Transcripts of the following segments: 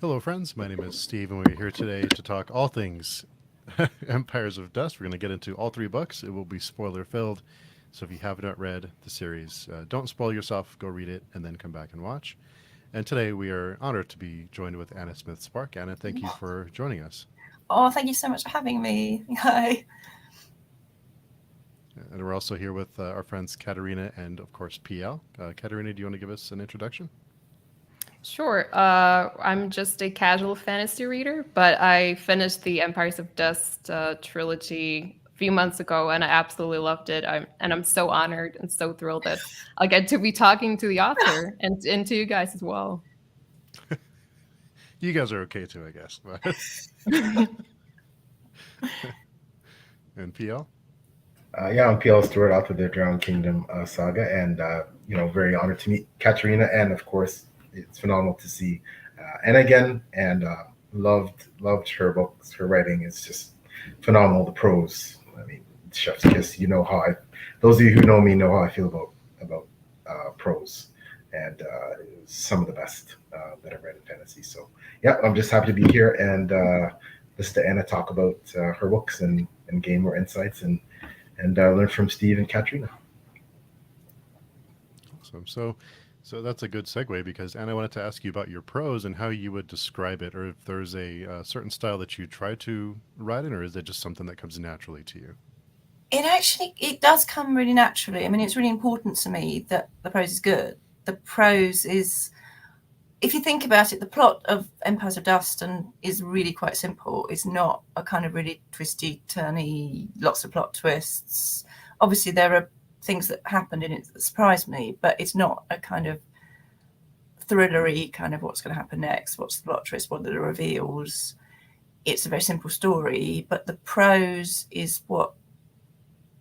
Hello, friends. My name is Steve, and we're here today to talk all things Empires of Dust. We're going to get into all three books. It will be spoiler filled. So if you have not read the series, don't spoil yourself. Go read it and then come back and watch. And today we are honored to be joined with Anna Smith Spark. Anna, thank you for joining us. Oh, thank you so much for having me. Hi. And we're also here with our friends Katerina and, of course, PL. Katerina, do you want to give us an introduction? Sure. I'm just a casual fantasy reader, but I finished the Empires of Dust trilogy a few months ago, and I absolutely loved it. I'm so honored and so thrilled that I'll get to be talking to the author and to you guys as well. You guys are okay too, I guess. And PL? Yeah, I'm PL Stewart, author of the Drowned Kingdom saga, and very honored to meet Katerina, and of course, it's phenomenal to see Anna again, and loved her books. Her writing is just phenomenal. The prose, I mean, chef's kiss. You know how I, those of you who know me know how I feel about prose, and some of the best that I've read in fantasy. So yeah, I'm just happy to be here and listen to Anna talk about her books and gain more insights and learn from Steve and Katrina. Awesome. So that's a good segue because Anna, I wanted to ask you about your prose and how you would describe it, or if there's a certain style that you try to write in, or is it just something that comes naturally to you? It does come really naturally. I mean, it's really important to me that the prose is good. The prose is, if you think about it, the plot of Empires of Dust is really quite simple. It's not a kind of really twisty, turny, lots of plot twists. Obviously, there are things that happened in it that surprised me, but it's not a kind of thrillery kind of what's going to happen next, what's the plot twist, what are the reveals. It's a very simple story, but the prose is what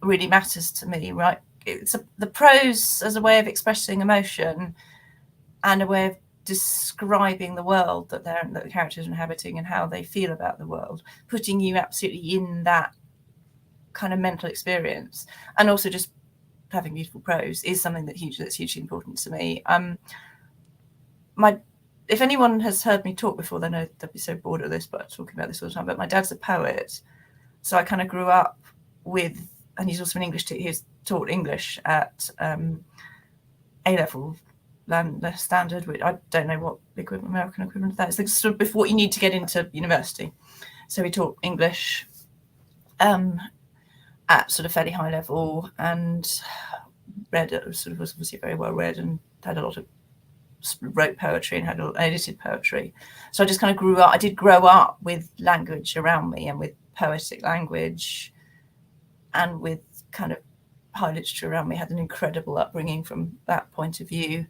really matters to me, right? The prose as a way of expressing emotion and a way of describing the world that the characters are inhabiting and how they feel about the world, putting you absolutely in that kind of mental experience, and also just having beautiful prose is something that's hugely important to me. If anyone has heard me talk before, they know they'd be so bored of this, but talking about this all the time. But my dad's a poet, so I kind of grew up with, and he's also an English teacher. He's taught English at A level standard, which I don't know what the American equivalent of that is. Like sort of before what you need to get into university. So he taught English at sort of fairly high level, and was obviously very well read and had a lot of wrote poetry and had edited poetry. So I just kind of grew up. I did grow up with language around me and with poetic language and with kind of high literature around me. Had an incredible upbringing from that point of view.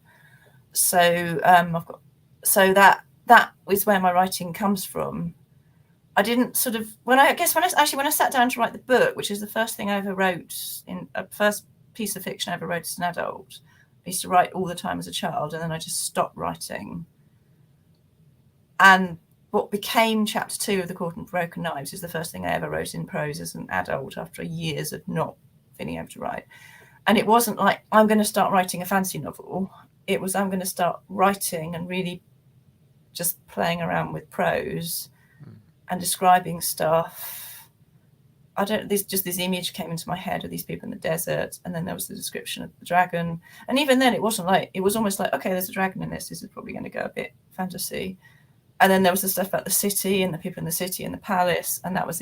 So that is where my writing comes from. I didn't sort of when I sat down to write the book, which is the first thing I ever wrote, in a first piece of fiction I ever wrote as an adult. I used to write all the time as a child, and then I just stopped writing. And what became chapter 2 of The Caught and Broken Knives is the first thing I ever wrote in prose as an adult after years of not being able to write. And it wasn't like I'm going to start writing a fantasy novel. It was I'm going to start writing and really just playing around with prose and describing stuff. This image came into my head of these people in the desert, and then there was the description of the dragon. And even then it was almost like, okay, there's a dragon in this is probably going to go a bit fantasy. And then there was the stuff about the city and the people in the city and the palace, and that was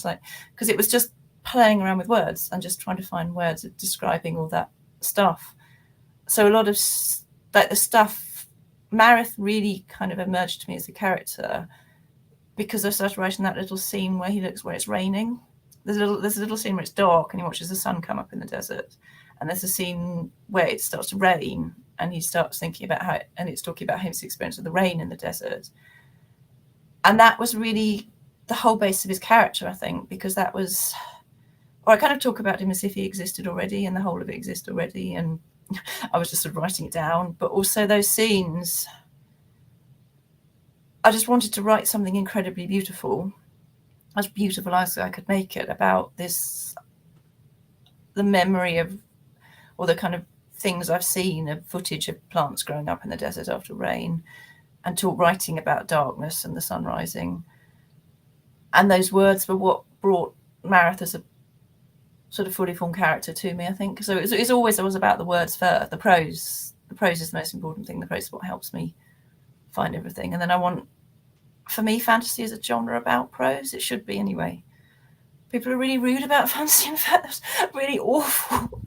like, because it was just playing around with words and just trying to find words of describing all that stuff. So a lot of like the stuff, Marith really kind of emerged to me as a character because I started writing that little scene where he looks where it's raining. There's a little scene where it's dark and he watches the sun come up in the desert, and there's a scene where it starts to rain and he starts thinking about and it's talking about his experience of the rain in the desert. And that was really the whole base of his character, I think, because that was, or I kind of talk about him as if he existed already and the whole of it exists already, and I was just sort of writing it down. But also those scenes, I just wanted to write something incredibly beautiful, as beautiful as I could make it, about this, the memory of, or the kind of things I've seen of footage of plants growing up in the desert after rain, and writing about darkness and the sun rising. And those words were what brought Marith as a sort of fully formed character to me, I think. So it's always about the words first. The prose is the most important thing. The prose is what helps me find everything. And then for me, fantasy is a genre about prose. It should be anyway. People are really rude about fantasy. In fact, there's really awful,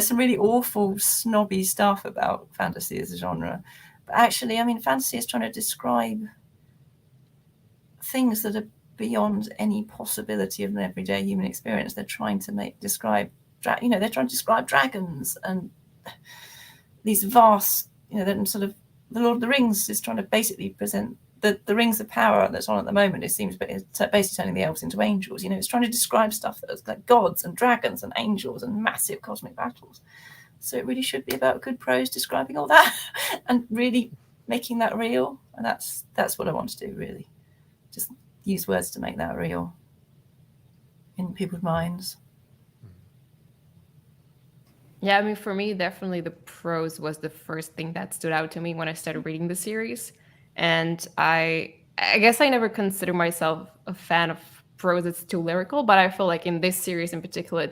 some really awful, snobby stuff about fantasy as a genre. But actually, I mean, fantasy is trying to describe things that are beyond any possibility of an everyday human experience. They're trying to describe dragons and these vast, sort of the Lord of the Rings is trying to basically present the rings of power that's on at the moment. It seems basically turning the elves into angels. It's trying to describe stuff that's like gods and dragons and angels and massive cosmic battles. So it really should be about good prose describing all that and really making that real. And that's what I want to do, really. Just use words to make that real in people's minds. Yeah, I mean, for me, definitely the prose was the first thing that stood out to me when I started reading the series. And I guess I never considered myself a fan of prose. It's too lyrical, but I feel like in this series in particular,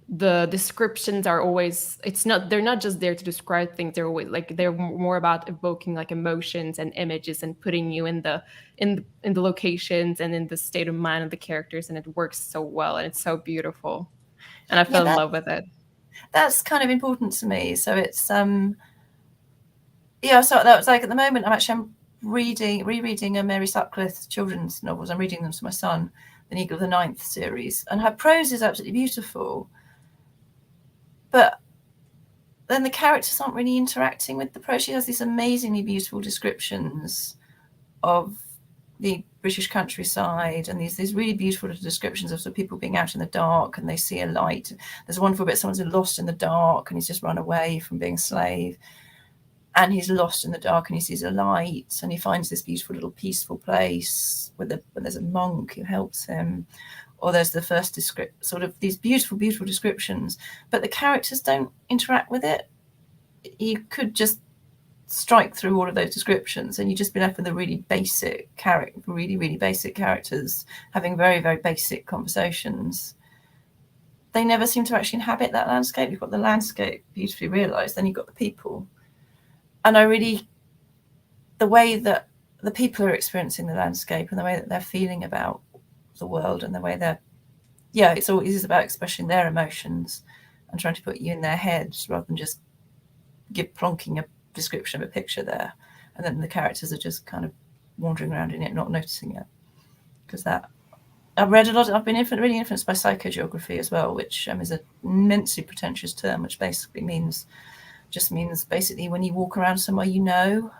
the descriptions are always, they're not just there to describe things. They're always they're more about evoking like emotions and images and putting you in the locations and in the state of mind of the characters. And it works so well and it's so beautiful. And I fell in love with it. That's kind of important to me. So it's so that was like at the moment I'm rereading a Mary Sutcliffe children's novels. I'm reading them to my son, the Eagle of the Ninth series, and her prose is absolutely beautiful. But then the characters aren't really interacting with the prose. She has these amazingly beautiful descriptions of the British countryside and these really beautiful descriptions of sort of people being out in the dark and they see a light. There's a wonderful bit, someone's lost in the dark and he's just run away from being a slave. And he's lost in the dark and he sees a light and he finds this beautiful little peaceful place where there's a monk who helps him. Or there's the first sort of these beautiful, beautiful descriptions, but the characters don't interact with it. You could just strike through all of those descriptions and you just be left with a really basic really, really basic characters having very, very basic conversations. They never seem to actually inhabit that landscape. You've got the landscape beautifully realised, then you've got the people. And the way that the people are experiencing the landscape and the way that they're feeling about the world and the way it's always about expressing their emotions and trying to put you in their heads rather than just plonking a description of a picture there. And then the characters are just kind of wandering around in it, not noticing it. Because I've read a lot. I've been really influenced by psychogeography as well, which is an immensely pretentious term, which basically means when you walk around somewhere, you're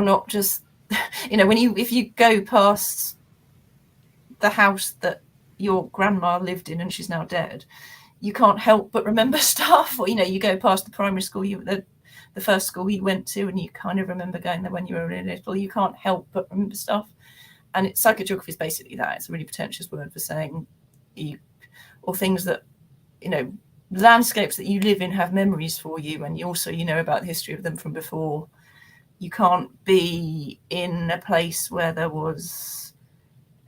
not just, if you go past the house that your grandma lived in and she's now dead, you can't help but remember stuff. Or, you go past the primary school, the first school you went to, and you kind of remember going there when you were really little. You can't help but remember stuff. And psychogeography is basically that. It's a really pretentious word for saying or things that, landscapes that you live in have memories for you, and you also about the history of them from before. You can't be in a place where there was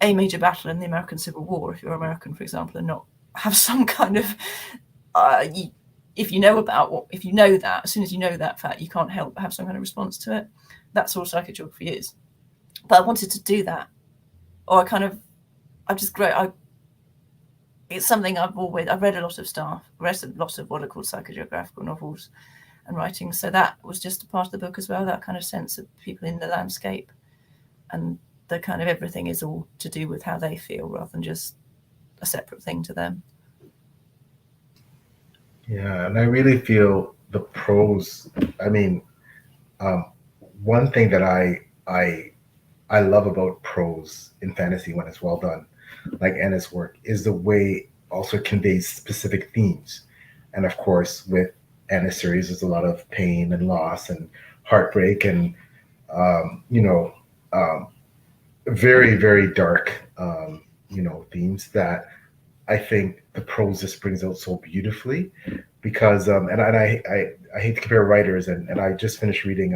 a major battle in the American Civil War, if you're American, for example, and not have some kind of if you know that, as soon as you know that fact, you can't help but have some kind of response to it. That's all psychogeography is. But I wanted to do that, or it's something I've read a lot of stuff, read a lot of what are called psychogeographical novels and writing. So that was just a part of the book as well, that kind of sense of people in the landscape, and the kind of everything is all to do with how they feel rather than just a separate thing to them. Yeah, and I really feel the prose. I mean, one thing that I love about prose in fantasy when it's well done, like Anna's work, is the way also conveys specific themes. And of course, with Anna's series, there's a lot of pain and loss and heartbreak and very, very dark themes that I think the prose just brings out so beautifully. Because and I hate to compare writers, and I just finished reading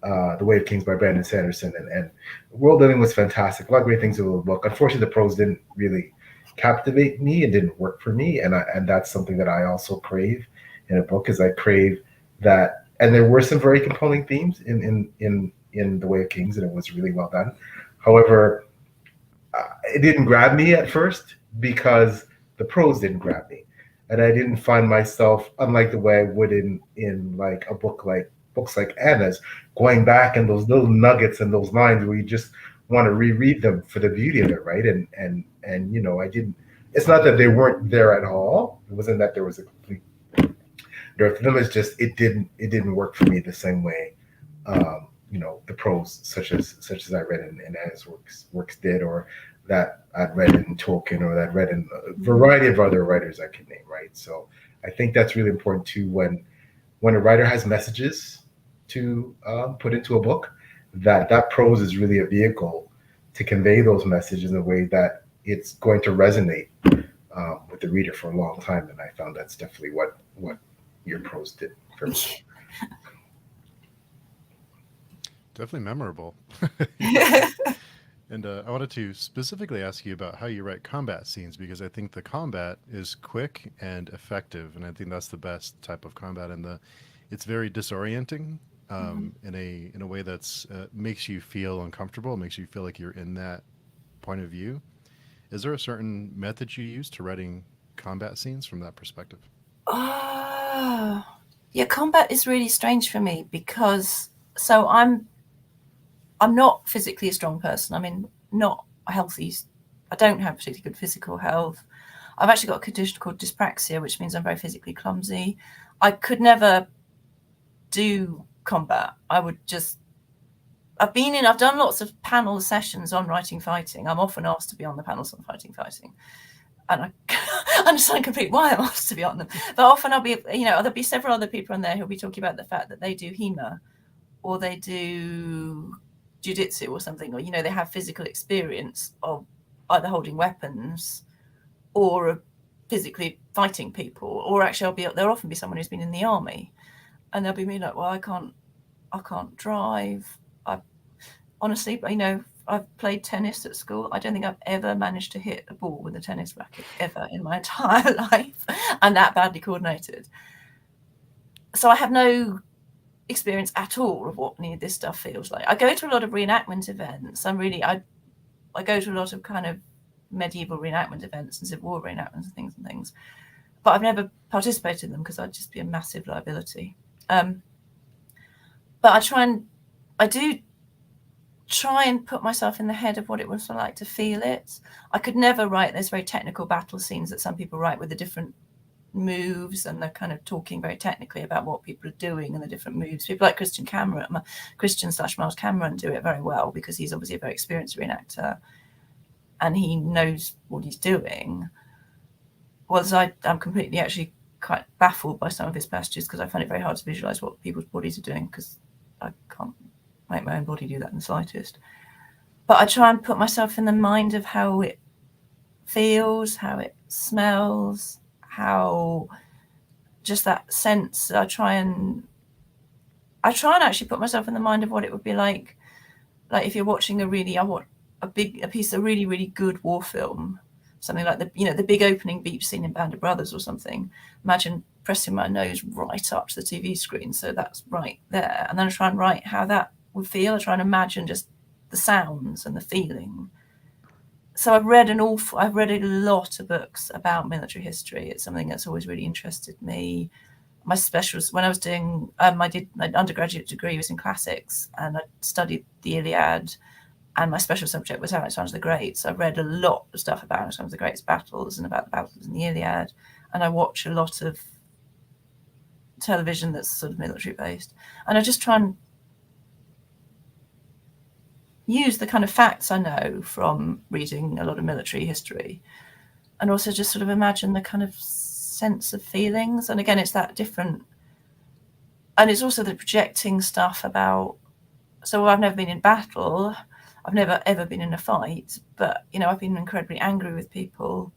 The Way of Kings by Brandon Sanderson, and world building was fantastic. A lot of great things in the book. Unfortunately, the prose didn't really captivate me and didn't work for me, and that's something that I also crave in a book. Is I crave that, and there were some very compelling themes in The Way of Kings, and it was really well done. However, it didn't grab me at first because the prose didn't grab me, and I didn't find myself, unlike the way I would in like a book like books like Anna's, going back and those little nuggets and those lines where you just want to reread them for the beauty of it, right? And I didn't. It's not that they weren't there at all. It wasn't that there was a complete dearth of them. It's just it didn't work for me the same way. The prose such as I read in Anna's works did, or that I'd read in Tolkien, or that I'd read in a variety of other writers I could name, right? So I think that's really important too, when a writer has messages to put into a book, that prose is really a vehicle to convey those messages in a way that it's going to resonate with the reader for a long time. And I found that's definitely what your prose did for me. Definitely memorable. And I wanted to specifically ask you about how you write combat scenes, because I think the combat is quick and effective, and I think that's the best type of combat. And it's very disorienting in a way that's makes you feel uncomfortable, makes you feel like you're in that point of view. Is there a certain method you use to writing combat scenes from that perspective? Yeah, combat is really strange for me because I'm not physically a strong person. I mean, not healthy. I don't have particularly good physical health. I've actually got a condition called dyspraxia, which means I'm very physically clumsy. I could never do combat. I've done lots of panel sessions on writing fighting. I'm often asked to be on the panels on fighting. And I understand completely why I'm asked to be on them. But often there'll be several other people on there who'll be talking about the fact that they do HEMA, or they do jiu-jitsu or something, or they have physical experience of either holding weapons or physically fighting people. Or actually there'll often be someone who's been in the army, and they'll be me like, well, I can't drive. Honestly, I've played tennis at school. I don't think I've ever managed to hit a ball with a tennis racket ever in my entire life, and that badly coordinated. So I have no experience at all of what any of this stuff feels like. I go to a lot of reenactment events. I go to a lot of kind of medieval reenactment events and Civil War reenactments and things, but I've never participated in them because I'd just be a massive liability. But I do try and put myself in the head of what it was like to feel it. I could never write those very technical battle scenes that some people write with the different moves, and they're kind of talking very technically about what people are doing and the different moves. People like Christian/Miles Cameron do it very well, because he's obviously a very experienced reenactor and he knows what he's doing. Whereas I'm completely actually quite baffled by some of his passages, because I find it very hard to visualize what people's bodies are doing, because I can't make my own body do that in the slightest. But I try and put myself in the mind of how it feels, how it smells, how just that sense. I try and actually put myself in the mind of what it would be like if you're watching a piece of really, really good war film, something like the big opening beach scene in Band of Brothers or something. Imagine pressing my nose right up to the TV screen, so that's right there, and then I try and write how that would feel. I try and imagine just the sounds and the feeling. So I've read a lot of books about military history. It's something that's always really interested me. My specials, when I was doing, I did my undergraduate degree was in classics, and I studied the Iliad, and my special subject was Alexander the Great. So I've read a lot of stuff about Alexander the Great's battles and about the battles in the Iliad, and I watch a lot of television that's sort of military based, and I just try and use the kind of facts I know from reading a lot of military history, and also just sort of imagine the kind of sense of feelings. And again, it's that different, and it's also the projecting stuff about, so I've never been in battle, I've never ever been in a fight, but I've been incredibly angry with people,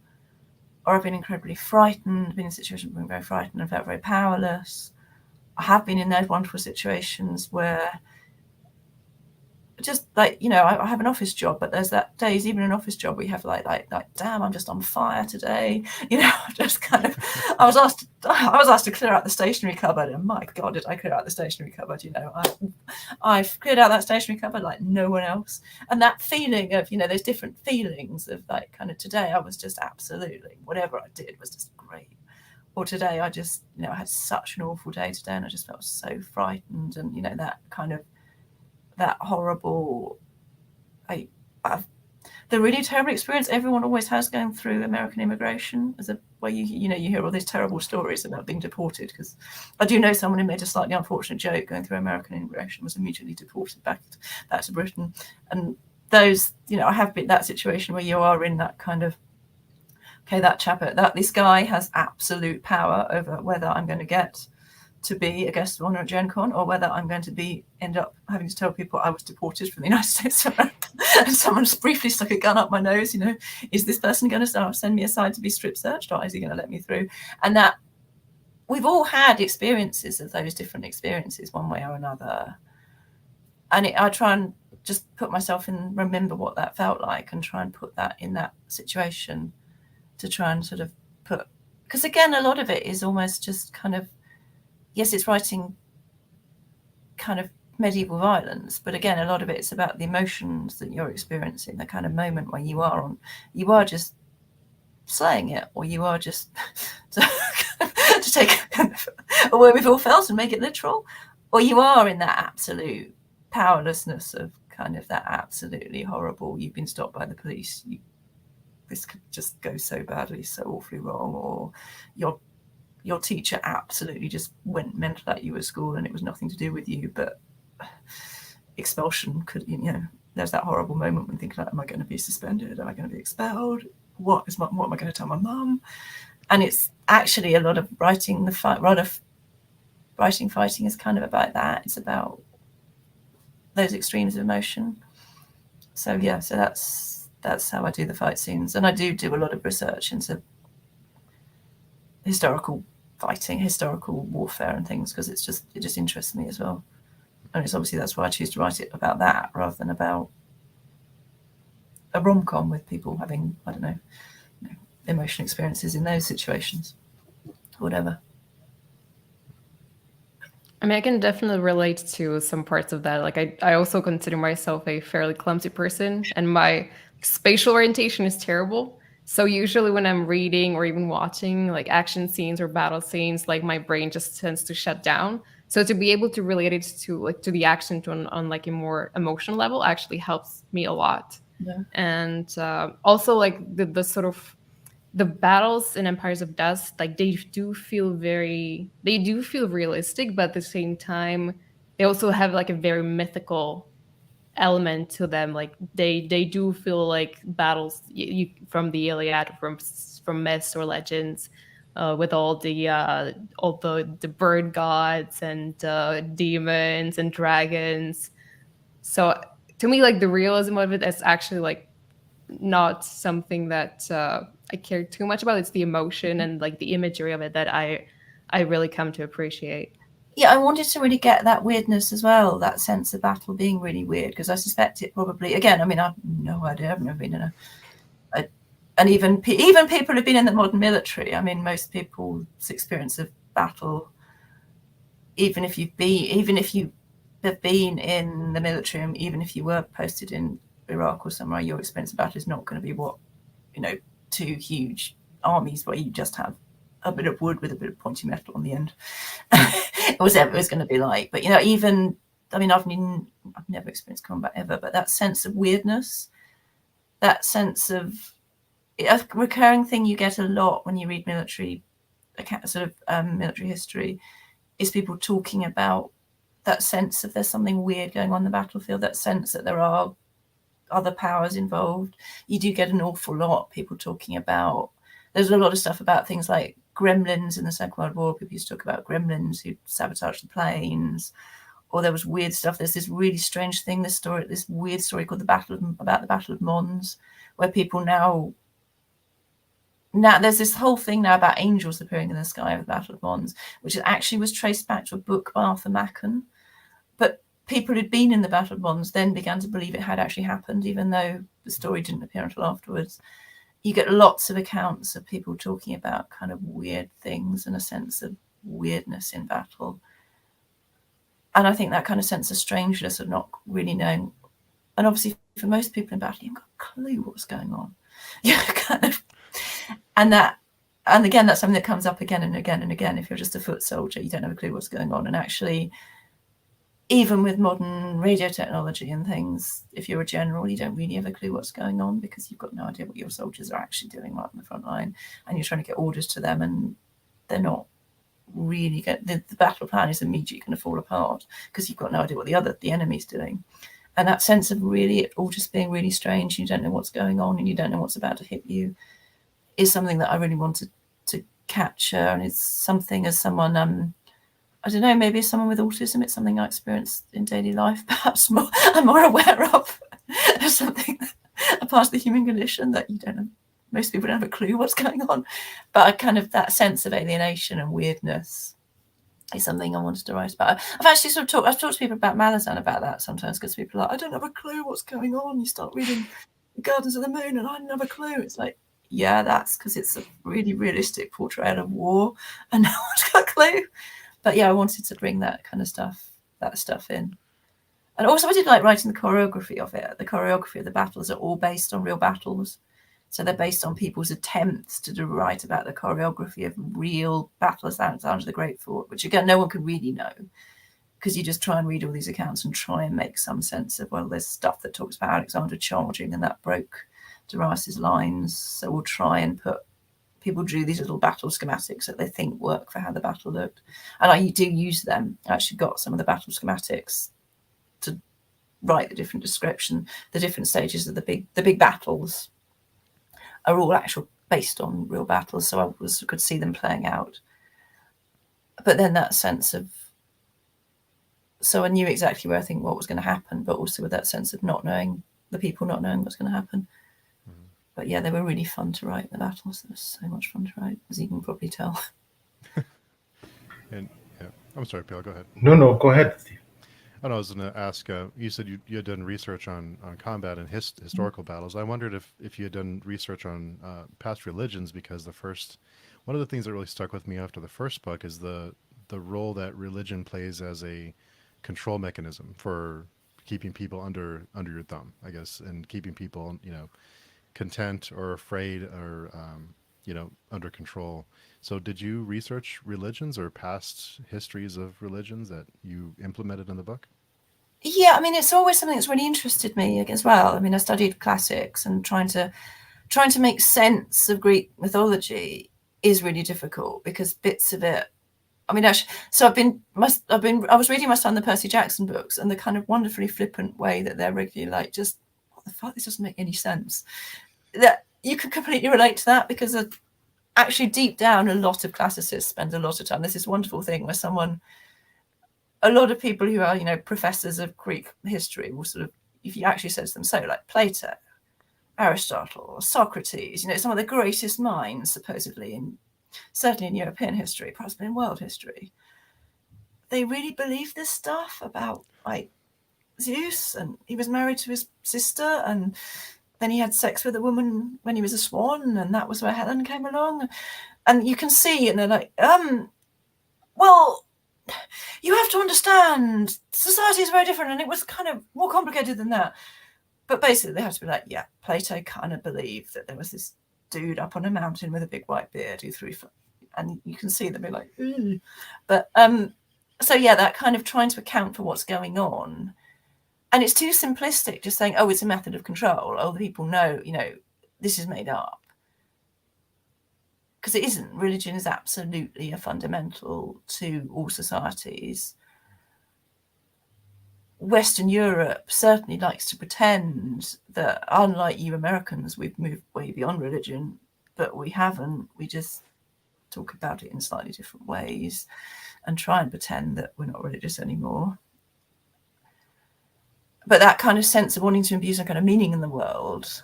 or I've been incredibly frightened, been in situations where I've been very frightened and felt very powerless. I have been in those wonderful situations where just like, you know, I have an office job, but there's that days, even an office job, we have like, damn, I'm just on fire today. You know, just kind of, I was asked to clear out the stationery cupboard, and my God, did I clear out the stationery cupboard? You know, I've cleared out that stationery cupboard like no one else. And that feeling of, you know, there's different feelings of like, kind of today, I was just absolutely, whatever I did was just great. Or today, I just, you know, I had such an awful day today, and I just felt so frightened, and, you know, that kind of, that horrible, the really terrible experience everyone always has going through American immigration, as a way you know, you hear all these terrible stories about being deported. Because I do know someone who made a slightly unfortunate joke going through American immigration, was immediately deported back to Britain. And those, you know, I have been that situation where you are in that kind of, okay, this guy has absolute power over whether I'm going to get to be a guest of honor at Gen Con, or whether I'm going to end up having to tell people I was deported from the United States of America. And someone just briefly stuck a gun up my nose, you know, is this person going to send me aside to be strip searched, or is he going to let me through? And that we've all had experiences of those different experiences one way or another. And I try and just put myself in, remember what that felt like, and try and put that in that situation, to try and sort of put, because again, a lot of it is almost just kind of, yes, it's writing kind of medieval violence, but again, a lot of it's about the emotions that you're experiencing, the kind of moment where you are just slaying it, or you are just to take a word we've all felt and make it literal, or you are in that absolute powerlessness of kind of that absolutely horrible, you've been stopped by the police, this could just go so badly, so awfully wrong, or your teacher absolutely just went mental at you at school and it was nothing to do with you, but expulsion could, you know, there's that horrible moment when thinking like, am I going to be suspended? Am I going to be expelled? What am I going to tell my mum? And it's actually a lot of fighting is kind of about that. It's about those extremes of emotion. So yeah, so that's how I do the fight scenes. And I do a lot of research into historical fighting, historical warfare and things, because it just interests me as well. And it's obviously that's why I choose to write it about that rather than about a rom-com with people having, I don't know, emotional experiences in those situations, whatever. I mean, I can definitely relate to some parts of that. Like, I also consider myself a fairly clumsy person, and my spatial orientation is terrible. So usually when I'm reading or even watching like action scenes or battle scenes, like my brain just tends to shut down. So to be able to relate it to the action on like a more emotional level actually helps me a lot. Yeah. And also like the sort of the battles in Empires of Dust, like they do feel realistic, but at the same time, they also have like a very mythical element to them. Like they do feel like battles from the Iliad, from myths or legends, with all the bird gods and demons and dragons. So to me, like the realism of it is actually like not something that I care too much about. It's the emotion and like the imagery of it that I really come to appreciate. Yeah, I wanted to really get that weirdness as well, that sense of battle being really weird, because I suspect it probably, again, I mean, I've no idea, I've never been in and even people who've been in the modern military, I mean, most people's experience of battle, even if you have been in the military, and even if you were posted in Iraq or somewhere, your experience of battle is not going to be what, you know, two huge armies where you just have a bit of wood with a bit of pointy metal on the end. It was going to be like. But, you know, even, I mean, I've never experienced combat ever, but that sense of weirdness, that sense of a recurring thing you get a lot when you read military history is people talking about that sense of there's something weird going on in the battlefield, that sense that there are other powers involved. You do get an awful lot people talking about, there's a lot of stuff about things like gremlins in the Second World War. People used to talk about gremlins who sabotaged the planes, or there was weird stuff. There's this really strange thing, this weird story called the Battle of Mons, where people now there's this whole thing now about angels appearing in the sky of the Battle of Mons, which actually was traced back to a book by Arthur Machen. But people who'd been in the battle bonds then began to believe it had actually happened, even though the story didn't appear until afterwards. You get lots of accounts of people talking about kind of weird things and a sense of weirdness in battle. And I think that kind of sense of strangeness of not really knowing, and obviously for most people in battle, you've got a clue what's going on. Yeah, kind of. And again, that's something that comes up again and again and again. If you're just a foot soldier, you don't have a clue what's going on. And actually, even with modern radio technology and things, if you're a general, you don't really have a clue what's going on because you've got no idea what your soldiers are actually doing right on the front line, and you're trying to get orders to them, and they're not really the battle plan is immediately going to fall apart because you've got no idea what the enemy's doing. And that sense of really it all just being really strange, you don't know what's going on and you don't know what's about to hit you, is something that I really wanted to capture. And it's something as someone I don't know, maybe as someone with autism, it's something I experienced in daily life, perhaps I'm more aware of as something, a part of the human condition that you don't know. Most people don't have a clue what's going on. But I kind of, that sense of alienation and weirdness is something I wanted to write about. I've actually I've talked to people about Malazan about that sometimes, because people are like, I don't have a clue what's going on. You start reading Gardens of the Moon and I don't have a clue. It's like, yeah, that's because it's a really realistic portrayal of war and no one's got a clue. But yeah, I wanted to bring that kind of stuff in. And also I did like writing the choreography of it. The choreography of the battles are all based on real battles. So they're based on people's attempts to write about the choreography of real battles outside of the Great Fort, which again, no one can really know because you just try and read all these accounts and try and make some sense of, well, there's stuff that talks about Alexander charging and that broke Darius's lines. So we'll try and people drew these little battle schematics that they think work for how the battle looked. And I do use them. I actually got some of the battle schematics to write the different description, the different stages of the big battles are all actual based on real battles, so I could see them playing out. But then that sense of, so I knew exactly where I think what was going to happen, but also with that sense of not knowing, the people not knowing what's going to happen. Mm-hmm. But yeah, they were really fun to write, the battles. It was so much fun to write, as you can probably tell. And yeah, I'm sorry, Peel, go ahead. No, go ahead, Steve. I was going to ask, you said you had done research on combat and historical battles. I wondered if you had done research on past religions, because one of the things that really stuck with me after the first book is the role that religion plays as a control mechanism for keeping people under your thumb, I guess, and keeping people, content or afraid or, under control. So did you research religions or past histories of religions that you implemented in the book? Yeah, I mean, it's always something that's really interested me as well. I mean, I studied classics, and trying to make sense of Greek mythology is really difficult because bits of it, I mean, actually, so I was reading my son the Percy Jackson books, and the kind of wonderfully flippant way that they're regularly like, just what the fuck, this doesn't make any sense. That you can completely relate to that, because actually deep down, a lot of classicists spend a lot of time. There's this wonderful thing where a lot of people who are, professors of Greek history will sort of, if you actually say to them, so like Plato, Aristotle, Socrates, some of the greatest minds, supposedly, certainly in European history, possibly in world history, they really believe this stuff about like Zeus, and he was married to his sister, and then he had sex with a woman when he was a swan, and that was where Helen came along. And you can see, and they're like, well, you have to understand, society is very different, and it was kind of more complicated than that. But basically, they have to be like, yeah, Plato kind of believed that there was this dude up on a mountain with a big white beard who threw, and you can see them be like, ooh. But so yeah, that kind of trying to account for what's going on. And it's too simplistic just saying, oh, it's a method of control. Oh, the people know, this is made up. Because it isn't. Religion is absolutely a fundamental to all societies. Western Europe certainly likes to pretend that, unlike you Americans, we've moved way beyond religion, but we haven't. We just talk about it in slightly different ways and try and pretend that we're not religious anymore. But that kind of sense of wanting to imbue some kind of meaning in the world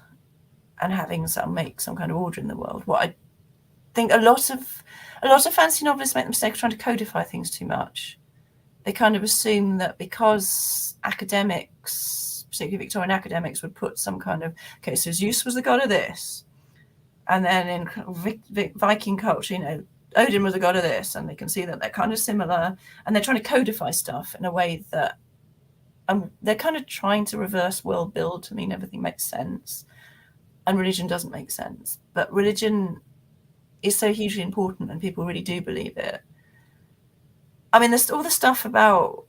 and make some kind of order in the world. What I think a lot of fantasy novelists make the mistake of trying to codify things too much. they kind of assume that because academics, particularly Victorian academics, would put some kind of, okay, so Zeus was the god of this, and then in Viking culture, Odin was the god of this, and they can see that they're kind of similar, and they're trying to codify stuff in a way that they're kind of trying to reverse world build to mean everything makes sense, and religion doesn't make sense. But religion is so hugely important, and people really do believe it. I mean, there's all the stuff about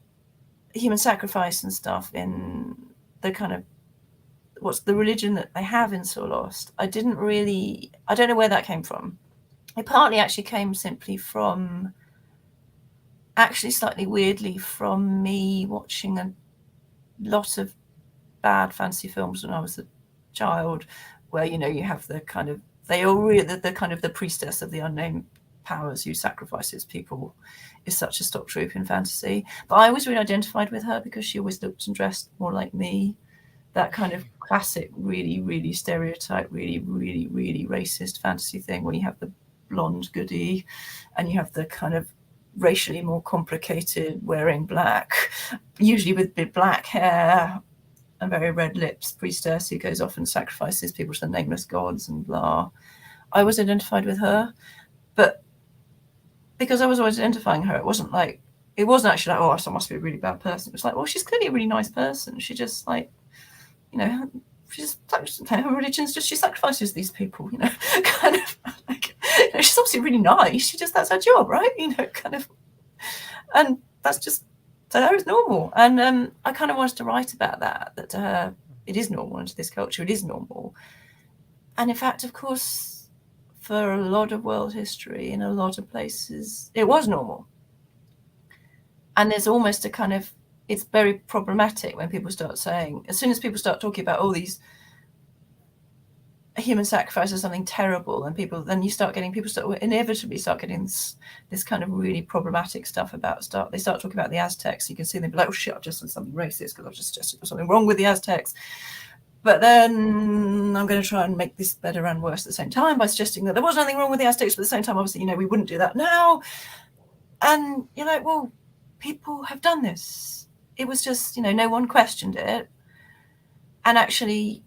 human sacrifice and stuff in the kind of what's the religion that they have in So Lost. I don't know where that came from. It partly actually came simply from, actually slightly weirdly, from me watching a lot of bad fantasy films when I was a child, where you have the kind of the priestess of the unknown powers who sacrifices people is such a stock trope in fantasy. But I always really identified with her because she always looked and dressed more like me. That kind of classic, really, really stereotype, really, really, really racist fantasy thing where you have the blonde goody and you have the kind of racially more complicated wearing black, usually with big black hair and very red lips, priestess who goes off and sacrifices people to the nameless gods and blah. I was identified with her, but because I was always identifying her, it wasn't actually like, oh, I must be a really bad person. It was like, well, she's clearly a really nice person. She just her religion's just, she sacrifices these people, kind of like, she's obviously really nice. That's her job, right? Kind of, and that's just, to her it's normal. And I kind of wanted to write about that to her, it is normal, and to this culture, it is normal. And in fact, of course, for a lot of world history, in a lot of places, it was normal. And there's almost a kind of, it's very problematic when people start saying, as soon as people start talking about all these human sacrifice as something terrible, and people inevitably start getting this kind of really problematic stuff they start talking about the Aztecs. You can see them be like, oh shit, I've just done something racist because I've just suggested there's something wrong with the Aztecs. But then I'm going to try and make this better and worse at the same time by suggesting that there was nothing wrong with the Aztecs, but at the same time, obviously, we wouldn't do that now. And you're like, well, people have done this. It was just, no one questioned it. And actually,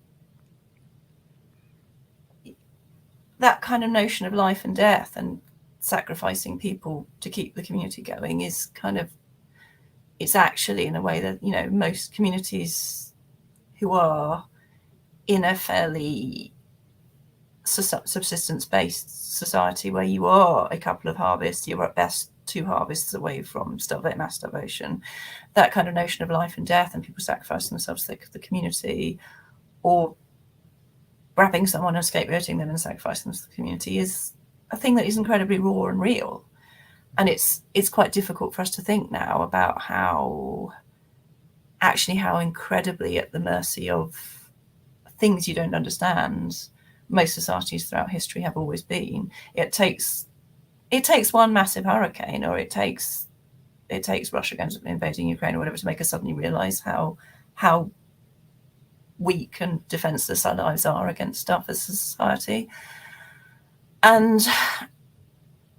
that kind of notion of life and death and sacrificing people to keep the community going is kind of, it's actually in a way that, most communities who are in a fairly subsistence-based society where you are a couple of harvests, you're at best 2 harvests away from mass starvation, that kind of notion of life and death and people sacrificing themselves to the community, or grabbing someone and scapegoating them and sacrificing them to the community, is a thing that is incredibly raw and real. And it's quite difficult for us to think now about how incredibly at the mercy of things you don't understand most societies throughout history have always been. It takes one massive hurricane, or it takes Russia going to invading Ukraine or whatever, to make us suddenly realize how weak and defenseless our lives are against stuff as a society. And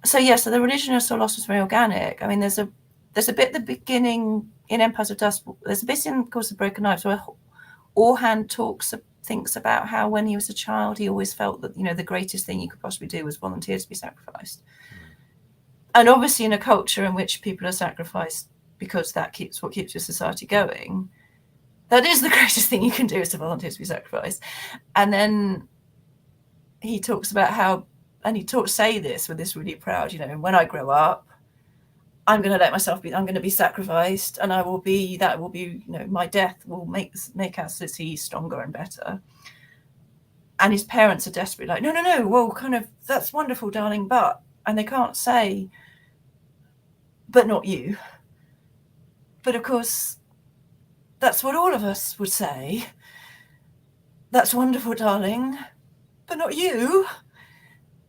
so the religion of So Lost was very organic. I mean, there's a bit at the beginning in Empires of Dust. There's a bit in, of course, The Broken Knives where Orhan thinks about how when he was a child, he always felt that, the greatest thing you could possibly do was volunteer to be sacrificed. And obviously in a culture in which people are sacrificed because that's what keeps your society going, that is the greatest thing you can do, is to volunteer to be sacrificed. And then he talks about how, and he say this with this really proud, when I grow up, I'm going to let myself I'm going to be sacrificed, and my death will make our city stronger and better. And his parents are desperately like, no, well, kind of, that's wonderful, darling, and they can't say, but not you. But of course, that's what all of us would say. That's wonderful, darling, but not you.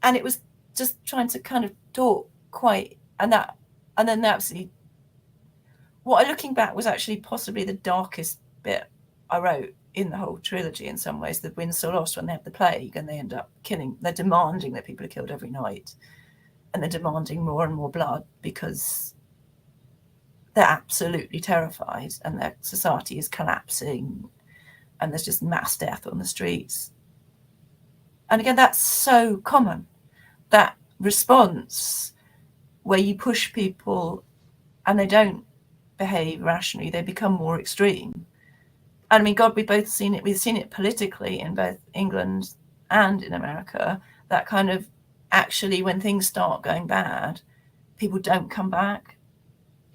And it was just trying to kind of talk quite, and then absolutely, what looking back was actually possibly the darkest bit I wrote in the whole trilogy in some ways. The Wind So Lost, when they have the plague and they end up they're demanding that people are killed every night, and they're demanding more and more blood because they're absolutely terrified and their society is collapsing and there's just mass death on the streets. And again, that's so common, that response where you push people and they don't behave rationally, they become more extreme. And I mean, God, we've seen it politically in both England and in America, that kind of, actually when things start going bad, people don't come back.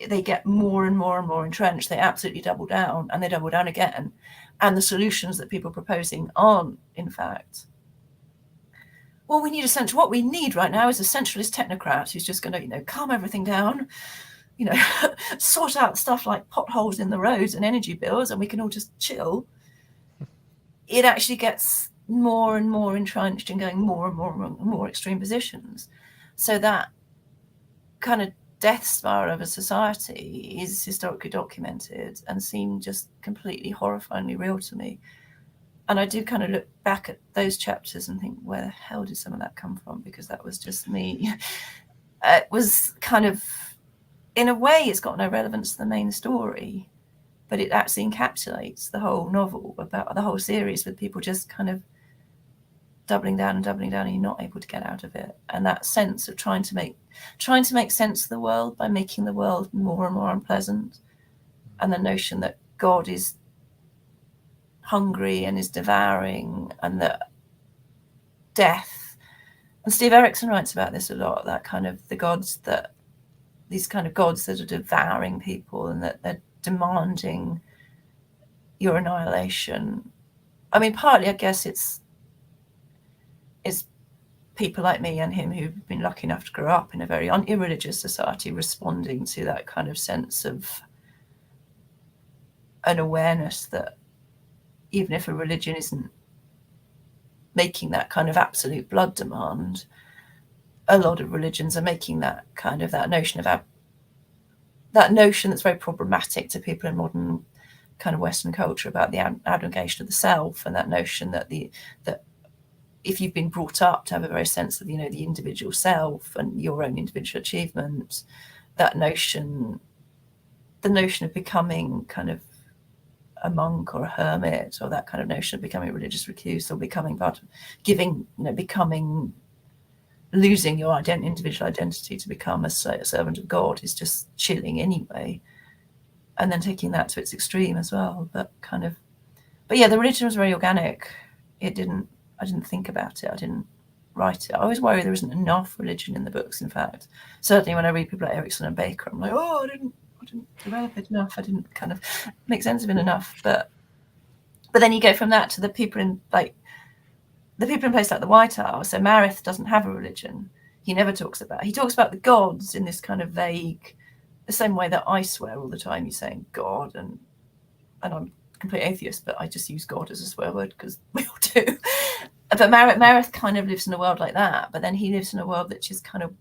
They get more and more and more entrenched. They absolutely double down, and they double down again. And the solutions that people are proposing aren't, in fact, well, what we need right now is a centralist technocrat who's just going to, calm everything down, sort out stuff like potholes in the roads and energy bills, and we can all just chill. It actually gets more and more entrenched and going more and more extreme positions. So that kind of death spiral of a society is historically documented and seemed just completely horrifyingly real to me. And I do kind of look back at those chapters and think, where the hell did some of that come from? Because that was just me. It was kind of, in a way, it's got no relevance to the main story, but it actually encapsulates the whole novel, about the whole series, with people just kind of doubling down, and you're not able to get out of it. And that sense of trying to make sense of the world by making the world more and more unpleasant, and the notion that God is hungry and is devouring, and that death, and Steve Erickson writes about this a lot, that kind of these kind of gods that are devouring people and that they're demanding your annihilation. I mean, partly I guess it's people like me and him who've been lucky enough to grow up in a very irreligious society responding to that kind of sense of an awareness that even if a religion isn't making that kind of absolute blood demand, a lot of religions are making that kind of, that notion that's very problematic to people in modern kind of Western culture, about the abnegation of the self, and that notion that if you've been brought up to have a very sense of, the individual self and your own individual achievement, the notion of becoming kind of a monk or a hermit, or that kind of notion of becoming a religious recluse, or becoming losing your individual identity to become a servant of God, is just chilling anyway. And then taking that to its extreme as well. But yeah, the religion was very organic. I didn't think about it. I didn't write it. I always worry there isn't enough religion in the books. In fact, certainly when I read people like Erickson and Baker, I'm like, I didn't develop it enough. I didn't kind of make sense of it enough. But then you go from that to the people in places like the White House. So Marith doesn't have a religion. He talks about the gods in this kind of vague, the same way that I swear all the time. You're saying God, and I'm a complete atheist, but I just use God as a swear word because we all do. But Marith kind of lives in a world like that. But then he lives in a world that's just kind of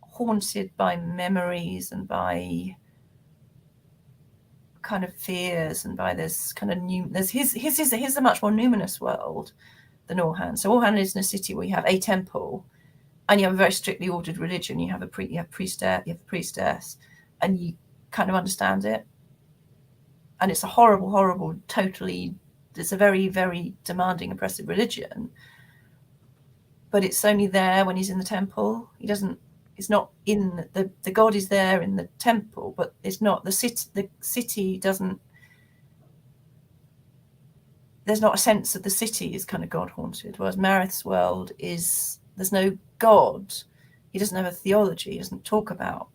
haunted by memories and by kind of fears, and by this kind of there's his a much more numinous world than Orhan. So Orhan lives in a city where you have a temple, and you have a very strictly ordered religion. You have a priestess, and you kind of understand it. And it's a horrible, it's a very, very demanding, oppressive religion. But it's only there when he's in the temple. It's not in the God is there in the temple, but it's not the city doesn't, there's not a sense that the city is kind of God haunted. Whereas Marith's world there's no God. He doesn't have a theology. He doesn't talk about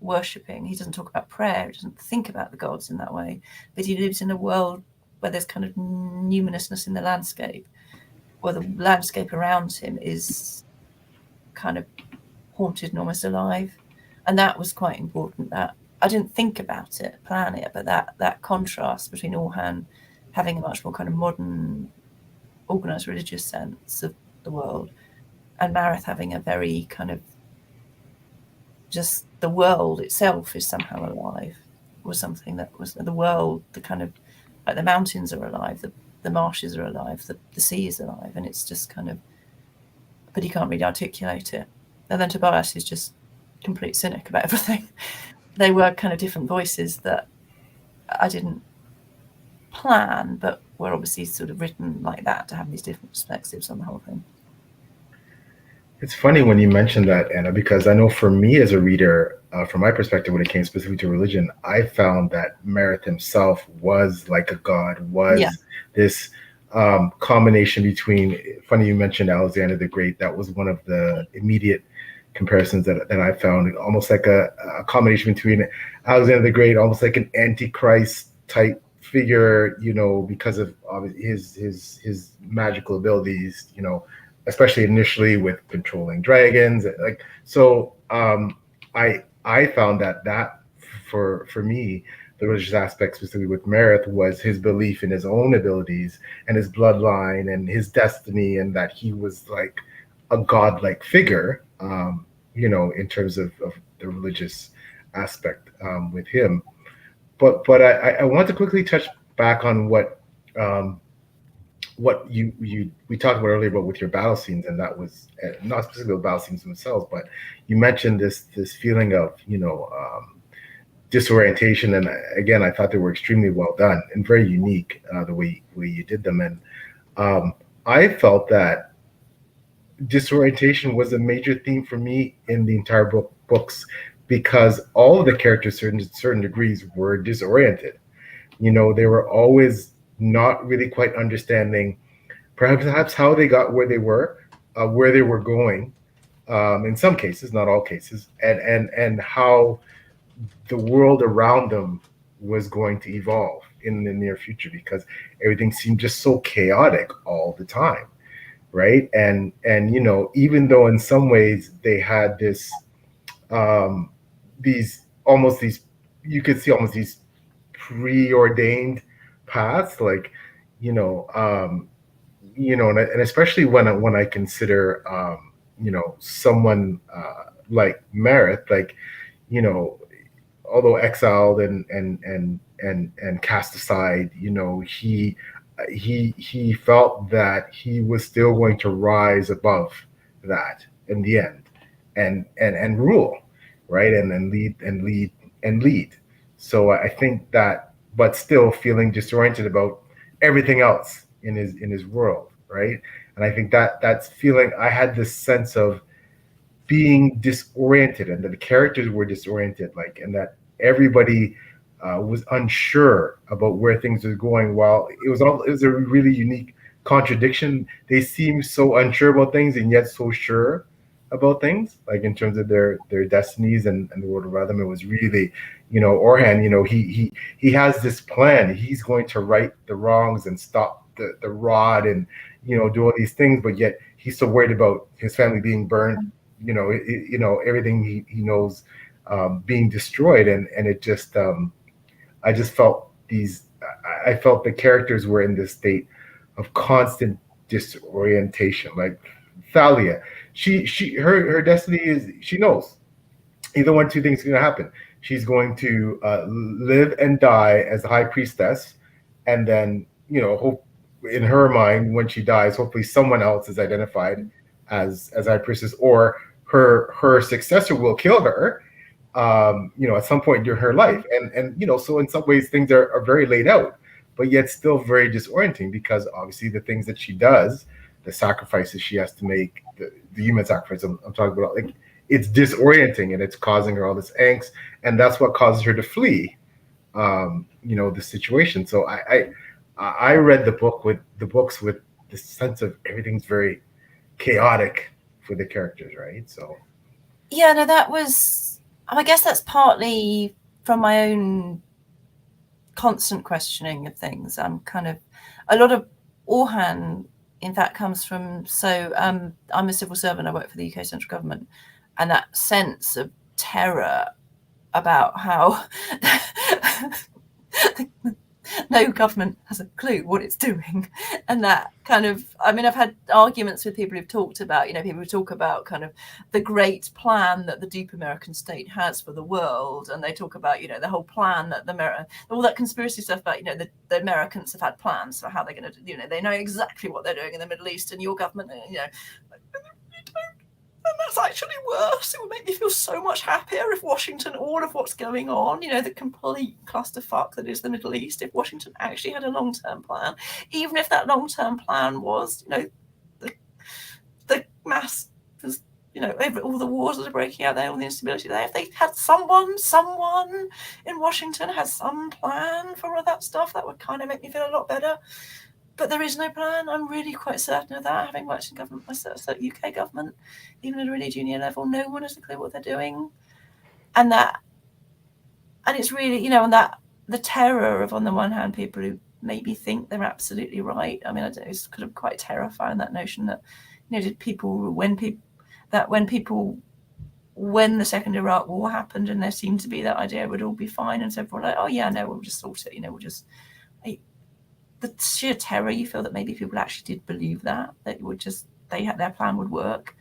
worshipping. He doesn't talk about prayer. He doesn't think about the gods in that way. But he lives in a world where there's kind of numinousness in the landscape, where the landscape around him is kind of haunted and almost alive. And that was quite important. That I didn't think about it, plan it, but that contrast between Orhan having a much more kind of modern, organized religious sense of the world, and Marith having a very kind of, just the world itself is somehow alive, was something that was the world, the kind of, like the mountains are alive, the marshes are alive, the sea is alive, and it's just kind of, but he can't really articulate it. And then Tobias is just complete cynic about everything. they were kind of different voices that I didn't plan, but were obviously sort of written like that to have these different perspectives on the whole thing. It's funny when you mention that, Anna, because I know for me as a reader, from my perspective, when it came specifically to religion, I found that Merith himself was like a god, was this combination between, funny you mentioned Alexander the Great, that was one of the immediate comparisons that I found, almost like a combination between Alexander the Great, almost like an antichrist type figure, because of his magical abilities, especially initially with controlling dragons. I found that for me, the religious aspect specifically with Merith was his belief in his own abilities and his bloodline and his destiny, and that he was like a godlike figure, in terms of the religious aspect with him. But I want to quickly touch back on what we talked about earlier, about with your battle scenes, and that was not specifically the battle scenes themselves, but you mentioned this feeling of disorientation, and again, I thought they were extremely well done and very unique, the way you did them, and I felt that disorientation was a major theme for me in the entire books, because all of the characters, to certain degrees, were disoriented. They were always not really quite understanding perhaps how they got where they were going, in some cases, not all cases, and how the world around them was going to evolve in the near future, because everything seemed just so chaotic all the time, right? And even though in some ways they had this you could see almost these preordained paths, like and especially when I consider someone like Merith, like although exiled and cast aside, he felt that he was still going to rise above that in the end, and rule, right, and lead. So I think that, but still feeling disoriented about everything else in his world, right? And I think that's feeling, I had this sense of being disoriented, and that the characters were disoriented, and that everybody was unsure about where things were going. While it was a really unique contradiction. They seemed so unsure about things and yet so sure about things, like in terms of their destinies and the world around them. It was really, Orhan, he has this plan. He's going to right the wrongs and stop the rod and do all these things, but yet he's so worried about his family being burned, everything he knows being destroyed, and it just I just felt I felt the characters were in this state of constant disorientation. Like Thalia, her destiny is, she knows either one, two things are going to happen. She's going to live and die as the high priestess, and then hope in her mind, when she dies, hopefully someone else is identified as high priestess, or her successor will kill her at some point during her life. And so in some ways things are very laid out, but yet still very disorienting, because obviously the things that she does, the sacrifices she has to make, the human sacrifice I'm talking about, like, it's disorienting, and it's causing her all this angst, and that's what causes her to flee the situation. So I read the books with the sense of everything's very chaotic for the characters, right? So yeah, no, that was, I guess that's partly from my own constant questioning of things. I'm kind of, a lot of Orhan, in fact, comes from, I'm a civil servant, I work for the UK central government, and that sense of terror about how no government has a clue what it's doing. And that kind of, I've had arguments with people who've talked about, people who talk about kind of the great plan that the deep American state has for the world. And they talk about, the whole plan that all that conspiracy stuff about, the Americans have had plans for how they're going to, they know exactly what they're doing in the Middle East, and your government, And that's actually worse. It would make me feel so much happier if Washington, all of what's going on, the complete clusterfuck that is the Middle East, if Washington actually had a long-term plan, even if that long-term plan was, the mass, all the wars that are breaking out there, all the instability there, if they had someone in Washington has some plan for all that stuff, that would kind of make me feel a lot better. But there is no plan. I'm really quite certain of that, having worked in government myself, so UK government, even at a really junior level, no one has a clue what they're doing. And it's really, and that the terror of, on the one hand, people who maybe think they're absolutely right. I mean, it's kind of quite terrifying, that notion that, did people, when the second Iraq war happened and there seemed to be that idea it would all be fine, and so everyone like, oh yeah, no, we'll just sort it, we'll just, the sheer terror you feel that maybe people actually did believe that their plan would work,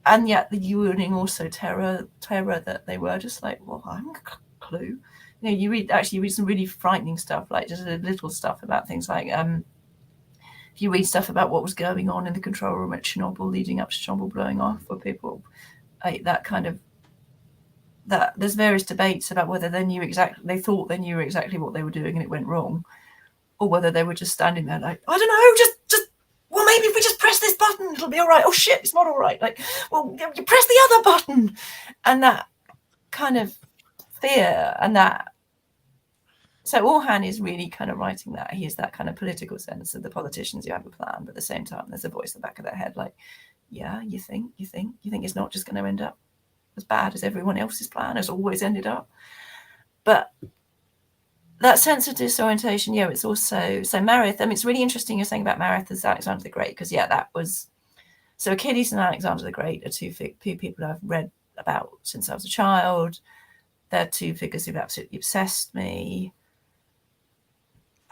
and yet the yawning also terror that they were just like, well, I haven't a clue. You read some really frightening stuff, like just a little stuff about things like if you read stuff about what was going on in the control room at Chernobyl leading up to Chernobyl blowing off, where people that there's various debates about whether they thought they knew exactly what they were doing and it went wrong, or whether they were just standing there like, I don't know, just well, maybe if we just press this button, it'll be all right. Oh shit, it's not all right. Like, well, you press the other button, and that kind of fear, and that. So Orhan is really kind of writing that. He has that kind of political sense of the politicians who have a plan, but at the same time, there's a voice in the back of their head like, yeah, you think it's not just going to end up as bad as everyone else's plan has always ended up. But that sense of disorientation, it's also, so Marith, I mean, it's really interesting you're saying about Marith as Alexander the Great, because that was, so Achilles and Alexander the Great are two people I've read about since I was a child. They're two figures who've absolutely obsessed me.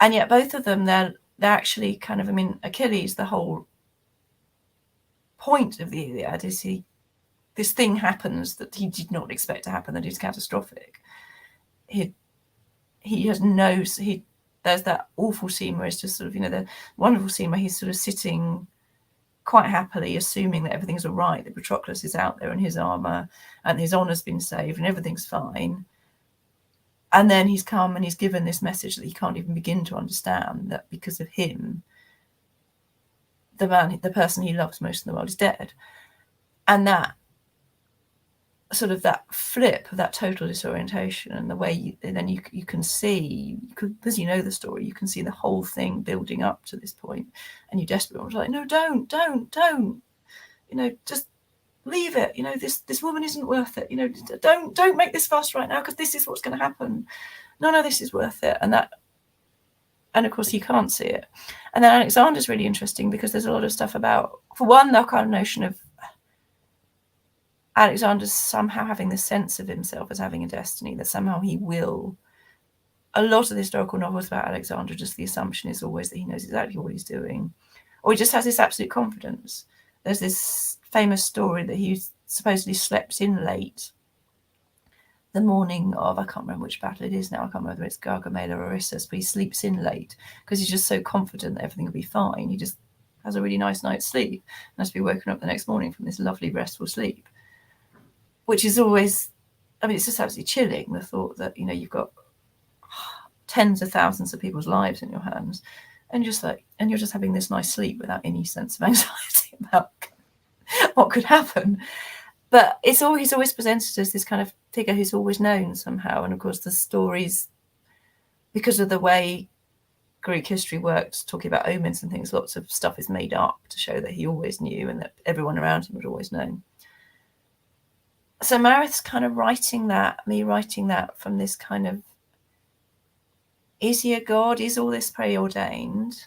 And yet both of them, they're actually kind of, I mean, Achilles, the whole point of the Iliad is this thing happens that he did not expect to happen, that is catastrophic. There's that awful scene where it's just sort of, the wonderful scene where he's sort of sitting quite happily, assuming that everything's all right, that Patroclus is out there in his armor and his honor's been saved and everything's fine. And then he's come and he's given this message that he can't even begin to understand, that because of him, the person he loves most in the world is dead. And that sort of that flip, that total disorientation, and the way you can see, because the story, you can see the whole thing building up to this point, and you desperately want to like, no, don't, just leave it. This woman isn't worth it. Don't make this fuss right now, because this is what's going to happen. No, this is worth it. And of course he can't see it. And then Alexander's really interesting because there's a lot of stuff about, for one, the kind of notion of Alexander's somehow having this sense of himself as having a destiny, that somehow he will. A lot of the historical novels about Alexander, just the assumption is always that he knows exactly what he's doing, or he just has this absolute confidence. There's this famous story that he supposedly slept in late the morning of, I can't remember which battle it is now, I can't remember whether it's Gargamel or Erissus, but he sleeps in late because he's just so confident that everything will be fine. He just has a really nice night's sleep and has to be woken up the next morning from this lovely restful sleep, which is always, I mean, it's just absolutely chilling, the thought that, you've got tens of thousands of people's lives in your hands, and you're just having this nice sleep without any sense of anxiety about what could happen. But he's always presented as this kind of figure who's always known somehow. And of course the stories, because of the way Greek history worked, talking about omens and things, lots of stuff is made up to show that he always knew and that everyone around him had always known. So Marith's kind of writing that from this kind of, is he a god? Is all this preordained?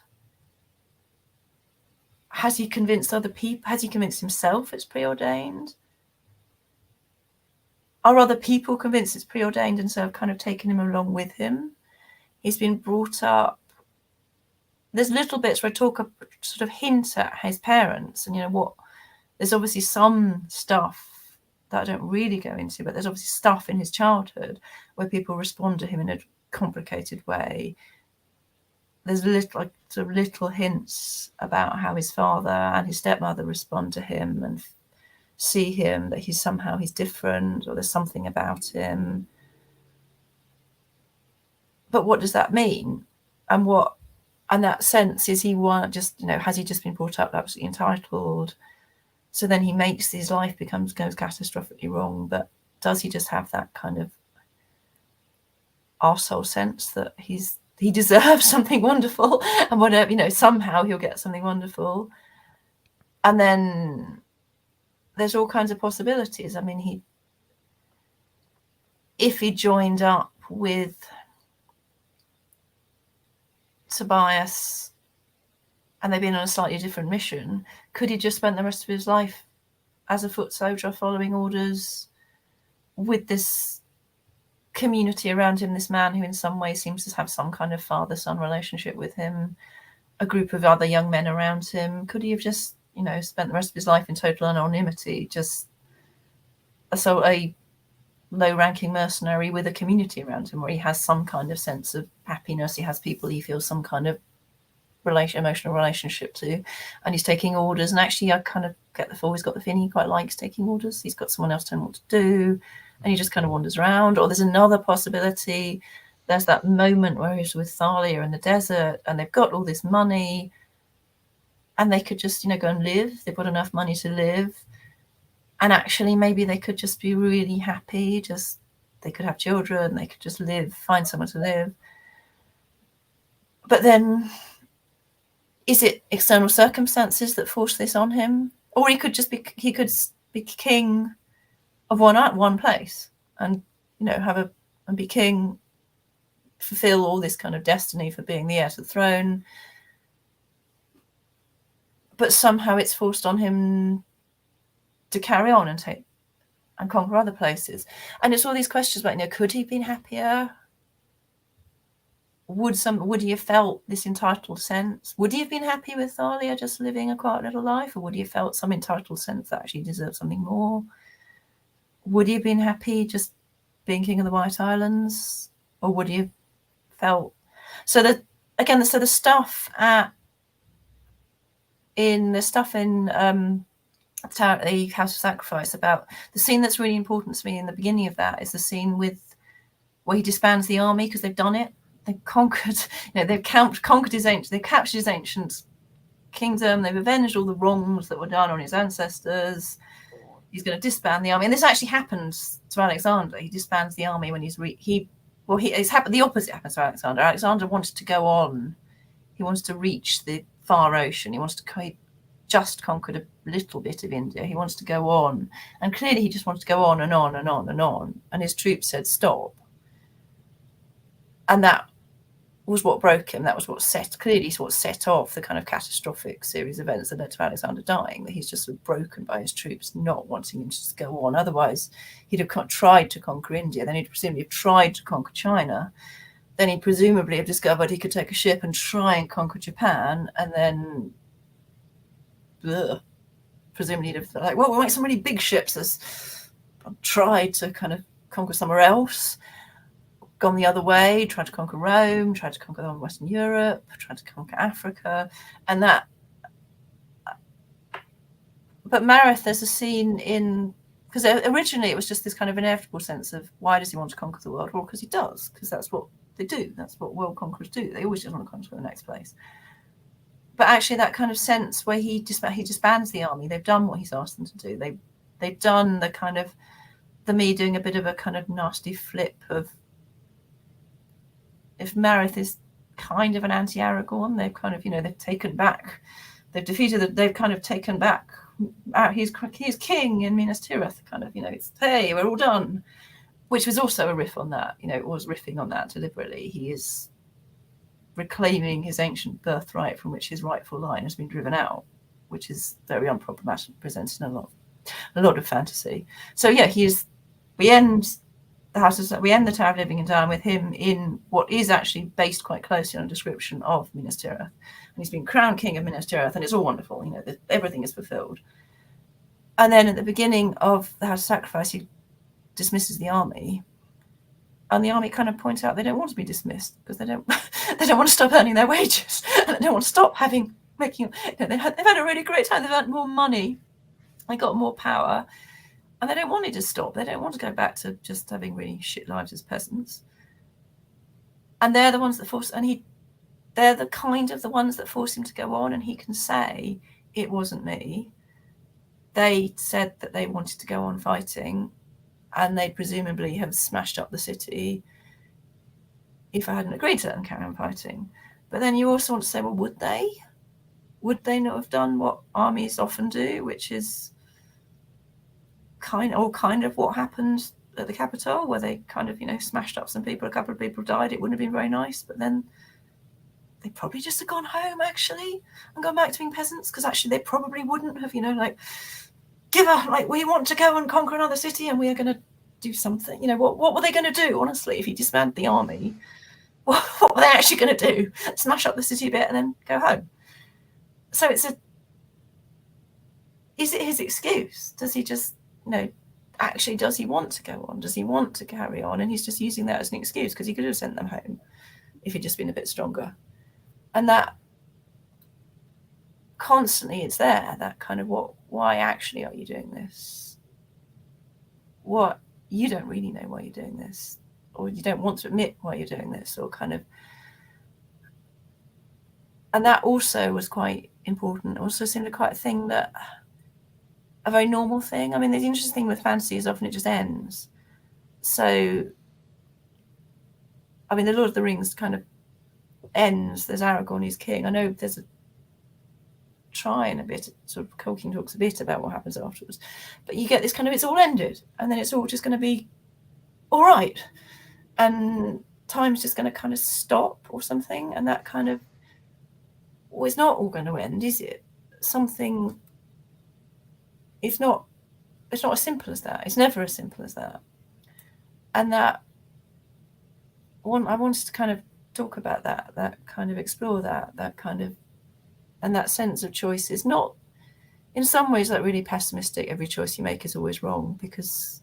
Has he convinced other people? Has he convinced himself it's preordained? Are other people convinced it's preordained and so have kind of taken him along with him? He's been brought up. There's little bits where I sort of hint at his parents, and there's obviously some stuff that I don't really go into, but there's obviously stuff in his childhood where people respond to him in a complicated way. There's little hints about how his father and his stepmother respond to him, and see him, that he's different, or there's something about him. But what does that mean? And that sense, is he one just, has he just been brought up absolutely entitled? So then he makes his life goes catastrophically wrong. But does he just have that kind of arsehole sense that he deserves something wonderful, and whatever, somehow he'll get something wonderful? And then there's all kinds of possibilities. I mean, if he joined up with Tobias and they've been on a slightly different mission, could he just spend the rest of his life as a foot soldier following orders with this community around him, this man who in some way seems to have some kind of father-son relationship with him, a group of other young men around him? Could he have just, spent the rest of his life in total anonymity, just a low-ranking mercenary with a community around him where he has some kind of sense of happiness, he has people he feels some kind of emotional relationship to, and he's taking orders? And actually, I kind of always got the feeling he quite likes taking orders. He's got someone else telling him what to do, and he just kind of wanders around. Or there's another possibility. There's that moment where he's with Thalia in the desert, and they've got all this money, and they could just, go and live. They've got enough money to live. And actually, maybe they could just be really happy. They could have children. They could just live, find somewhere to live. But then, is it external circumstances that force this on him? Or he could be king of one place, and and be king, fulfill all this kind of destiny for being the heir to the throne. But somehow it's forced on him to carry on and conquer other places. And it's all these questions about, could he have been happier? Would he have felt this entitled sense? Would he have been happy with Thalia just living a quiet little life? Or would he have felt some entitled sense that actually deserved something more? Would he have been happy just being king of the White Islands? Or would he have felt... So the stuff in the House of Sacrifice, about the scene that's really important to me in the beginning of that, is the scene where he disbands the army because they've done it. They've conquered, they've captured his ancient kingdom. They've avenged all the wrongs that were done on his ancestors. He's going to disband the army, and this actually happens to Alexander. He disbands the army when the opposite happens to Alexander. Alexander wanted to go on. He wants to reach the far ocean. He wants to just conquered a little bit of India. He wants to go on, and clearly he just wants to go on and on and on and on. And his troops said stop, and that was what broke him. That was what set off the kind of catastrophic series of events that led to Alexander dying. That he's just sort of broken by his troops not wanting him to just go on. Otherwise, he'd have tried to conquer India. Then he'd presumably have tried to conquer China. Then he'd presumably have discovered he could take a ship and try and conquer Japan. And then, presumably he'd have like, well, we'll make some really big ships. Tried to kind of conquer somewhere else. Gone the other way, tried to conquer Rome, tried to conquer Western Europe, tried to conquer Africa, and that. But Mareth, there's a scene because originally it was just this kind of inevitable sense of, why does he want to conquer the world? Well, because he does, because that's what they do. That's what world conquerors do. They always just want to conquer the next place. But actually, that kind of sense where he disbands the army. They've done what he's asked them to do. They've done the kind of me doing a bit of a kind of nasty flip of. If Mareth is kind of an anti-Aragorn, they've kind of, they've taken back, they've kind of taken back, he's king in Minas Tirith, kind of, it's, hey, we're all done, which was also a riff on that, it was riffing on that deliberately. He is reclaiming his ancient birthright from which his rightful line has been driven out, which is very unproblematic, presented in a lot of fantasy. So yeah, we end the Tower of Living and Down with him in what is actually based quite closely on a description of Minas Tirith. And he's been crowned king of Minas Tirith, and it's all wonderful, everything is fulfilled. And then at the beginning of the House of Sacrifice, he dismisses the army, and the army kind of points out they don't want to be dismissed because they don't want to stop earning their wages, and they don't want to stop they've had a really great time. They've earned more money They got more power, and they don't want it to stop. They don't want to go back to just having really shit lives as peasants. And they're the ones that force, and they're the kind of the ones that force him to go on, and he can say, it wasn't me. They said that they wanted to go on fighting, and they presumably have smashed up the city if I hadn't agreed to let them carry on fighting. But then you also want to say, well, would they? Would they not have done what armies often do, which is kind of what happened at the Capitol, where they kind of, smashed up some people, a couple of people died. It wouldn't have been very nice, but then they probably just have gone home, actually, and gone back to being peasants, because actually they probably wouldn't have, give up, we want to go and conquer another city and we are going to do something. What were they going to do, honestly, if you disbanded the army? What were they actually going to do? Smash up the city a bit and then go home? So is it his excuse? Does he just, actually, does he want to go on? Does he want to carry on? And he's just using that as an excuse, because he could have sent them home if he'd just been a bit stronger. And that constantly, it's there, that kind of why actually are you doing this? What, you don't really know why you're doing this, or you don't want to admit why you're doing this, or kind of. And that also was quite important. It also seemed quite a very normal thing. I mean, the interesting thing with fantasy is often it just ends. So, I mean, the Lord of the Rings kind of ends. There's Aragorn, he's king. I know there's a bit, sort of Tolkien talks a bit about what happens afterwards, but you get this kind of, it's all ended, and then it's all just going to be all right, and time's just going to kind of stop or something, and that kind of, well, it's not all going to end, is it? Something, it's not as simple as that. It's never as simple as that. And that I wanted to kind of talk about that kind of explore that kind of, and that sense of choice is not, in some ways, like really pessimistic, every choice you make is always wrong, because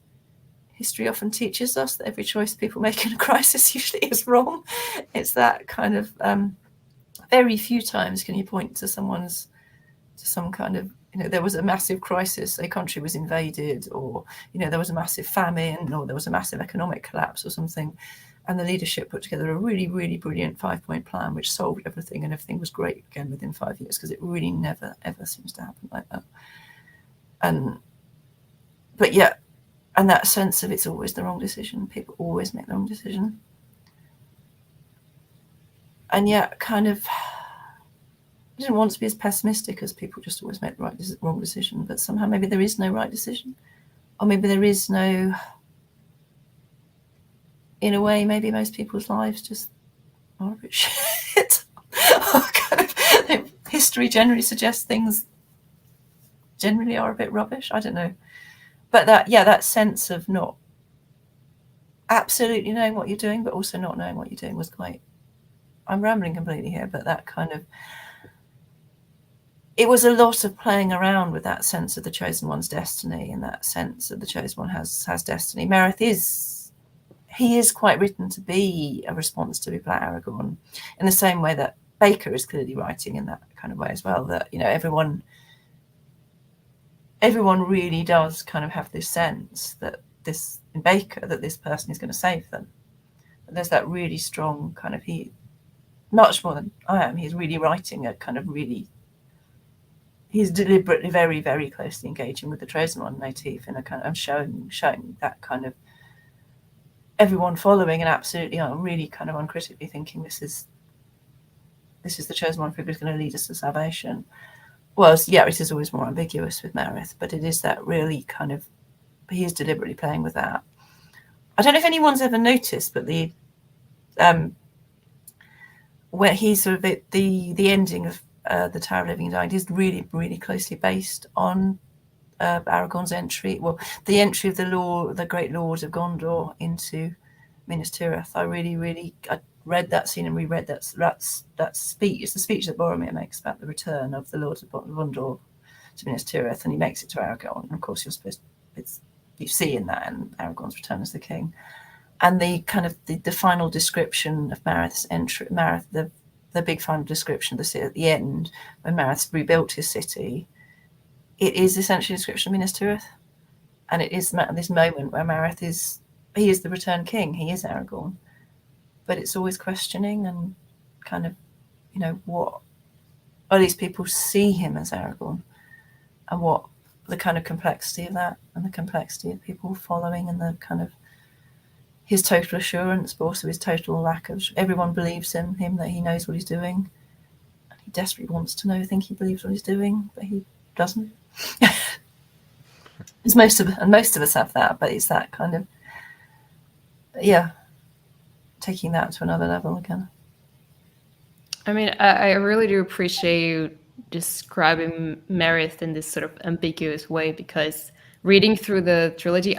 history often teaches us that every choice people make in a crisis usually is wrong. It's that kind of, very few times can you point to some kind of, there was a massive crisis, a country was invaded, or, there was a massive famine, or there was a massive economic collapse or something, and the leadership put together a really, really brilliant 5-point plan which solved everything, and everything was great again within 5 years, because it really never, ever seems to happen like that. But yeah, and that sense of it's always the wrong decision. People always make the wrong decision. And yet, kind of, I didn't want to be as pessimistic as people just always make the wrong decision, but somehow maybe there is no right decision, or maybe there is no, in a way, maybe most people's lives just are a bit shit. Kind of, history generally suggests things generally are a bit rubbish. I don't know. But that sense of not absolutely knowing what you're doing, but also not knowing what you're doing was quite, I'm rambling completely here, but that kind of, it was a lot of playing around with that sense of the chosen one's destiny, and that sense that the chosen one has destiny. Mareth is quite written to be a response to people like Aragorn, in the same way that Baker is clearly writing in that kind of way as well, that, everyone really does kind of have this sense that in Baker, that this person is going to save them. But there's that really strong kind of, he, much more than I am, he's really writing a kind of really, he's deliberately very, very closely engaging with the chosen one motif in a kind of showing that kind of everyone following and absolutely really kind of uncritically thinking this is the chosen one who's going to lead us to salvation. Whereas, yeah, it is always more ambiguous with Mareth, but it is that really kind of, he is deliberately playing with that. I don't know if anyone's ever noticed, but the where he's sort of the ending of the Tower of Living and Dying is really, really closely based on Aragorn's entry. Well, the entry of the Great Lord of Gondor into Minas Tirith. I read that scene and reread that speech. It's the speech that Boromir makes about the return of the Lord of Gondor to Minas Tirith, and he makes it to Aragorn. And of course, you see in that, and Aragorn's return as the king. And the kind of the final description of Mareth's entry, the big final description of the city at the end, when Mareth rebuilt his city, it is essentially a description of Minas Tirith, and it is this moment where Mareth is the returned king. He is Aragorn, but it's always questioning and kind of, what, or at least people see him as Aragorn, and what the kind of complexity of that, and the complexity of people following, and the kind of his total assurance, but also his total lack of. Everyone believes in him that he knows what he's doing. He desperately wants to think he believes what he's doing, but he doesn't. Most of us have that, but it's that kind of, taking that to another level again. I mean, I really do appreciate you describing Meredith in this sort of ambiguous way, because reading through the trilogy,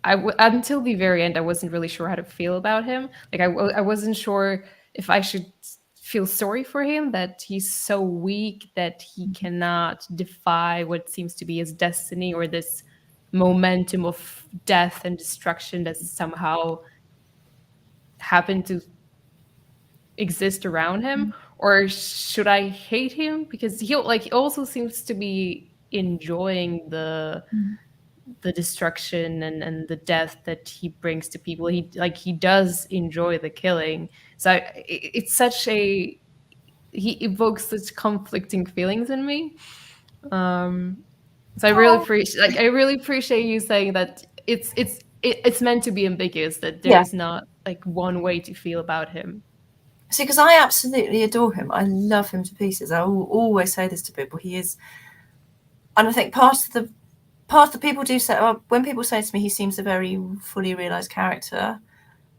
until the very end, I wasn't really sure how to feel about him. Like, I wasn't sure if I should feel sorry for him, that he's so weak that he cannot defy what seems to be his destiny, or this momentum of death and destruction that somehow happened to exist around him, or should I hate him because he also seems to be enjoying the destruction and the death that he brings to people. He does enjoy the killing. So it's such a, he evokes such conflicting feelings in me. So I really appreciate you saying that it's meant to be ambiguous, that there is not like one way to feel about him. See, because I absolutely adore him. I love him to pieces. I will always say this to people. He is, and I think part of the people do say, when people say to me, he seems a very fully realized character,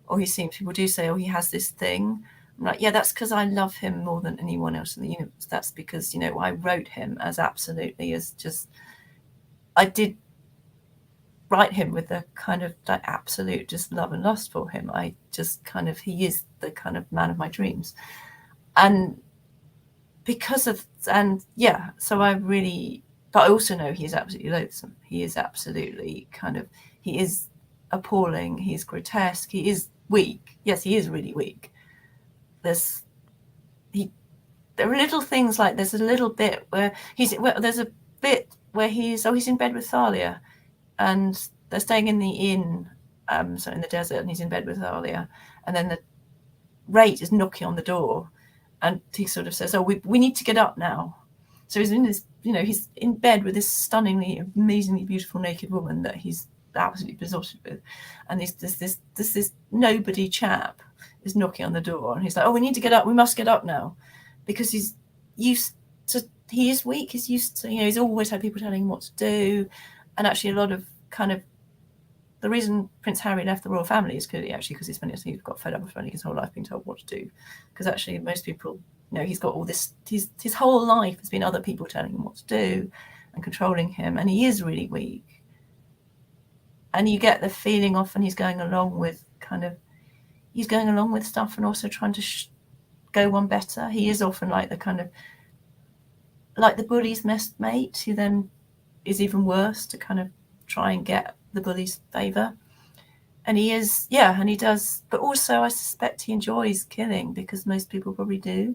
or people do say, he has this thing. I'm like, yeah, that's because I love him more than anyone else in the universe. That's because, I wrote him as absolutely as just, I did write him with the kind of like absolute just love and lust for him. I just kind of, he is the kind of man of my dreams. And because of, so I really, but I also know he is absolutely loathsome. He is absolutely he is appalling. He is grotesque. He is weak. Yes, he is really weak. There are little things like, there's a little bit where there's a bit where he's in bed with Thalia, and they're staying in the inn, so in the desert, and he's in bed with Thalia, and then the Rate is knocking on the door, and he sort of says, we need to get up now. So he's in this, he's in bed with this stunningly, amazingly beautiful naked woman that he's absolutely besotted with, and this nobody chap is knocking on the door, and he's like, we need to get up, we must get up now, because he's used to, he is weak, he's used to, he's always had people telling him what to do. And actually, a lot of the reason Prince Harry left the royal family is because he's got fed up with spending his whole life being told what to do. Because actually, most people, he's got all this. His whole life has been other people telling him what to do and controlling him, and he is really weak. And you get the feeling often he's going along with stuff, and also trying to go one better. He is often like the kind of like the bully's mate, who then is even worse to kind of try and get the bully's favour. And he is, and he does, but also I suspect he enjoys killing, because most people probably do.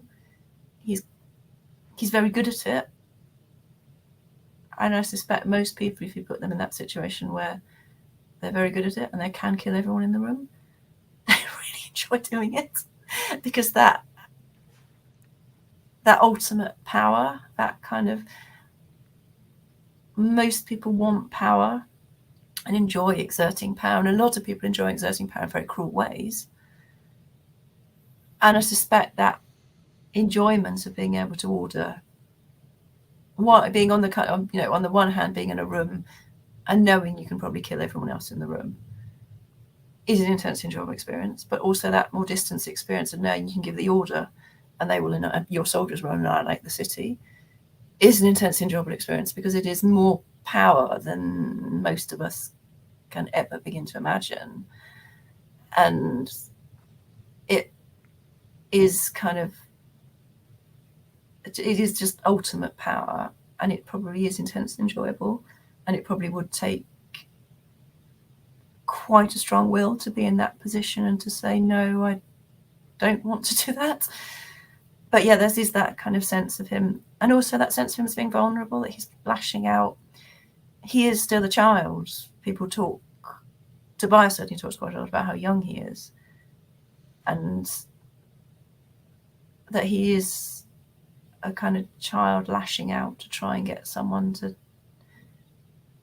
He's very good at it. And I suspect most people, if you put them in that situation where they're very good at it and they can kill everyone in the room, they really enjoy doing it. Because that ultimate power, that kind of, most people want power and enjoy exerting power, and a lot of people enjoy exerting power in very cruel ways. And I suspect that enjoyment of being able to order, being on the on the one hand, being in a room and knowing you can probably kill everyone else in the room, is an intense enjoyable experience. But also that more distance experience of knowing you can give the order and they will, your soldiers will annihilate the city, is an intense enjoyable experience, because it is more power than most of us can ever begin to imagine. And it is it is just ultimate power, and it probably is intense and enjoyable, and it probably would take quite a strong will to be in that position and to say, no, I don't want to do that. but yeah, there's that kind of sense of him, and also that sense of him as being vulnerable, that he's lashing out. He is still a child. People talk, Tobias certainly talks quite a lot about how young he is, and that he is a kind of child lashing out to try and get someone to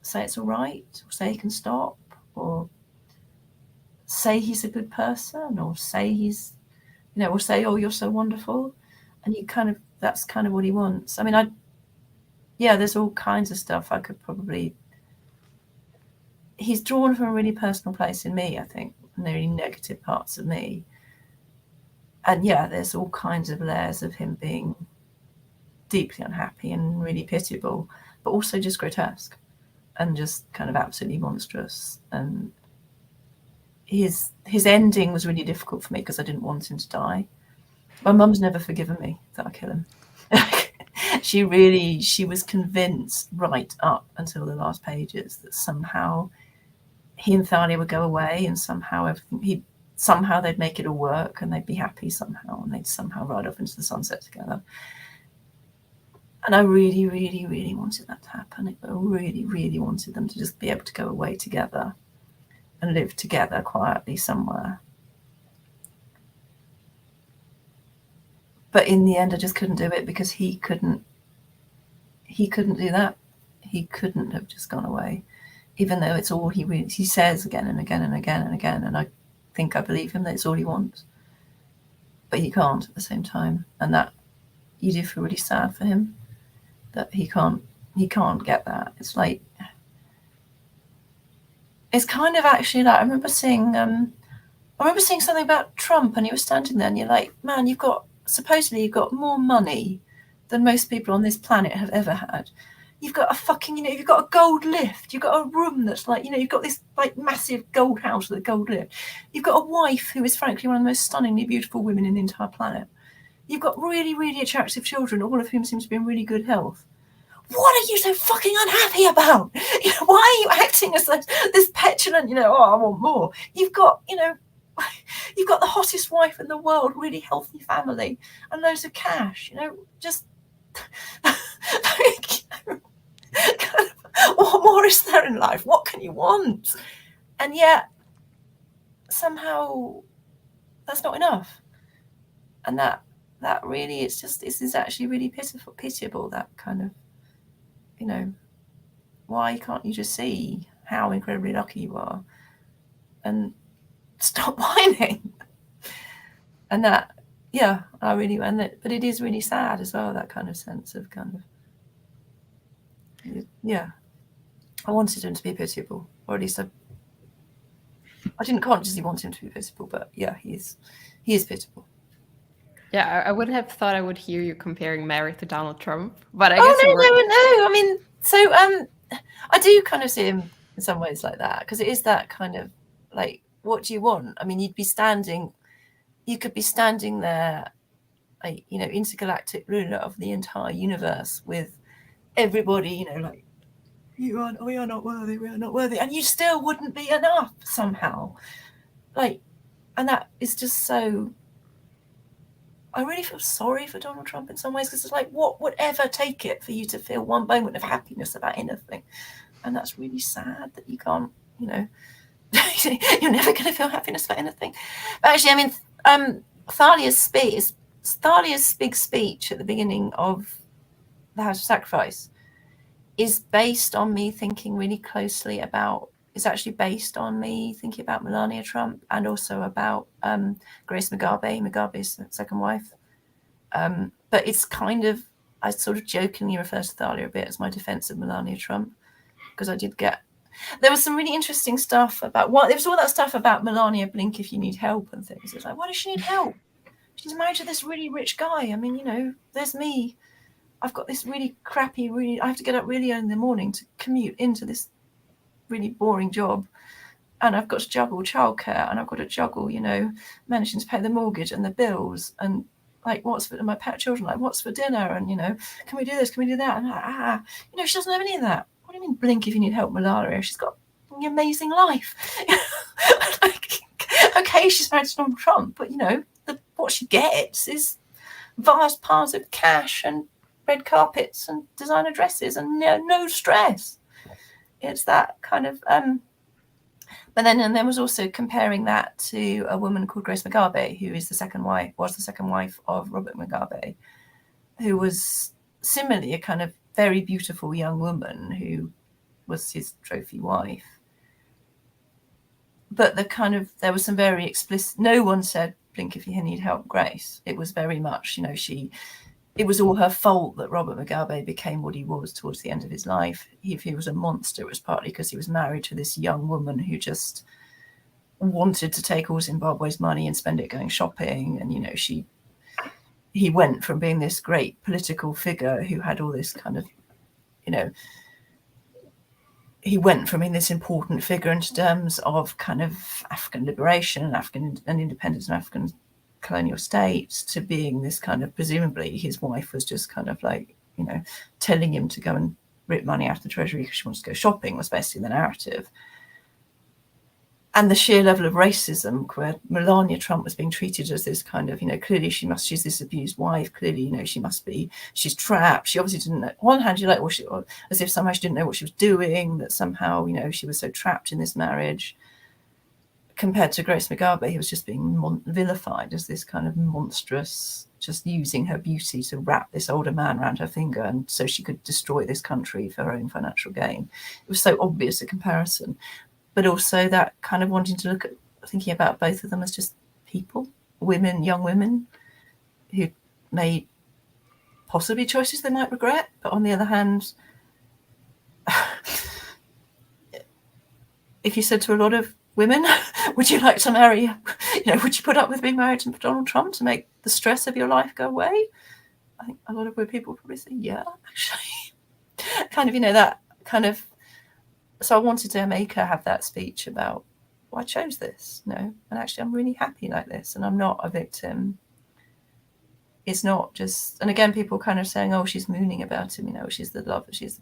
say it's all right, or say he can stop, or say he's a good person, or say he's, or say, oh, you're so wonderful. And that's kind of what he wants. I mean, there's all kinds of stuff I could probably, he's drawn from a really personal place in me, I think, and the really negative parts of me. And yeah, there's all kinds of layers of him being deeply unhappy and really pitiable, but also just grotesque and just kind of absolutely monstrous. And his ending was really difficult for me because I didn't want him to die. My mum's never forgiven me that I kill him. She was convinced right up until the last pages that somehow he and Thalia would go away, and somehow they'd make it all work, and they'd be happy somehow, and they'd somehow ride off into the sunset together. And I really, really, really wanted that to happen. I really, really wanted them to just be able to go away together and live together quietly somewhere. But in the end, I just couldn't do it because he couldn't do that. He couldn't have just gone away, even though it's all he says again and again and again and again. And I think I believe him that it's all he wants. But he can't at the same time. And that, you do feel really sad for him that he can't get that. It's like, it's kind of actually like, I remember seeing something about Trump, and he was standing there, and you're like, man, supposedly you've got more money than most people on this planet have ever had. You've got a fucking, you've got a gold lift. You've got a room that's like, you've got this like massive gold house with a gold lift. You've got a wife who is frankly one of the most stunningly beautiful women in the entire planet. You've got really, really attractive children, all of whom seem to be in really good health. What are you so fucking unhappy about? Why are you acting as this petulant, oh, I want more. You've got, you've got the hottest wife in the world, really healthy family, and loads of cash, just what more is there in life? What can you want? And yet somehow that's not enough. And that really, this is actually really pitiable, that kind of, why can't you just see how incredibly lucky you are and stop whining? And that, but it is really sad as well, that kind of sense of I wanted him to be pitiable, or at least I didn't consciously want him to be pitiable, but yeah, he is pitiable. Yeah, I wouldn't have thought I would hear you comparing Mary to Donald Trump, but I guess no. I mean, so I do kind of see him in some ways like that, because it is that kind of like, what do you want? I mean, you could be standing there, like, intergalactic ruler of the entire universe, with everybody, like, we are not worthy, and you still wouldn't be enough somehow. Like, and that is just so. I really feel sorry for Donald Trump in some ways, because it's like, what would ever take it for you to feel one moment of happiness about anything? And that's really sad that you can't, you're never going to feel happiness about anything. But actually, I mean, Thalia's big speech at the beginning of The House of Sacrifice is based on me thinking really closely about, it's actually based on me thinking about Melania Trump, and also about Grace Mugabe's second wife. But it's kind of, I sort of jokingly refer to Thalia a bit as my defense of Melania Trump, because there was some really interesting stuff about there was all that stuff about Melania, blink if you need help and things. It's like, why does she need help? She's married to this really rich guy. I mean, there's me. I've got this really crappy, I have to get up really early in the morning to commute into this really boring job, and I've got to juggle childcare, and I've got to juggle, managing to pay the mortgage and the bills, and like, my pet children, like, what's for dinner, and can we do this, can we do that, and she doesn't have any of that. What do you mean, blink if you need help, Malaria? She's got an amazing life. Like, okay, she's married to Donald Trump, but what she gets is vast piles of cash and red carpets and designer dresses and no stress. It's that kind of but then, and there was also comparing that to a woman called Grace Mugabe, who is the second wife of Robert Mugabe, who was similarly a kind of very beautiful young woman who was his trophy wife. But there was some very explicit, no one said, blink if you need help, Grace. It was very much, it was all her fault that Robert Mugabe became what he was towards the end of his life. If he was a monster, it was partly because he was married to this young woman who just wanted to take all Zimbabwe's money and spend it going shopping. And, he went from being this great political figure who had all this kind of, he went from being this important figure in terms of kind of African liberation and African and independence and African colonial states to being this kind of, presumably his wife was just kind of like, telling him to go and rip money out of the treasury because she wants to go shopping, was basically the narrative. And the sheer level of racism where Melania Trump was being treated as this kind of, clearly she's this abused wife. Clearly, she's trapped. She obviously didn't know. On one hand, you're like, well, as if somehow she didn't know what she was doing, that somehow, she was so trapped in this marriage. Compared to Grace Mugabe, who was just being vilified as this kind of monstrous, just using her beauty to wrap this older man around her finger and so she could destroy this country for her own financial gain. It was so obvious a comparison. But also that kind of wanting to thinking about both of them as just people, young women who made possibly choices they might regret. But on the other hand, if you said to a lot of women, would you like to marry, would you put up with being married to Donald Trump to make the stress of your life go away? I think a lot of people would probably say, yeah, actually. Kind of, that kind of. So I wanted to make her have that speech about, well, I chose this, and actually I'm really happy like this, and I'm not a victim. It's not just, and again, people kind of saying, oh, she's mooning about him, she's the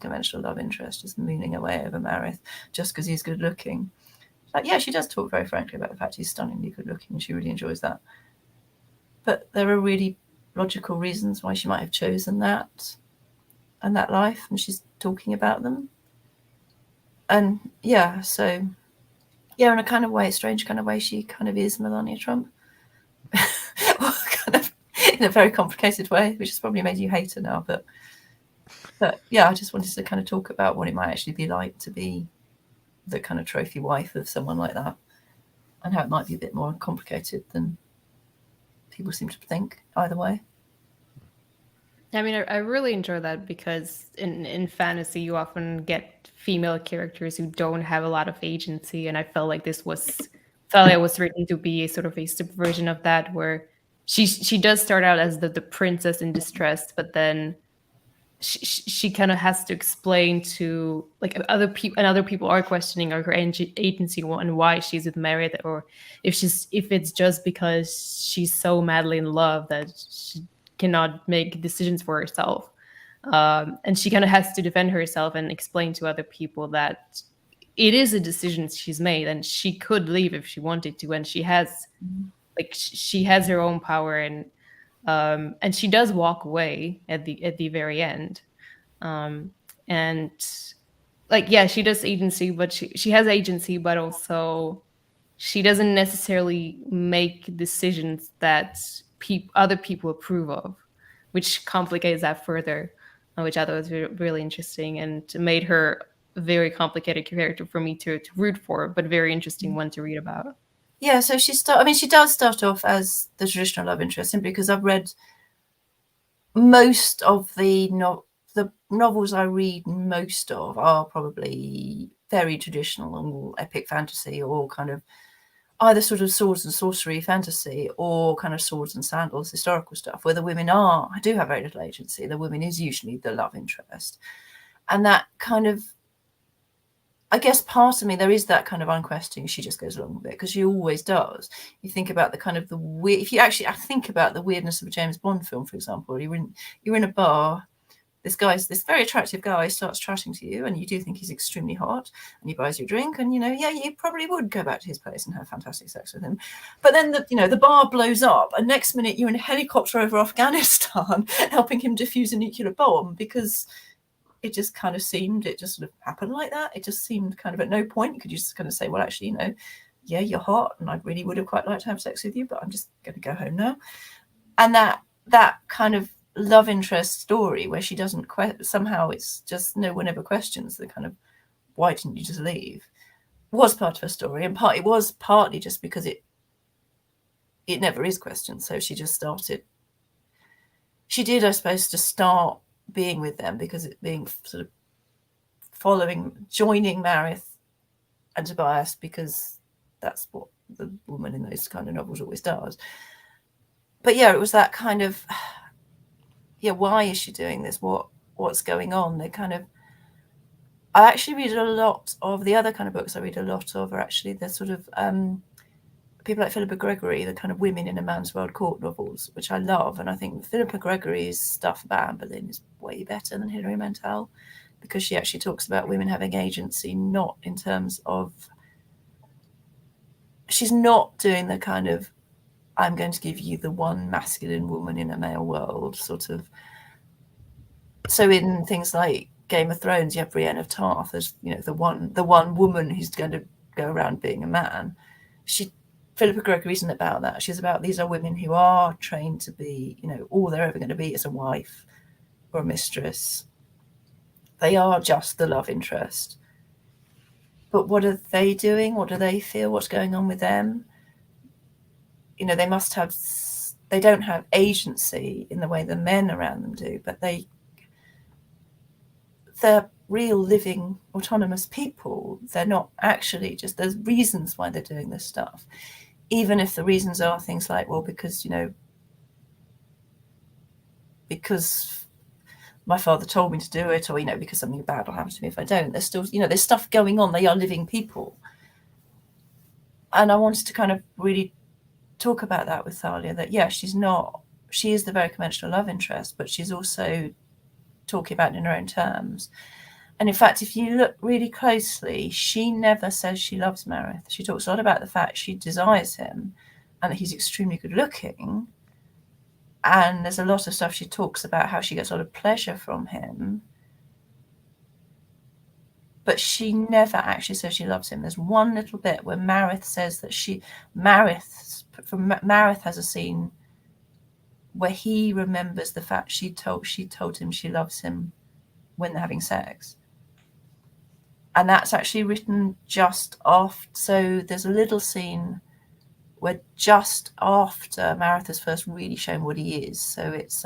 conventional love interest, just mooning away over Marith just because he's good looking. Like, yeah, she does talk very frankly about the fact he's stunningly good looking, and she really enjoys that. But there are really logical reasons why she might have chosen that and that life, and she's talking about them. And yeah, so yeah, in a kind of way, a strange kind of way, she kind of is Melania Trump. Kind of in a very complicated way, which has probably made you hate her now. But yeah, I just wanted to kind of talk about what it might actually be like to be the kind of trophy wife of someone like that, and how it might be a bit more complicated than people seem to think either way. I mean, I really enjoy that because in fantasy, you often get female characters who don't have a lot of agency. And I felt like Thalia was written to be a sort of a subversion of that, where she does start out as the princess in distress, but then she kind of has to explain to like other people are questioning her agency and why she's with Meredith, or if it's just because she's so madly in love that she cannot make decisions for herself. And she kind of has to defend herself and explain to other people that it is a decision she's made and she could leave if she wanted to. And she has she has her own power, and she does walk away at the very end. And like, yeah, she does agency, but she has agency, but also she doesn't necessarily make decisions that other people approve of, which complicates that further, which I thought was really interesting and made her a very complicated character for me to root for, but very interesting one to read about. Yeah, so she does start off as the traditional love interest, simply because I've read most of the novels I read most of are probably very traditional and epic fantasy, or kind of either sort of swords and sorcery fantasy or kind of swords and sandals historical stuff, where the women do have very little agency. The woman is usually the love interest. And that kind of, I guess part of me, there is that kind of unquestioning, she just goes along with it, because she always does. You think about the kind of the weird, if you actually think about the weirdness of a James Bond film, for example, you're in a bar this very attractive guy starts chatting to you, and you do think he's extremely hot, and he buys you a drink, and you probably would go back to his place and have fantastic sex with him. But then the bar blows up, and next minute you're in a helicopter over Afghanistan helping him defuse a nuclear bomb, because it just kind of seemed, it just sort of happened like that. It just seemed kind of, at no point could you just kind of say, well, actually, yeah, you're hot, and I really would have quite liked to have sex with you, but I'm just going to go home now. And that kind of love interest story where she doesn't somehow, it's just no one ever questions the kind of, why didn't you just leave, was part of her story. And it was partly just because it never is questioned. So she just started, she did, I suppose, to start being with them because it being sort of joining Marith and Tobias, because that's what the woman in those kind of novels always does. But yeah, it was that kind of, yeah, why is she doing this? What's going on? They kind of, I actually read a lot of the other kind of books I read a lot of are actually the sort of people like Philippa Gregory, the kind of women in a man's world court novels, which I love. And I think Philippa Gregory's stuff about Anne Boleyn is way better than Hilary Mantel, because she actually talks about women having agency, not in terms of, she's not doing the kind of, I'm going to give you the one masculine woman in a male world sort of. So in things like Game of Thrones, you have Brienne of Tarth as the one woman who's going to go around being a man. Philippa Gregory isn't about that. She's about, these are women who are trained to be, all they're ever going to be is a wife or a mistress. They are just the love interest. But what are they doing? What do they feel? What's going on with them? They don't have agency in the way the men around them do, but they're real living autonomous people. They're not actually just, there's reasons why they're doing this stuff. Even if the reasons are things like, well, because my father told me to do it, or, because something bad will happen to me if I don't. There's still, there's stuff going on. They are living people. And I wanted to kind of really talk about that with Thalia, that, yeah, she is the very conventional love interest, but she's also talking about it in her own terms. And in fact, if you look really closely, she never says she loves Marith. She talks a lot about the fact she desires him and that he's extremely good looking. And there's a lot of stuff she talks about how she gets a lot of pleasure from him. But she never actually says she loves him. There's one little bit where Marith says that Marith has a scene where he remembers the fact she told him she loves him when they're having sex. And that's actually written just after. So there's a little scene where just after Marith has first really shown what he is. So it's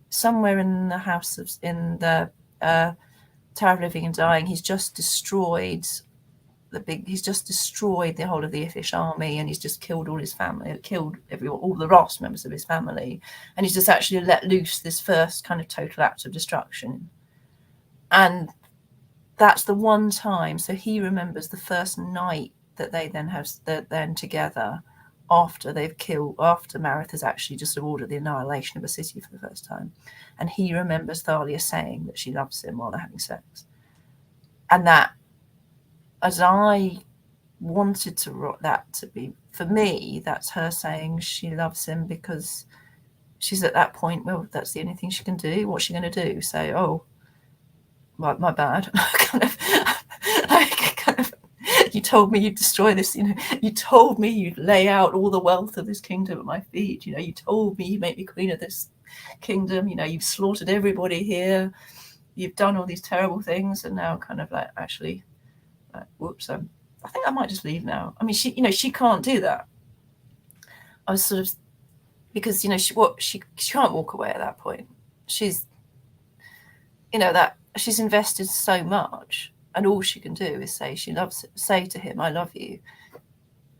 somewhere in the Tower of Living and Dying. He's just destroyed the whole of the Iffish army, and he's just killed all his family, killed all the Ross members of his family, and he's just actually let loose this first kind of total act of destruction. And that's the one time. So he remembers the first night that they then have together, after Marith has actually just ordered the annihilation of a city for the first time, and he remembers Thalia saying that she loves him while they're having sex. And that, as I wanted that to be, for me, that's her saying she loves him because she's at that point, well, that's the only thing she can do. What's she going to do? Say, oh, my bad. You told me you'd destroy this, you told me you'd lay out all the wealth of this kingdom at my feet. You told me you'd make me queen of this kingdom. You've slaughtered everybody here. You've done all these terrible things. And now kind of like, actually, whoops, I think I might just leave now. I mean, she can't do that. I was sort of, because, she can't walk away at that point. She's, that she's invested so much, and all she can do is say she loves it, say to him, I love you.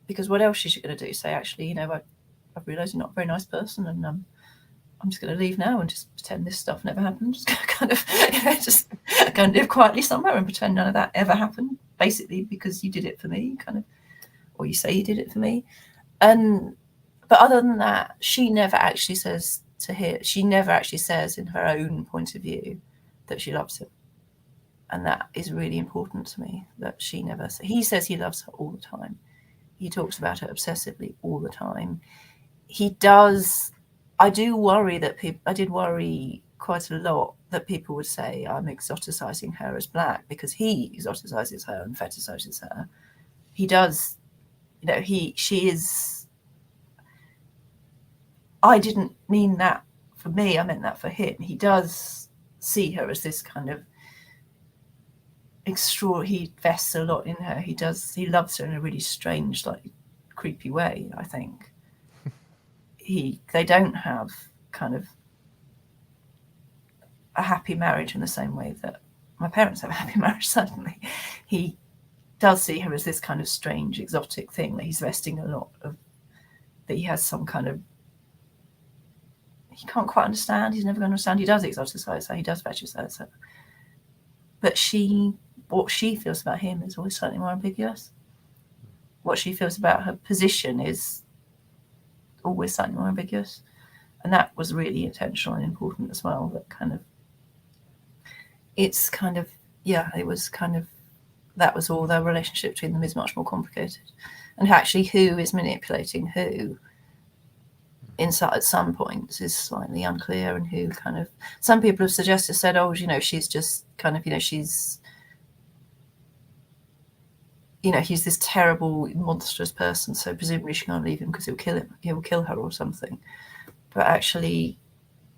Because what else is she going to do? Say, actually, I've realised you're not a very nice person, and I'm just going to leave now and just pretend this stuff never happened. Just kind of, just go and live quietly somewhere and pretend none of that ever happened, basically, because you did it for me, kind of, or you say you did it for me. But other than that, she never actually says to hear. She never actually says in her own point of view that she loves him. And that is really important to me, that she never says. He says he loves her all the time. He talks about her obsessively all the time. He does. I do worry that people, I did worry quite a lot that people would say I'm exoticizing her as black, because he exoticizes her and fetishizes her. He does, she is. I didn't mean that for me, I meant that for him. He does see her as this kind of he invests a lot in her. He loves her in a really strange, like creepy way, I think. They don't have kind of a happy marriage in the same way that my parents have a happy marriage, certainly. He does see her as this kind of strange, exotic thing that he's investing a lot of, that he has some kind of, he can't quite understand, he's never going to understand. He does exoticize her, he does fetishize her. But what she feels about him is always slightly more ambiguous. What she feels about her position is always slightly more ambiguous. And that was really intentional and important as well. That kind of, it's kind of, it was kind of, that was all. The relationship between them is much more complicated. And actually who is manipulating who inside at some points is slightly unclear, and who kind of, some people have said, oh, she's just kind of, she's, he's this terrible, monstrous person, so presumably she can't leave him because he'll kill her or something. But actually,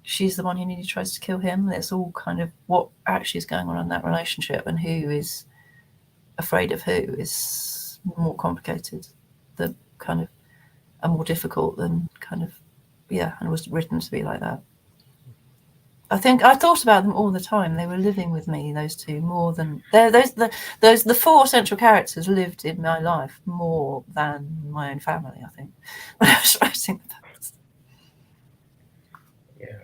she's the one who nearly tries to kill him. It's all kind of what actually is going on in that relationship, and who is afraid of who is more complicated, the kind of, and more difficult than kind of, and it was written to be like that. I think I thought about them all the time. They were living with me, those two, more than the four central characters lived in my life more than my own family, I think, when I was writing the books. Yeah,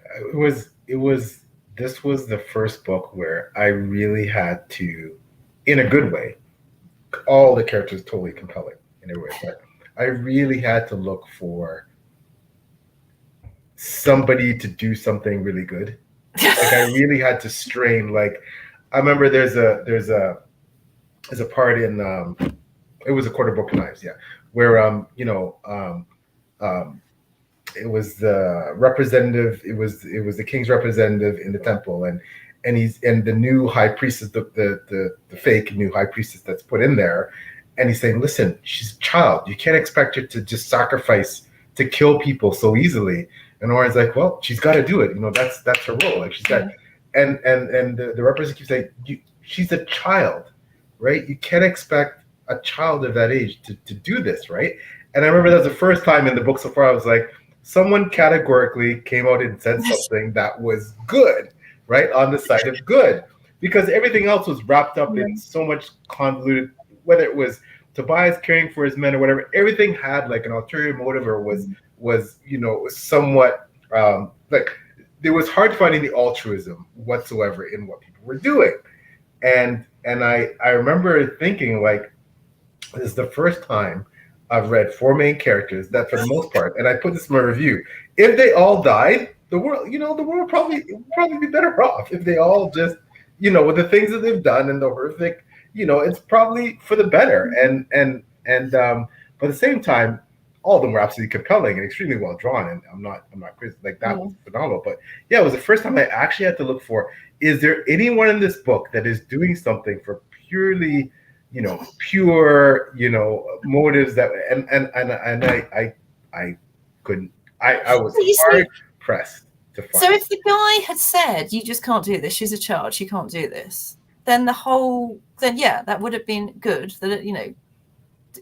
this was the first book where I really had to, in a good way, all the characters totally compelling in a way, but I really had to look for somebody to do something really good. Like I really had to strain. Like I remember there's a part in it was A Court of Broken Knives, where it was the representative, it was the king's representative in the temple, and the new high priestess, the fake new high priestess that's put in there, and he's saying, listen, she's a child, you can't expect her to just sacrifice to kill people so easily. And Oren's like, well, she's got to do it. That's her role. Like she's got, and the representative keeps saying, she's a child, right? You can't expect a child of that age to do this, right? And I remember that was the first time in the book so far, I was like, someone categorically came out and said something that was good, right? On the side of good, because everything else was wrapped up in so much convoluted, whether it was Tobias caring for his men or whatever, everything had like an ulterior motive, or was somewhat like there was hard to find any altruism whatsoever in what people were doing. And I remember thinking, like, this is the first time I've read four main characters that, for the most part, and I put this in my review, if they all died, the world would probably be better off if they all just, with the things that they've done and the horrific, it's probably for the better. And but at the same time, all of them were absolutely compelling and extremely well drawn. And I'm not crazy, like that was phenomenal. But yeah, it was the first time I actually had to look for, is there anyone in this book that is doing something for purely, pure, motives that, and I couldn't, I was hard pressed to find. So if the guy had said, you just can't do this, she's a child, she can't do this, then that would have been good. That,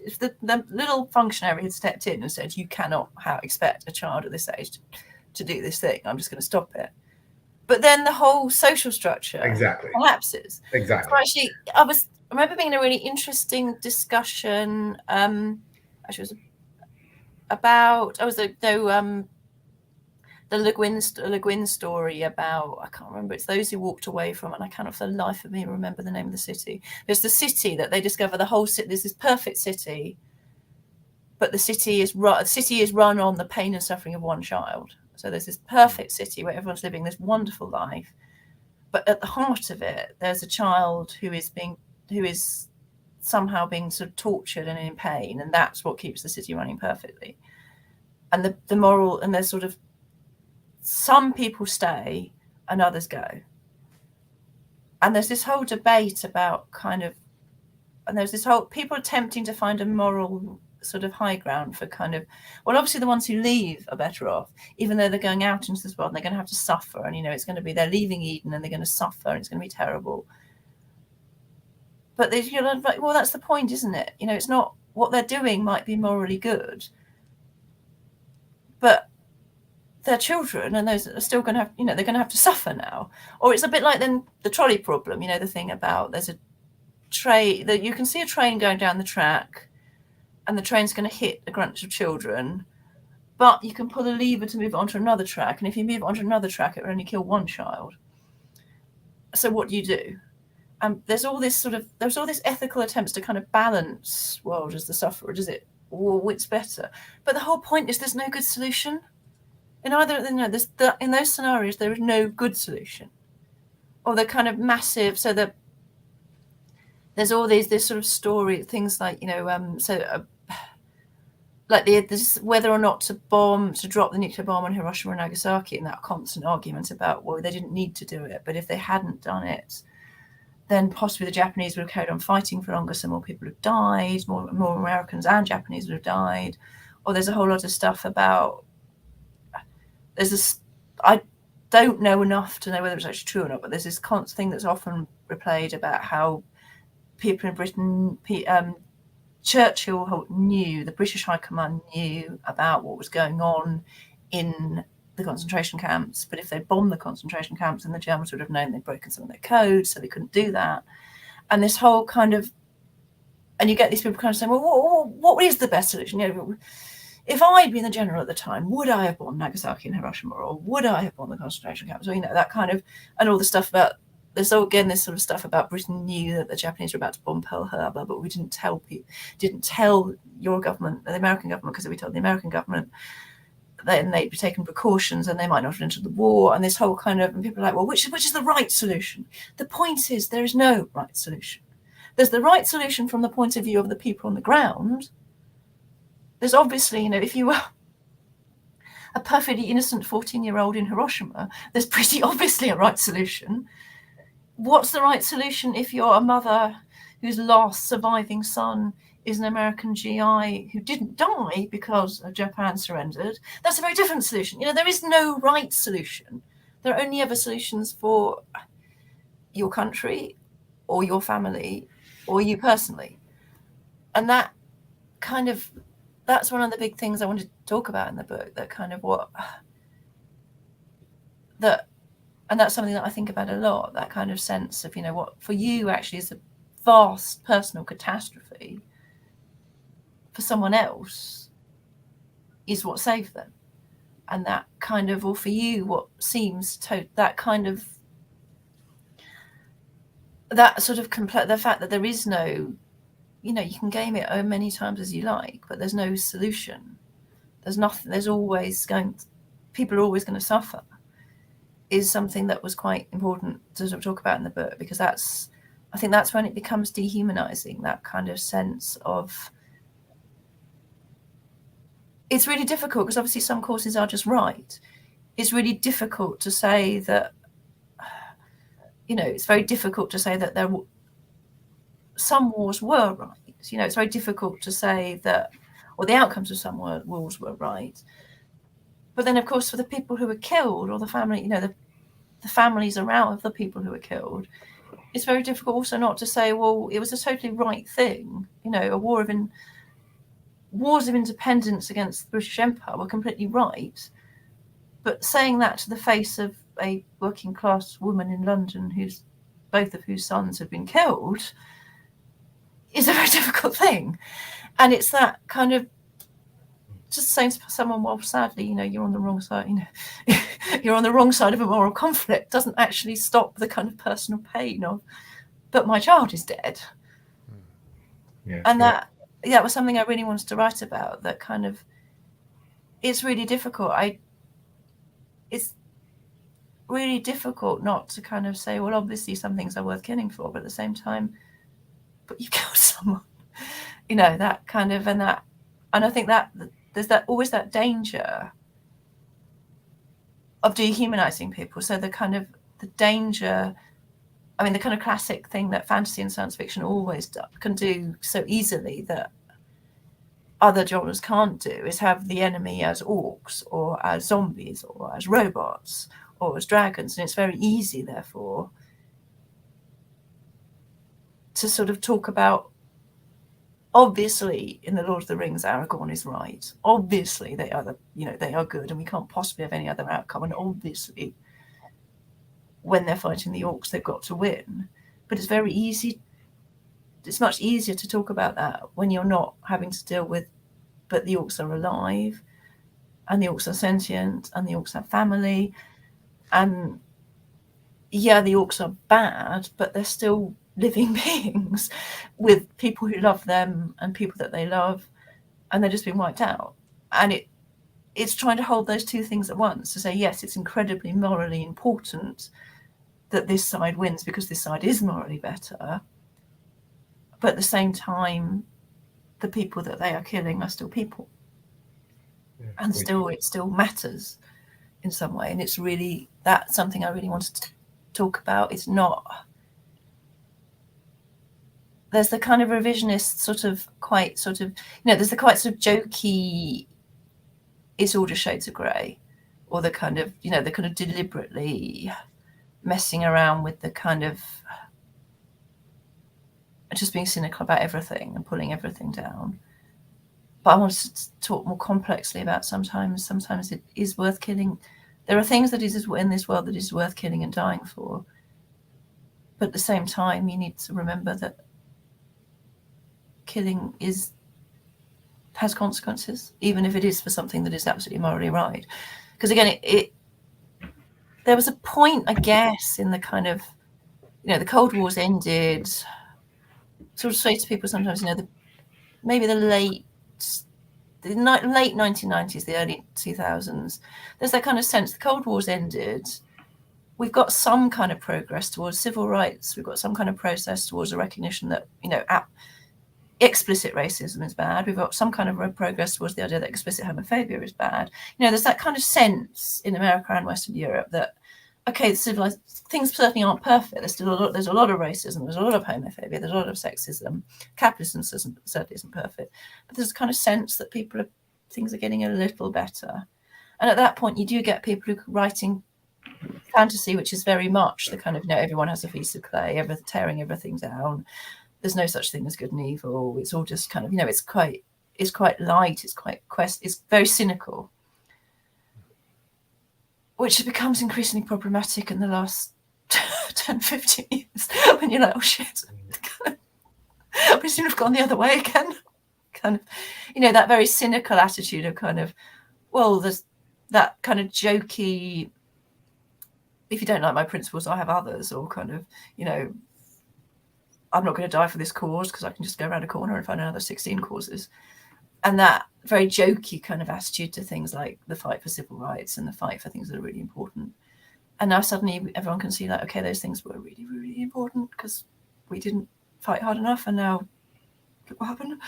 if the little functionary had stepped in and said, you cannot expect a child at this age to do this thing, I'm just going to stop it. But then the whole social structure collapses. Exactly. So actually, I remember being in a really interesting discussion. Actually, it was about the Le Guin story about, I can't remember, it's those who walked away from it, and I cannot for the life of me remember the name of the city. There's the city that they discover, the whole city, there's this perfect city, but the city is run on the pain and suffering of one child. So there's this perfect city where everyone's living this wonderful life, but at the heart of it, there's a child who is somehow being sort of tortured and in pain, and that's what keeps the city running perfectly. And the moral, and there's sort of some people stay and others go. And there's this whole debate about and there's this whole, people attempting to find a moral sort of high ground for well, obviously the ones who leave are better off, even though they're going out into this world and they're going to have to suffer. And, it's going to be, they're leaving Eden and they're going to suffer and it's going to be terrible. But you're like, well, that's the point, isn't it? It's not, what they're doing might be morally good, but they're children, and those are still going to have, they're going to have to suffer now. Or it's a bit like then the trolley problem, the thing about there's a train that you can see a train going down the track, and the train's going to hit a bunch of children, but you can pull a lever to move it onto another track, and if you move it onto another track, it will only kill one child. So what do you do? There's all this ethical attempts to kind of balance, well, does the sufferer, does it, well, it's better. But the whole point is there's no good solution. In in those scenarios, there is no good solution. Or they're kind of massive, so that there's all this sort of story, things like, like this, whether or not to drop the nuclear bomb on Hiroshima and Nagasaki, and that constant argument about, well, they didn't need to do it, but if they hadn't done it, then possibly the Japanese would have carried on fighting for longer, so more people would have died, more Americans and Japanese would have died. Or there's a whole lot of stuff about, I don't know enough to know whether it's actually true or not, but there's this constant thing that's often replayed about how people in Britain, Churchill knew, the British High Command knew about what was going on in the concentration camps, but if they bombed the concentration camps, then the Germans would have known they'd broken some of their codes, so they couldn't do that. And this whole and you get these people kind of saying, well, what is the best solution? If I'd been the general at the time, would I have bombed Nagasaki and Hiroshima, or would I have bombed the concentration camps? Or, that kind of, and all the stuff about, there's again this sort of stuff about Britain knew that the Japanese were about to bomb Pearl Harbor, but we didn't tell your government, the American government, because if we told the American government, then they'd be taking precautions and they might not have entered the war. And this whole and people are like, well, which is the right solution? The point is, there is no right solution. There's the right solution from the point of view of the people on the ground. There's obviously, if you were a perfectly innocent 14-year-old in Hiroshima, there's pretty obviously a right solution. What's the right solution if you're a mother whose last surviving son is an American GI who didn't die because Japan surrendered? That's a very different solution. There is no right solution. There are only ever solutions for your country or your family or you personally. And that that's one of the big things I wanted to talk about in the book, and that's something that I think about a lot, that kind of sense of, what for you actually is a vast personal catastrophe, for someone else is what saved them. And that or for you, what seems that sort of the fact that there is no, you can game it as many times as you like, but there's no solution. There's nothing, people are always going to suffer, is something that was quite important to sort of talk about in the book, because I think that's when it becomes dehumanizing, that kind of sense of, it's really difficult because obviously some courses are just right. It's really difficult to say that, it's very difficult to say that some wars were right. It's very difficult to say that, or the outcomes of some wars were right. But then, of course, for the people who were killed, or the family, the families around of the people who were killed, it's very difficult also not to say, well, it was a totally right thing. Wars of independence against the British Empire were completely right. But saying that to the face of a working class woman in London both of whose sons had been killed is a very difficult thing. And it's that kind of, just saying to someone, well, sadly, you're on the wrong side, you're on the wrong side of a moral conflict, doesn't actually stop the kind of personal pain of, but my child is dead. Yeah, and that was something I really wanted to write about, that kind of, it's really difficult. really difficult not to kind of say, well, obviously some things are worth killing for, but at the same time, but you killed someone, that kind of, and I think that there's always that danger of dehumanizing people. So the danger, I mean, the kind of classic thing that fantasy and science fiction always can do so easily that other genres can't do is have the enemy as orcs or as zombies or as robots or as dragons. And it's very easy, therefore, to sort of talk about, obviously, in the Lord of the Rings, Aragorn is right. Obviously, they are they are good, and we can't possibly have any other outcome. And obviously, when they're fighting the orcs, they've got to win. But it's very easy. It's much easier to talk about that when you're not having to deal with, but the orcs are alive, and the orcs are sentient, and the orcs have family, and yeah, the orcs are bad, but they're still living beings with people who love them and people that they love, and they're just being wiped out. And it's trying to hold those two things at once, to say, yes, it's incredibly morally important that this side wins because this side is morally better, but at the same time, the people that they are killing are still people. Yeah, and it still matters in some way. And that's something I really wanted to talk about. It's not, there's the kind of revisionist there's the quite sort of jokey, it's all just shades of grey, or the kind of, the kind of deliberately messing around with the kind of just being cynical about everything and pulling everything down. But I wanted to talk more complexly about sometimes it is worth killing. There are things that is in this world that is worth killing and dying for. But at the same time, you need to remember that killing has consequences, even if it is for something that is absolutely morally right. Because again, there was a point, I guess, in the kind of, the Cold War's ended. Sort of say to people sometimes, maybe the late 1990s, the early 2000s, there's that kind of sense the Cold War's ended. We've got some kind of progress towards civil rights. We've got some kind of process towards a recognition that, explicit racism is bad. We've got some kind of progress towards the idea that explicit homophobia is bad. There's that kind of sense in America and Western Europe that, okay, civilized things certainly aren't perfect. There's a lot of racism. There's a lot of homophobia. There's a lot of sexism. Capitalism certainly isn't perfect. But there's a kind of sense that things are getting a little better. And at that point, you do get people who are writing fantasy, which is very much the kind of, everyone has a piece of clay, tearing everything down. There's no such thing as good and evil. It's all just kind of, it's quite light. It's very cynical, which becomes increasingly problematic in the last 10, 15 years, when you're like, oh shit, we seem to have gone the other way again. Kind of, that very cynical attitude of kind of, well, there's that kind of jokey, if you don't like my principles, I have others, or kind of, I'm not going to die for this cause because I can just go around a corner and find another 16 causes. And that very jokey kind of attitude to things like the fight for civil rights and the fight for things that are really important. And now suddenly everyone can see that, okay, those things were really, really important because we didn't fight hard enough, and now look what happened.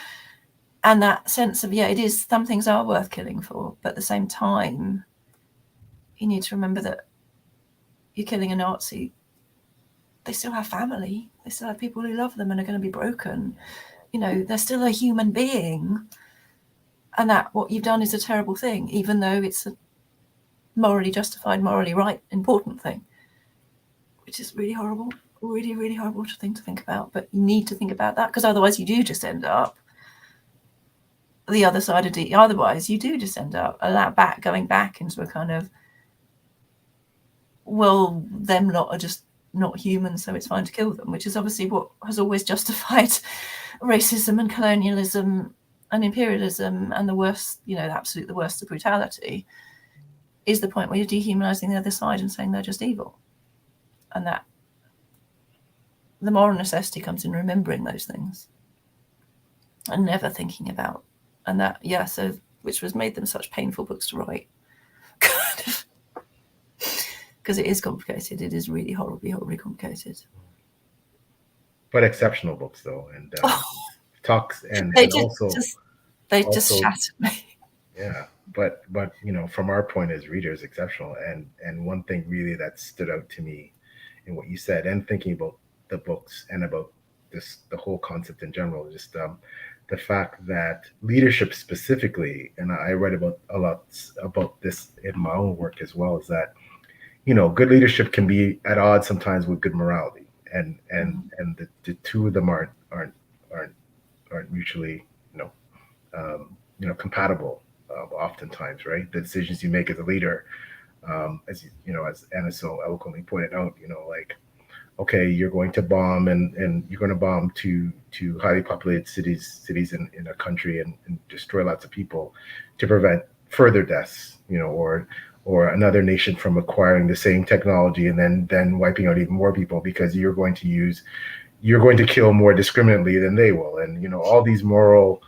And that sense of, some things are worth killing for, but at the same time, you need to remember that you're killing a Nazi. They still have family. They still have people who love them and are going to be broken. They're still a human being. And that what you've done is a terrible thing, even though it's a morally justified, morally right, important thing, which is really horrible, really, really horrible to think about. But you need to think about that, because otherwise you do just end up the other side of otherwise you do just end up going back into a kind of, well, them lot are just not human, so it's fine to kill them, which is obviously what has always justified racism and colonialism and imperialism, and the worst, absolute the worst of brutality is the point where you're dehumanizing the other side and saying they're just evil. And that the moral necessity comes in remembering those things and never thinking about, and that, so which was made them such painful books to write. because it is complicated. It is really horribly complicated. But exceptional books though, and talks and They and just also shattered me. yeah. But from our point as readers, exceptional. And one thing really that stood out to me in what you said, and thinking about the books and about the whole concept in general, just the fact that leadership specifically, and I read about a lot about this in my own work as well, is that good leadership can be at odds sometimes with good morality, and the two of them aren't mutually compatible, oftentimes, right? The decisions you make as a leader, as Anna so eloquently pointed out, like, okay, you're going to bomb, and you're going to bomb to highly populated cities in a country, and destroy lots of people to prevent further deaths, or another nation from acquiring the same technology and then wiping out even more people because you're going to kill more discriminately than they will, and all these moral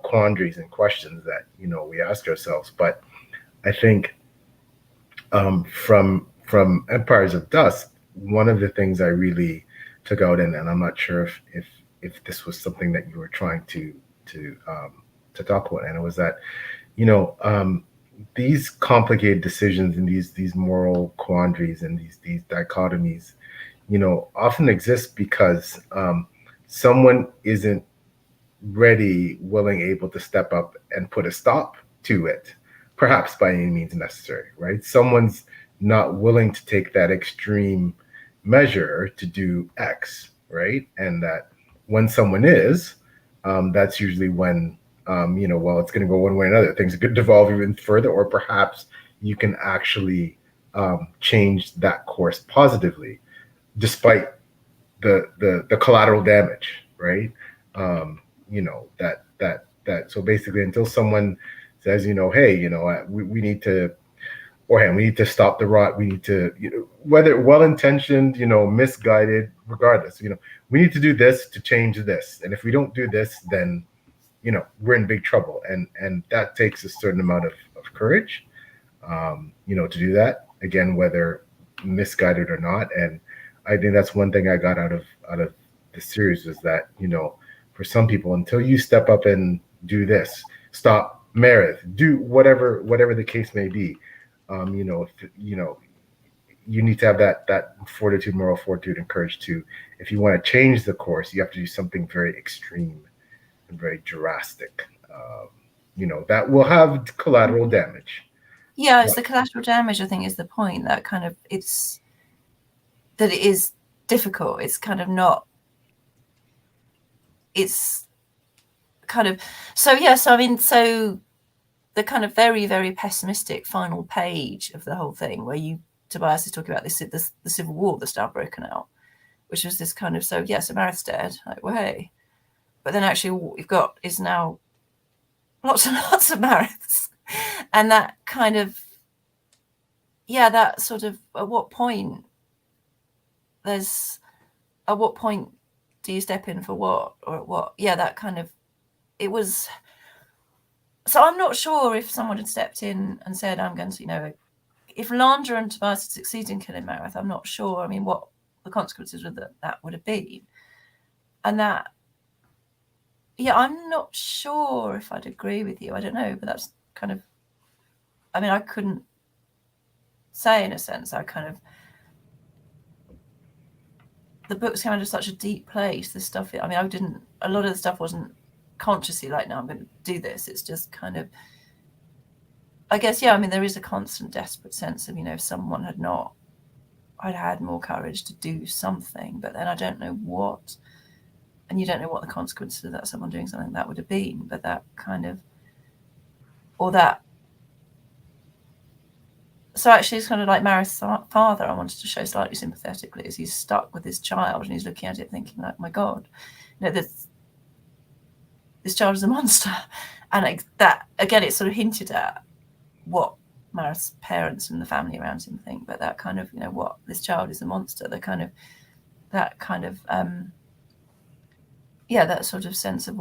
quandaries and questions that we ask ourselves. But I think from Empires of Dust, one of the things I really took out, and I'm not sure if this was something that you were trying to talk about, and it was that these complicated decisions and these moral quandaries and these dichotomies often exist because someone isn't ready, willing, able to step up and put a stop to it, perhaps by any means necessary, right? Someone's not willing to take that extreme measure to do X, right? And that when someone is, that's usually when, it's going to go one way or another. Things could devolve even further, or perhaps you can actually change that course positively, despite the collateral damage, right? That so basically, until someone says, hey, we need to, or hey, we need to stop the rot, we need to, whether well-intentioned, misguided, regardless, we need to do this to change this, and if we don't do this, then we're in big trouble, and that takes a certain amount of courage, to do that, again, whether misguided or not. And I think that's one thing I got out of the series, is that for some people, until you step up and do this, stop Meredith, do whatever the case may be, you need to have that fortitude, moral fortitude, and courage to, if you want to change the course, you have to do something very extreme and very drastic, that will have collateral damage. Yeah, it's the collateral damage, I think, is the point. That kind of, it is difficult. It's kind of not, it's kind of, so the kind of very, very pessimistic final page of the whole thing, where Tobias is talking about the civil war that's now broken out, which was this kind of, so Marith's dead, like, well, hey, but then actually what we've got is now lots and lots of Mariths, and that kind of, that sort of, at what point do you step in for what, or at what, that kind of, it was. So I'm not sure if someone had stepped in and said, I'm going to, if Landra and Tobias had succeeded in killing Marith, I'm not sure, I mean, what the consequences of that would have been. And that, I'm not sure if I'd agree with you. I don't know, but that's kind of, I mean, I couldn't say, in a sense, I kind of, the books came out of such a deep place, this stuff, I mean, a lot of the stuff wasn't consciously like, no, I'm going to do this. It's just kind of, I guess, I mean, there is a constant desperate sense of, if someone I'd had more courage to do something, but then I don't know what, and you don't know what the consequences of that, someone doing something that would have been, but that kind of, or that, so actually it's kind of like Marith's father, I wanted to show slightly sympathetically, as he's stuck with his child and he's looking at it thinking, like, my God, this child is a monster. And that, again, it's sort of hinted at what Marith's parents and the family around him think, but that kind of, what, this child is a monster, that sort of sense of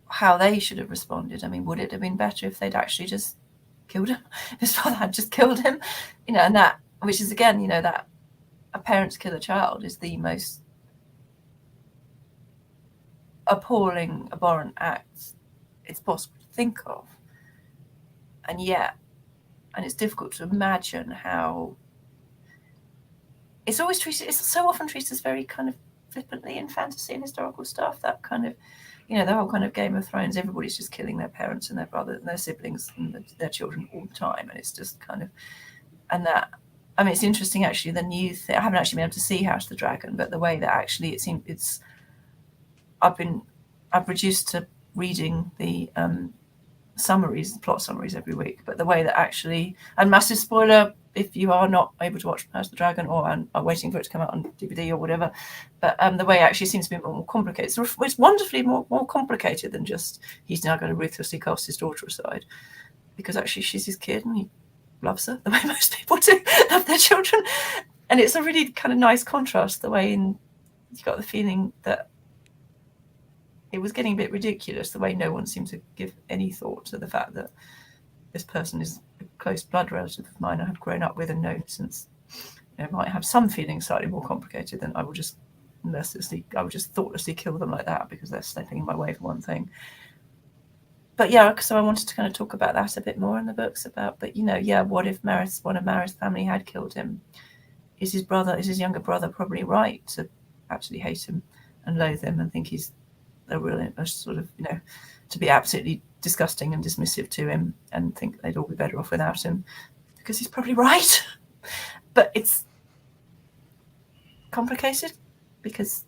how they should have responded. I mean, would it have been better if they'd actually just killed him. His father had just killed him, and that, which is again, that a parent's kill a child is the most appalling, abhorrent act it's possible to think of. And yet, and it's difficult to imagine how it's so often treated as very kind of flippantly in fantasy and historical stuff, that kind of, the whole kind of Game of Thrones, everybody's just killing their parents and their brothers and their siblings and their children all the time. And it's just kind of, and that, I mean, it's interesting actually, the new thing, I haven't actually been able to see House of the Dragon, but the way that actually I've reduced to reading the summaries, the plot summaries every week, but the way that actually, and massive spoiler if you are not able to watch House of the Dragon or are waiting for it to come out on DVD or whatever, but the way it actually seems to be more complicated. So it's wonderfully more complicated than just he's now going to ruthlessly cast his daughter aside, because actually she's his kid and he loves her the way most people do love their children. And it's a really kind of nice contrast, the way you got the feeling that it was getting a bit ridiculous, the way no one seemed to give any thought to the fact that this person is a close blood relative of mine I have grown up with and known since, might have some feelings slightly more complicated than I would just thoughtlessly kill them like that because they're stepping in my way for one thing. But yeah, so I wanted to kind of talk about that a bit more in the books what if one of Marith's family had killed him? Is his younger brother probably right to actually hate him and loathe him and think he's a sort of, to be absolutely disgusting and dismissive to him and think they'd all be better off without him, because he's probably right. But it's complicated because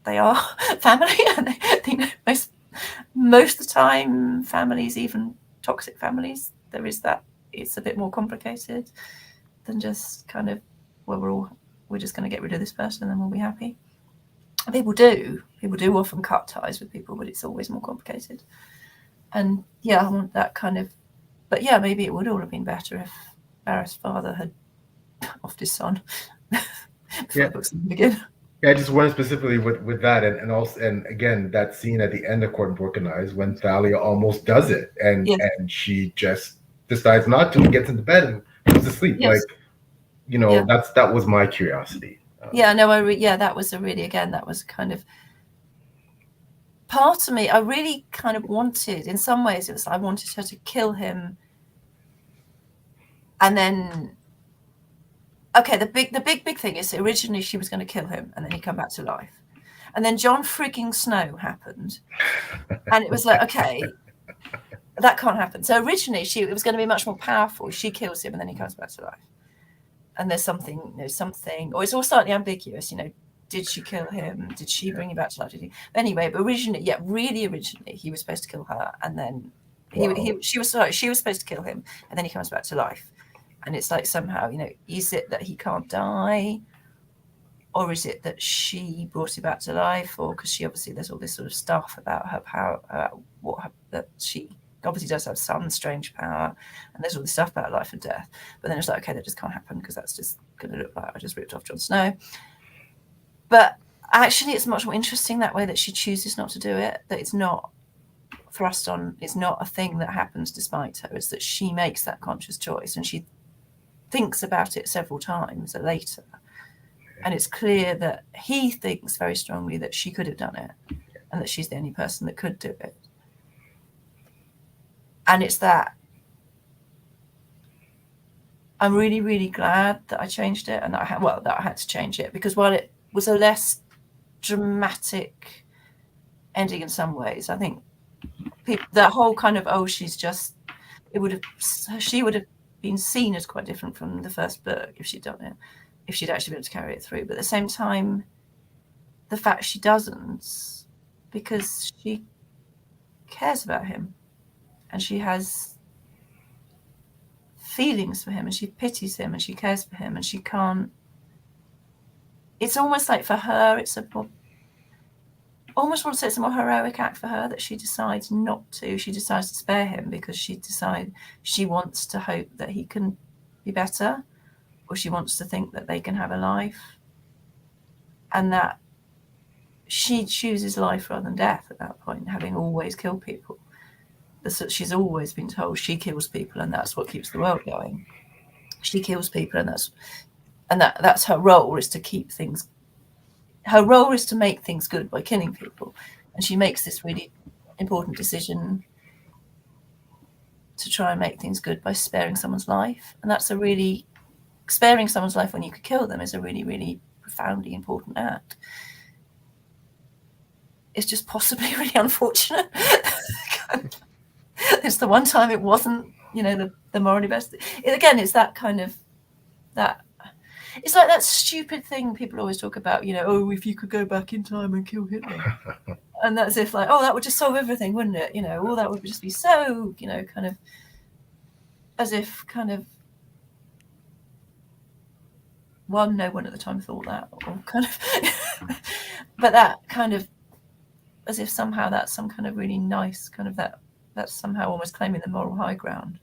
they are family, and most of the time families, even toxic families, there is that it's a bit more complicated than just kind of, well, we're just going to get rid of this person and then we'll be happy. And people do often cut ties with people, but it's always more complicated. And yeah, I want that kind of, but yeah, maybe it would all have been better if Barrett's father had offed his son before the books begin. Yeah, I just wanted specifically with that, and also, and again, that scene at the end of Court and Broken Eyes when Thalia almost does it, and she just decides not to and gets into bed and goes to sleep. Yes. That was my curiosity. That was kind of part of me. I really kind of wanted, in some ways, I wanted her to kill him, and then, okay, the big thing is originally she was going to kill him, and then he'd come back to life, and then Jon frigging Snow happened, and it was like, okay, that can't happen. So originally it was going to be much more powerful. She kills him, and then he comes back to life. And there's something, or it's all slightly ambiguous, did she kill him? Did she bring him back to life? Anyway, but originally, he was supposed to kill her, and then she was supposed to kill him, and then he comes back to life. And it's like somehow, is it that he can't die, or is it that she brought him back to life, or because she obviously, there's all this sort of stuff about her power, that she obviously does have some strange power, and there's all this stuff about life and death. But then it's like, okay, that just can't happen because that's just going to look like I just ripped off Jon Snow. But actually, it's much more interesting that way, that she chooses not to do it, that it's not thrust on, it's not a thing that happens despite her, it's that she makes that conscious choice, and she thinks about it several times later. And it's clear that he thinks very strongly that she could have done it, and that she's the only person that could do it. And it's that I'm really, really glad that I changed it, and that I had to change it, because while it was a less dramatic ending in some ways, I think that whole kind of, she would have been seen as quite different from the first book if she'd done it, if she'd actually been able to carry it through. But at the same time, the fact she doesn't, because she cares about him, and she has feelings for him, and she pities him, and she cares for him, and she can't. It's almost like for her, it's almost want to say it's a more heroic act for her that she decides not to. She decides to spare him because she wants to hope that he can be better, or she wants to think that they can have a life, and that she chooses life rather than death at that point, having always killed people. she's always been told she kills people and that's what keeps the world going. She kills people and that's her role, is to keep things. Her role is to make things good by killing people, and she makes this really important decision to try and make things good by sparing someone's life, and that's sparing someone's life when you could kill them is a really, really profoundly important act. It's just possibly really unfortunate. It's the one time it wasn't, the morally best. Again, it's that kind of that. It's like that stupid thing people always talk about, oh, if you could go back in time and kill Hitler. And that's if like, oh, that would just solve everything, wouldn't it? All that would just be so, kind of as if kind of no one at the time thought that, or kind of, but that kind of as if somehow that's some kind of really nice kind of that's somehow almost claiming the moral high ground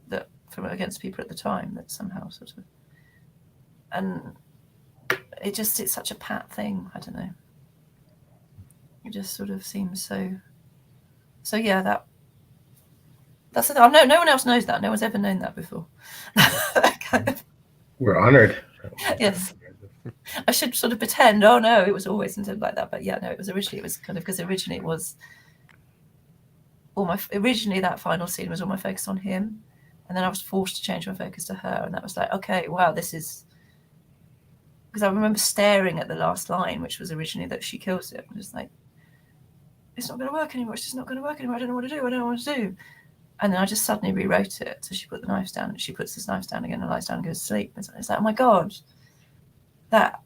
that from against people at the time, that somehow sort of, and it's such a pat thing. I don't know. It just sort of seems so yeah, that's it. No one else knows that. No one's ever known that before. Kind of. We're honored. Yes. I should sort of pretend, oh no, it was always something like that. But yeah, no, it was kind of, because originally it was originally that final scene was all my focus on him. And then I was forced to change my focus to her. And that was like, okay, wow, this is, because I remember staring at the last line, which was originally that she kills him. I'm just like, it's not going to work anymore. It's just not going to work anymore. I don't know what to do. I don't know what to do. And then I just suddenly rewrote it. So she put the knives down, and she puts his knives down again and lies down and goes to sleep. And it's like, oh my God, that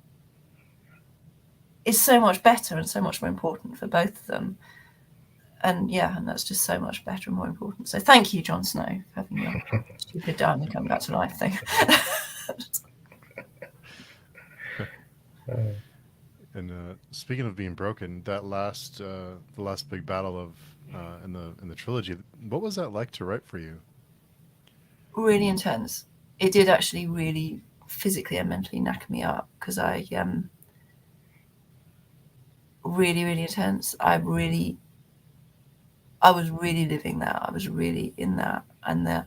is so much better and so much more important for both of them. And yeah, and that's just so much better and more important. So thank you, Jon Snow, for having your stupid diamond come back to life thing. And speaking of being broken, that the last big battle of in the trilogy, what was that like to write for you? Really intense. It did actually really physically and mentally knack me up, because I really, really intense. I was really living that. I was really in that, and that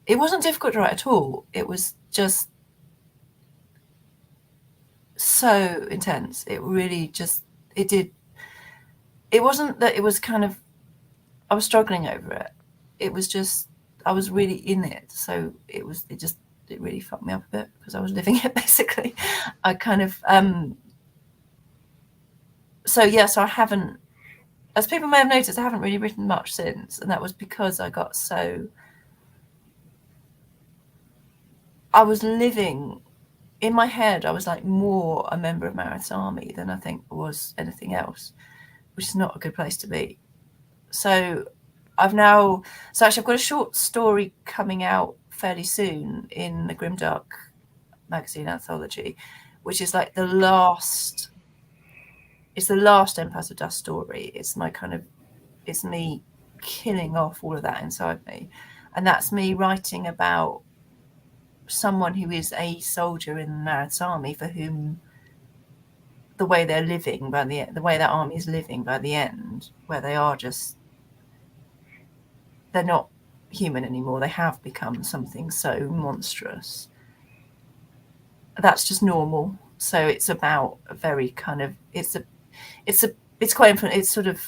it wasn't difficult to write at all. It was just so intense. It really just, it wasn't that it was kind of, I was struggling over it. It was just, I was really in it. So it really fucked me up a bit, because I was living it basically. I kind of, so I haven't, as people may have noticed, I haven't really written much since. And that was because I was living in my head. I was like more a member of Marat's army than I think was anything else, which is not a good place to be. So I've got a short story coming out fairly soon in the Grimdark magazine anthology, which is like the last Empires of Dust story. It's me killing off all of that inside me. And that's me writing about someone who is a soldier in Marat's army, for whom the way they're living the way that army is living by the end, where they're not human anymore. They have become something so monstrous. That's just normal. So it's about a very kind of, it's quite important. It's sort of,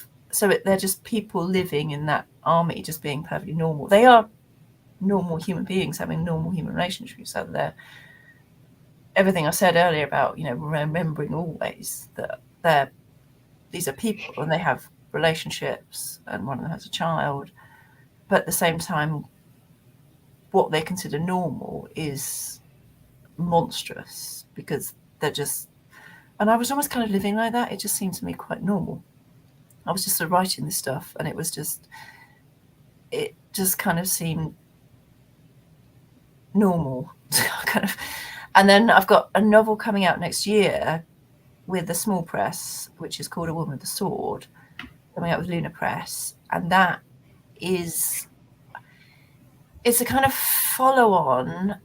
they're just people living in that army, just being perfectly normal. They are normal human beings having normal human relationships. So they're, everything I said earlier about, remembering always that these are people and they have relationships, and one of them has a child, but at the same time, what they consider normal is monstrous, because they're just, and I was almost kind of living like that. It just seemed to me quite normal. I was just sort of writing this stuff, and it just kind of seemed normal. Kind of. And then I've got a novel coming out next year with the small press, which is called A Woman with a Sword, coming out with Luna Press. And that is, it's a kind of follow-on,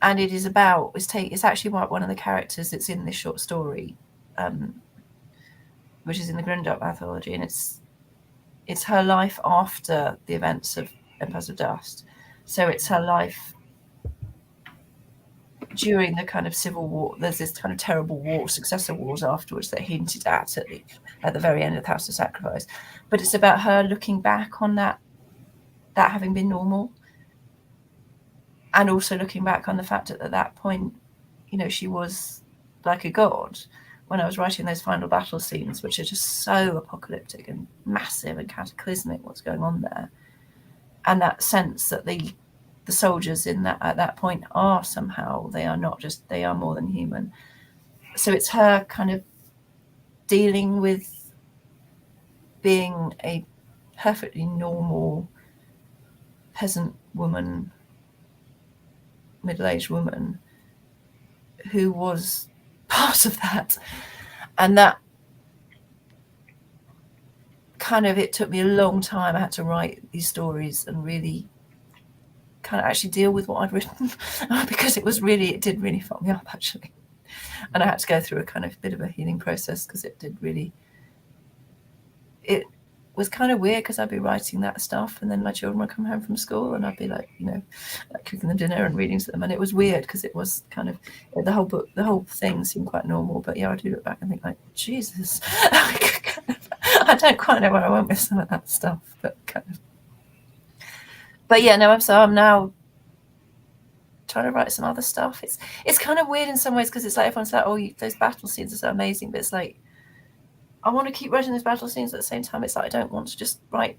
and it is about, it's actually about one of the characters that's in this short story, which is in the Grimdark anthology, and it's her life after the events of Empires of Dust. So it's her life during the kind of civil war. There's this kind of terrible war, successor wars afterwards that hinted at the very end of the House of Sacrifice. But it's about her looking back on that having been normal, and also looking back on the fact that at that point, she was like a god. When I was writing those final battle scenes, which are just so apocalyptic and massive and cataclysmic, what's going on there, and that sense that the soldiers at that point are somehow, they are not just, they are more than human. So it's her kind of dealing with being a perfectly normal peasant woman, middle-aged woman, who was part of that. And that kind of, it took me a long time. I had to write these stories and really kind of actually deal with what I'd written because it did really fuck me up, actually. And I had to go through a kind of bit of a healing process, because it was kind of weird, because I'd be writing that stuff and then my children would come home from school and I'd be like, cooking them dinner and reading to them. And it was weird, because it was kind of, the whole thing seemed quite normal. But yeah, I do look back and think like, Jesus, I don't quite know where I went with some of that stuff, but yeah, no, I'm now trying to write some other stuff. It's kind of weird in some ways, because it's like everyone's like, oh, those battle scenes are so amazing, but it's like, I want to keep writing those battle scenes at the same time. It's like, I don't want to just write.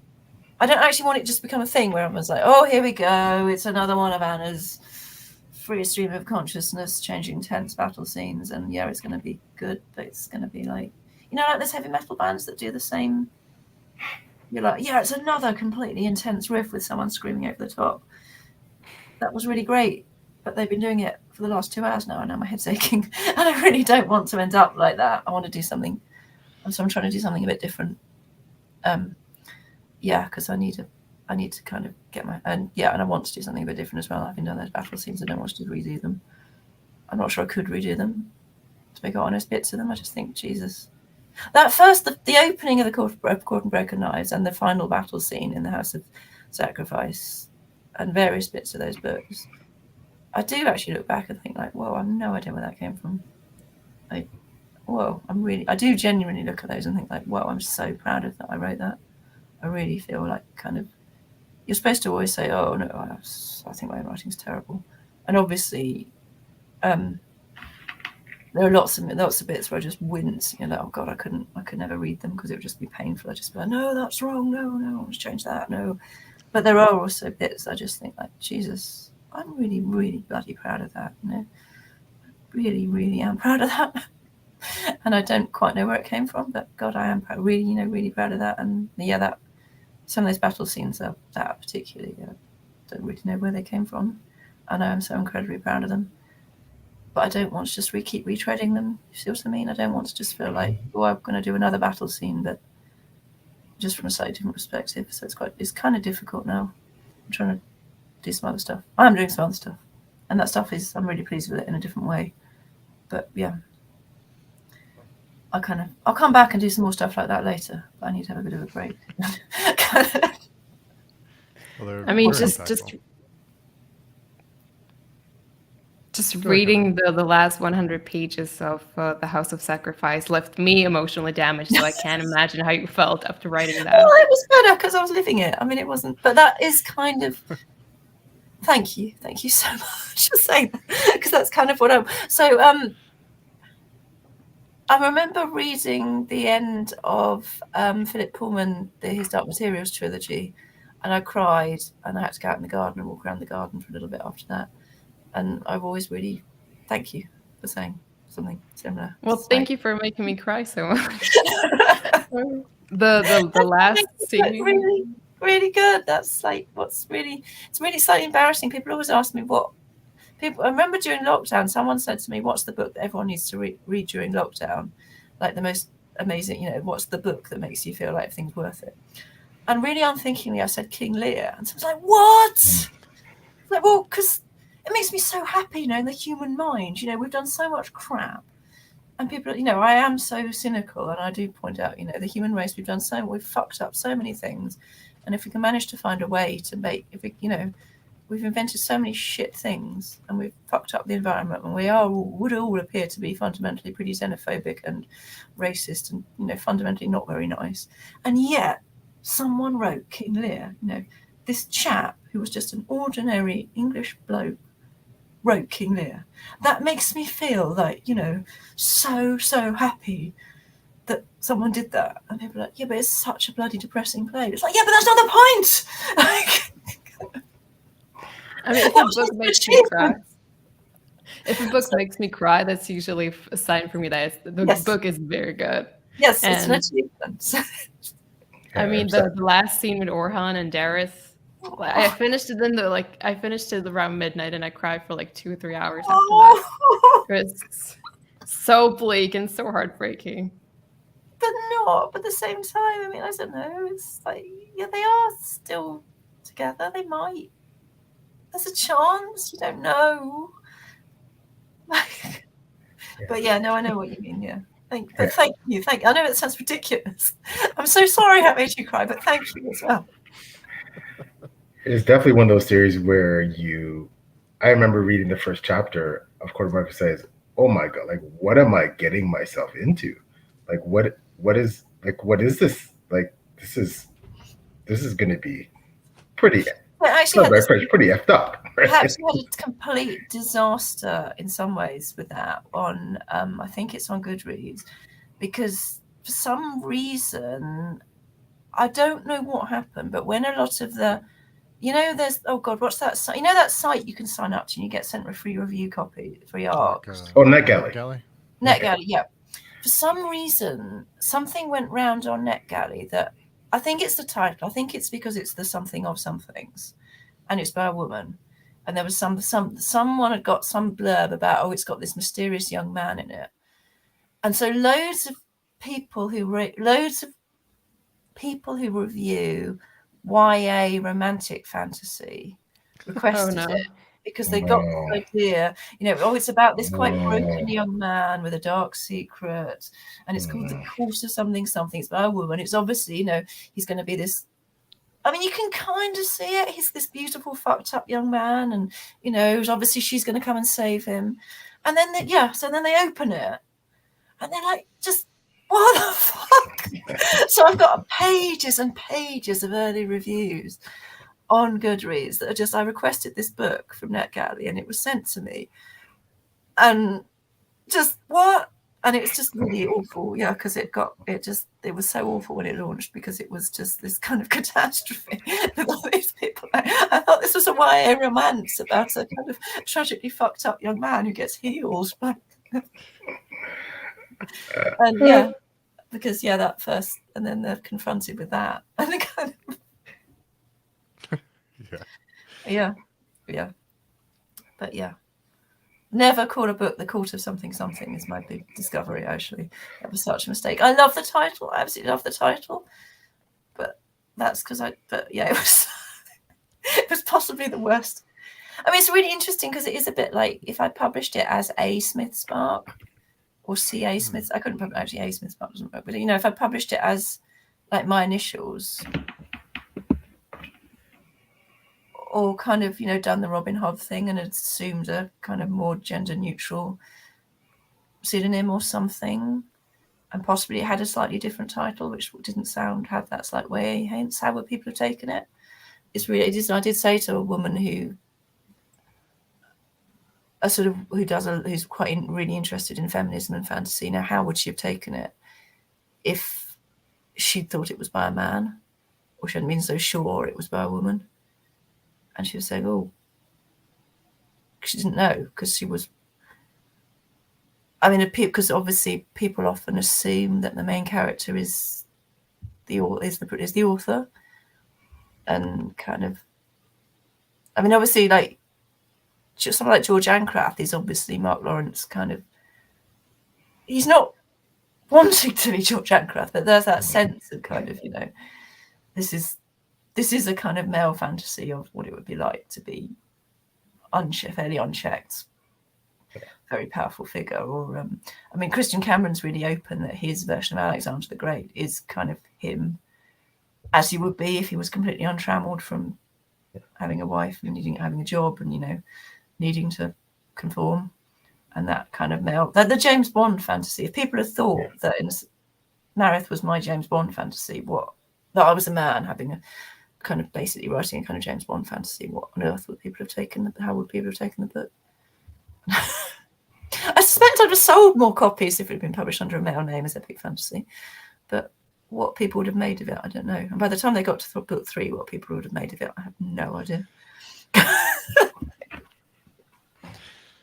I don't actually want it to just become a thing where everyone's like, oh, here we go. It's another one of Anna's free stream of consciousness, changing tense battle scenes. And yeah, it's going to be good, but it's going to be like, like there's heavy metal bands that do the same. You're like, yeah, it's another completely intense riff with someone screaming over the top. That was really great, but they've been doing it for the last 2 hours now, and now my head's aching. And I really don't want to end up like that. I want to do something. So I'm trying to do something a bit different. Because I need to kind of get and I want to do something a bit different as well. I've been doing those battle scenes. I don't want to redo them. I'm not sure I could redo them. To be honest, bits of them, I just think, Jesus. That first, the opening of the Court and Broken Knives and the final battle scene in the House of Sacrifice and various bits of those books, I do actually look back and think like, whoa, I have no idea where that came from. Like, whoa, I do genuinely look at those and think like, whoa, I'm so proud of that I wrote that. I really feel like kind of, you're supposed to always say, oh no, I think my writing's terrible. And obviously, there are lots of bits where I just wince, oh God, I could never read them because it would just be painful. I just be like, no, that's wrong. No, I want to change that. No. But there are also bits I just think like, Jesus, I'm really, really bloody proud of that. Really, really am proud of that. And I don't quite know where it came from, but God, I am really, really proud of that. And yeah, that some of those battle scenes are that particularly, I don't really know where they came from. And I am so incredibly proud of them. But I don't want to just keep retreading them. You see what I mean? I don't want to just feel like, oh, I'm going to do another battle scene, but just from a slightly different perspective. So it's kind of difficult now. I'm trying to do some other stuff. I am doing some other stuff. And that stuff I'm really pleased with it in a different way. But yeah. I'll come back and do some more stuff like that later. But I need to have a bit of a break. I mean, just reading the last 100 pages of the House of Sacrifice left me emotionally damaged, so I can't imagine how you felt after writing that. Well, it was better because I was living it. I mean, it wasn't, but that is kind of. Thank you so much for saying that, because that's kind of what I'm. So, I remember reading the end of Philip Pullman, his Dark Materials trilogy, and I cried, and I had to go out in the garden and walk around the garden for a little bit after that. And I've always really, thank you for saying something similar. Well, thank you for making me cry so much. the last scene. Really, really good. That's like it's really slightly embarrassing. People always ask me I remember during lockdown, someone said to me, what's the book that everyone needs to read during lockdown? Like the most amazing, what's the book that makes you feel like everything's worth it? And really unthinkingly, I said King Lear. And someone's like, what? Like, well, because it makes me so happy, in the human mind. We've done so much crap. And people, I am so cynical, and I do point out, the human race, we've fucked up so many things, and if we can manage to find a way to make, we've invented so many shit things, and we've fucked up the environment, and would all appear to be fundamentally pretty xenophobic and racist, and fundamentally not very nice, and yet someone wrote King Lear. This chap who was just an ordinary English bloke wrote King Lear. That makes me feel like, so happy that someone did that. And people are like, yeah, but it's such a bloody depressing play. It's like, yeah, but that's not the point. I mean, if a book makes me cry, makes me cry, that's usually a sign for me that the book is very good. Yes, it's an achievement. I mean, the last scene with Orhan and Dareth, I finished it around midnight, and I cried for like 2 or 3 hours after that. It was so bleak and so heartbreaking. But at the same time, I mean, I don't know. It's like, yeah, they are still together. They might. There's a chance. You don't know. But yeah, no, I know what you mean. Yeah. Thank you. I know it sounds ridiculous. I'm so sorry I made you cry, but thank you as well. It's definitely one of those series where I remember reading the first chapter of Court of Arthur says, oh my God, like, what am I getting myself into? Like, what is this? Like, this is going to be pretty, pretty effed up. Right? Perhaps we had a complete disaster in some ways with that on, I think it's on Goodreads, because for some reason, I don't know what happened, but when a lot of the, there's, oh God, what's that site? That site you can sign up to and you get sent a free review copy, free art. NetGalley. NetGalley, yeah. For some reason, something went round on NetGalley that, I think it's the title. I think it's because it's the something of somethings, and it's by a woman. And there was someone had got some blurb about, it's got this mysterious young man in it. And so loads of people who review YA romantic fantasy requested it because they got the idea, it's about this quite broken young man with a dark secret, and it's called The Course of Something Something. It's by a woman. It's obviously, he's going to be this, I mean, you can kind of see it. He's this beautiful, fucked up young man, and, obviously she's going to come and save him. And then, so then they open it, and they're like, just, what the fuck? So I've got pages and pages of early reviews on Goodreads that are just, I requested this book from NetGalley and it was sent to me. And just, what? And it was just really awful, yeah, because it was so awful when it launched, because it was just this kind of catastrophe with all these people. I thought this was a YA romance about a kind of tragically fucked up young man who gets healed. And yeah, because that first, and then they're confronted with that, and they kind of yeah. But yeah, never call a book The Court of Something Something is my big discovery. Actually, that was such a mistake. I love the title. I absolutely love the title, but that's because it was it was possibly the worst. I mean, it's really interesting because it is a bit like if I published it as A. Smith Spark or C.A. Smith. I couldn't actually A. Smith Spark doesn't work, but if I published it as like my initials, or kind of done the Robin Hood thing and assumed a kind of more gender neutral pseudonym or something, and possibly it had a slightly different title which didn't have that slight way hints, how would people have taken it? I did say to a woman who's quite really interested in feminism and fantasy, how would she have taken it if she thought it was by a man, or she hadn't been so sure it was by a woman? And she was saying, she didn't know, because she was, because obviously people often assume that the main character is the author, and kind of, obviously, like someone like George Ancraft is obviously Mark Lawrence kind of, he's not wanting to be George Ancraft, but there's that sense of kind of, this is a kind of male fantasy of what it would be like to be fairly unchecked. very powerful figure. Or I mean, Christian Cameron's really open that his version of Alexander the Great is kind of him, as he would be if he was completely untrammeled from having a wife and having a job and, you know, needing to conform, and that kind of male, the James Bond fantasy. If people had thought that Marith was my James Bond fantasy, that I was a man having a kind of basically writing a kind of James Bond fantasy, what on earth would people have taken? How would people have taken the book? I suspect I'd have sold more copies if it had been published under a male name as Epic Fantasy, but what people would have made of it, I don't know. And by the time they got to book 3, what people would have made of it, I have no idea.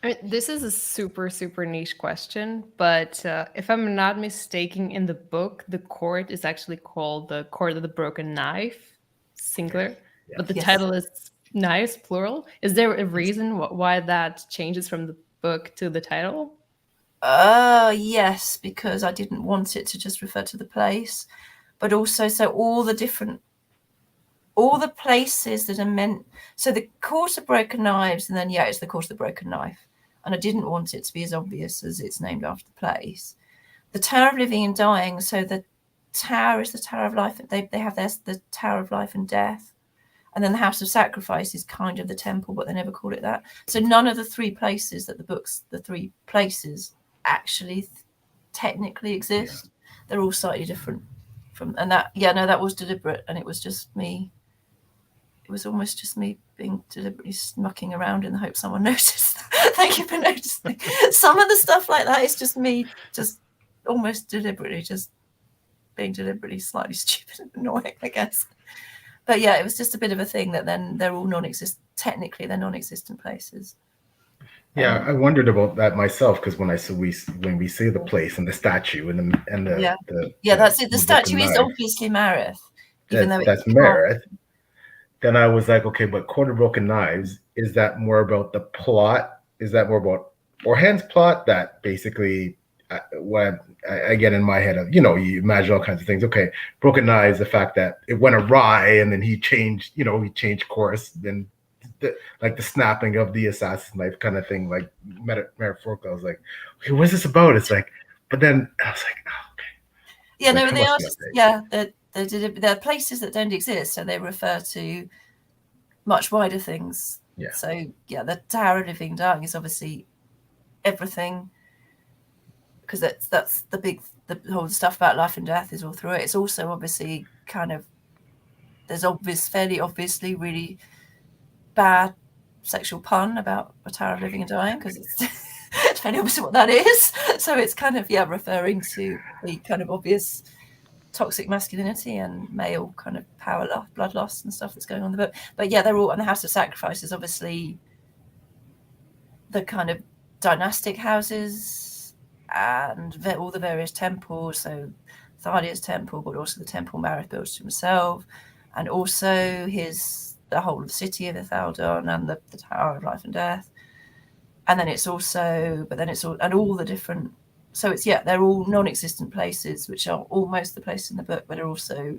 I mean, this is a super, super niche question, but if I'm not mistaken, in the book, the court is actually called the Court of the Broken Knife, singular, but the title is knives, plural. Is there a reason why that changes from the book to the title? Yes, because I didn't want it to just refer to the place, but also so all the places that are meant. So the Court of Broken Knives, and then it's the Court of the Broken Knife. And I didn't want it to be as obvious as it's named after the place. The Tower of Living and Dying. So the tower is the Tower of Life. They have the Tower of Life and Death. And then the House of Sacrifice is kind of the temple, but they never call it that. So none of the 3 places that the 3 places actually technically exist. Yeah. They're all slightly different from, and that was deliberate, and it was just me. It was almost just me being deliberately mucking around in the hope someone noticed. Thank you for noticing. Some of the stuff like that is just me, just almost deliberately, just being deliberately slightly stupid and annoying, I guess. But yeah, it was just a bit of a thing that then they're all technically they're non-existent places. Yeah, I wondered about that myself, because when we say the place and the statue and the that's it. The statue is obviously Marith, even though that's Marith. Then I was like, okay, but Court of Broken Knives, is that more about the plot? Is that more about Orhan's plot that basically, when I get in my head of, you imagine all kinds of things. Okay, Broken Knives, the fact that it went awry and then he changed course, then like the snapping of the assassin's knife kind of thing, like metaphorical. I was like, okay, what's this about? It's like, but then I was like, oh, okay. Yeah, no, they are just, they're places that don't exist, so they refer to much wider things. Yeah. So the Tower of Living and Dying is obviously everything, because that's the whole stuff about life and death is all through it. It's also obviously kind of, there's fairly obviously really bad sexual pun about a Tower of Living and Dying, because it's fairly obvious what that is. So it's kind of referring to the kind of obvious toxic masculinity and male kind of power blood loss and stuff that's going on in the book. But they're all, and the House of Sacrifice is obviously the kind of dynastic houses and all the various temples. So Thalia's temple, but also the temple Marith builds to himself, and also the whole city of Ithaldon and the Tower of Life and Death. And then it's also, and all the different, so it's, they're all non-existent places, which are almost the places in the book, but are also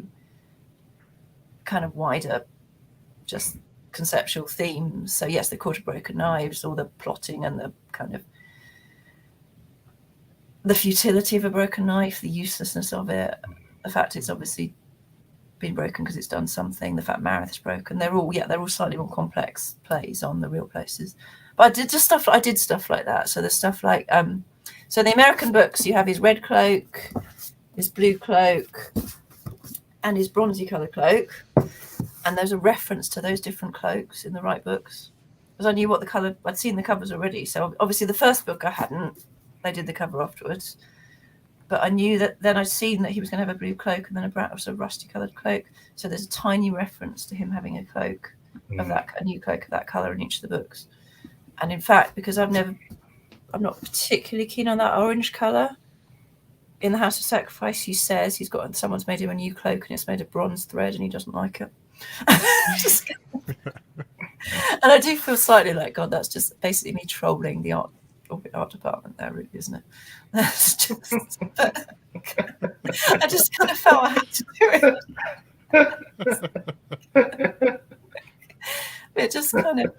kind of wider, just conceptual themes. So yes, the Court of Broken Knives, all the plotting and the kind of the futility of a broken knife, the uselessness of it, the fact it's obviously been broken because it's done something, the fact Marith's broken, they're all slightly more complex plays on the real places. But I did stuff like that. So there's stuff like so the American books, you have his red cloak, his blue cloak, and his bronzy colored cloak, and there's a reference to those different cloaks in the right books, because I knew what the color, I'd seen the covers already. So obviously the first book I hadn't, they did the cover afterwards, but I knew that then I'd seen that he was going to have a blue cloak and then a sort of rusty coloured cloak. So there's a tiny reference to him having a cloak of that, a new cloak of that colour in each of the books. And in fact, because I'm not particularly keen on that orange colour, in the House of Sacrifice, he says someone's made him a new cloak and it's made of bronze thread and he doesn't like it. And I do feel slightly like, God, that's just basically me trolling the art department there, really, isn't it? That's just, I just kind of felt I had to do it. It just kind of,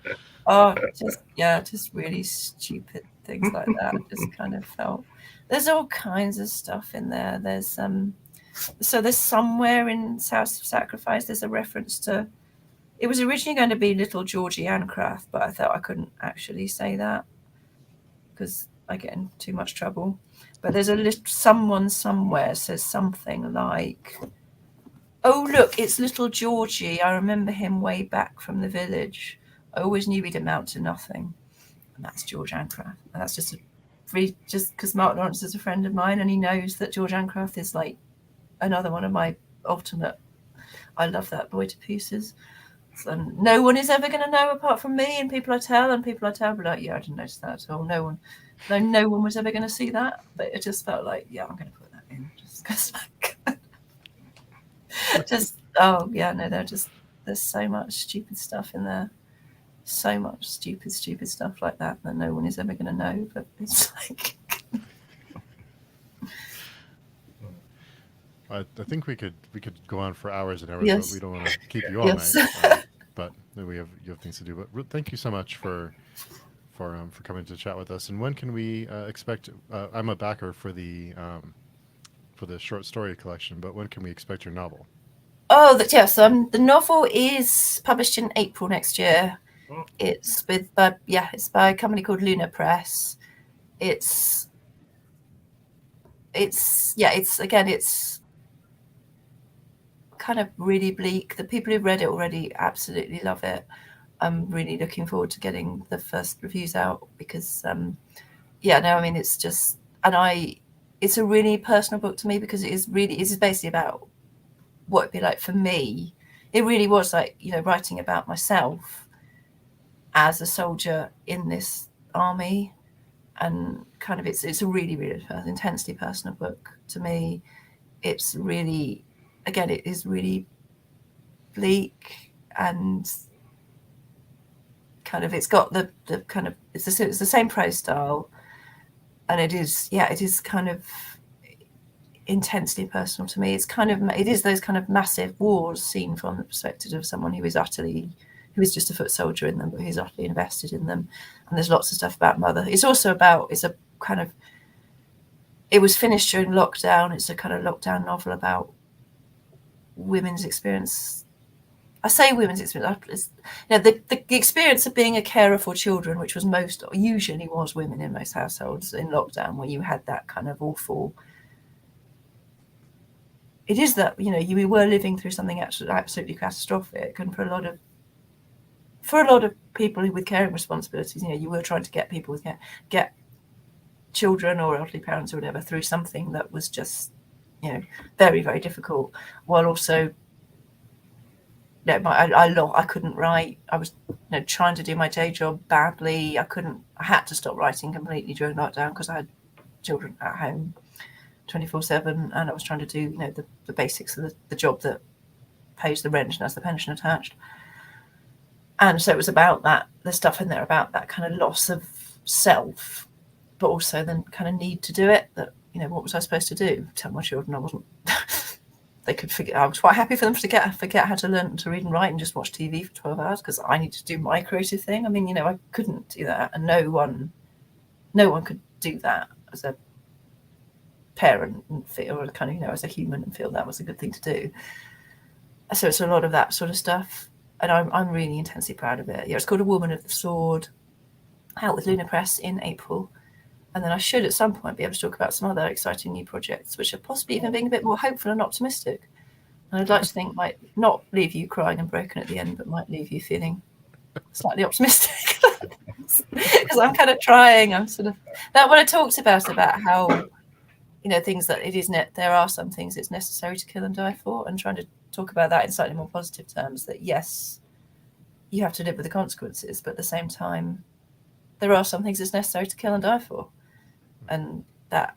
just really stupid things like that. I just kind of felt there's all kinds of stuff in there. There's there's somewhere in South of Sacrifice, there's a reference to, it was originally going to be Little Georgie Ancraft, but I thought I couldn't actually say that because I get in too much trouble. But there's a little, someone somewhere says something like, oh, look, it's Little Georgie. I remember him way back from the village. I always knew he'd amount to nothing. And that's George Ancraft. And that's just because Mark Lawrence is a friend of mine and he knows that George Ancraft is like another one of my ultimate, I love that boy to pieces. So no one is ever going to know apart from me and people I tell be like, yeah, I didn't notice that at all. No one was ever going to see that. But it just felt like, yeah, I'm going to put that in just because there's so much stupid stuff in there. So much stupid stuff like that no one is ever going to know. But it's like... I think we could go on for hours and hours, Yes. but we don't want to keep you all Yes. night. But you have things to do. But thank you so much for coming to chat with us. And when can we expect? I'm a backer for the short story collection, but when can we expect your novel? Oh, yes. The novel is published in April next year. It's it's by a company called Luna Press. It's kind of really bleak. The people who've read it already absolutely love it. I'm really looking forward to getting the first reviews out because, it's just, it's a really personal book to me because it is basically about what it'd be like for me. It really was like, writing about myself as a soldier in this army, and kind of it's a really, really intensely personal book to me. It's really, again, it is really bleak and kind of, it's got the kind of, it's the same prose style, and it is kind of intensely personal to me. It is those kind of massive wars seen from the perspective of someone who is just a foot soldier in them, but who's utterly invested in them. And there's lots of stuff about mother. It was finished during lockdown. It's a kind of lockdown novel about women's experience. I say women's experience. The experience of being a carer for children, which usually was women in most households in lockdown, where you had that kind of awful. It is that we were living through something absolutely catastrophic, and for a lot of people with caring responsibilities, you were trying to get people get children or elderly parents or whatever through something that was just very, very difficult, while also I couldn't write. I was trying to do my day job badly. I had to stop writing completely during lockdown because I had children at home 24/7, and I was trying to do the basics of the job that pays the rent and has the pension attached. And so it was about that, the stuff in there about that kind of loss of self, but also then kind of need to do it. That what was I supposed to do? Tell my children I wasn't. They could forget. I was quite happy for them to forget how to learn to read and write and just watch TV for 12 hours because I needed to do my creative thing. I mean, I couldn't do that, and no one could do that as a parent and feel kind of as a human and feel that was a good thing to do. So it's a lot of that sort of stuff. And I'm really intensely proud of it. Yeah, it's called A Woman of the Sword, out with Luna Press in April. And then I should at some point be able to talk about some other exciting new projects, which are possibly even being a bit more hopeful and optimistic. And I'd like to think might not leave you crying and broken at the end, but might leave you feeling slightly optimistic. Because I'm kind of trying. I'm sort of that what I talked about how things that there are some things it's necessary to kill and die for, and trying to talk about that in slightly more positive terms, that yes, you have to live with the consequences, but at the same time there are some things it's necessary to kill and die for, and that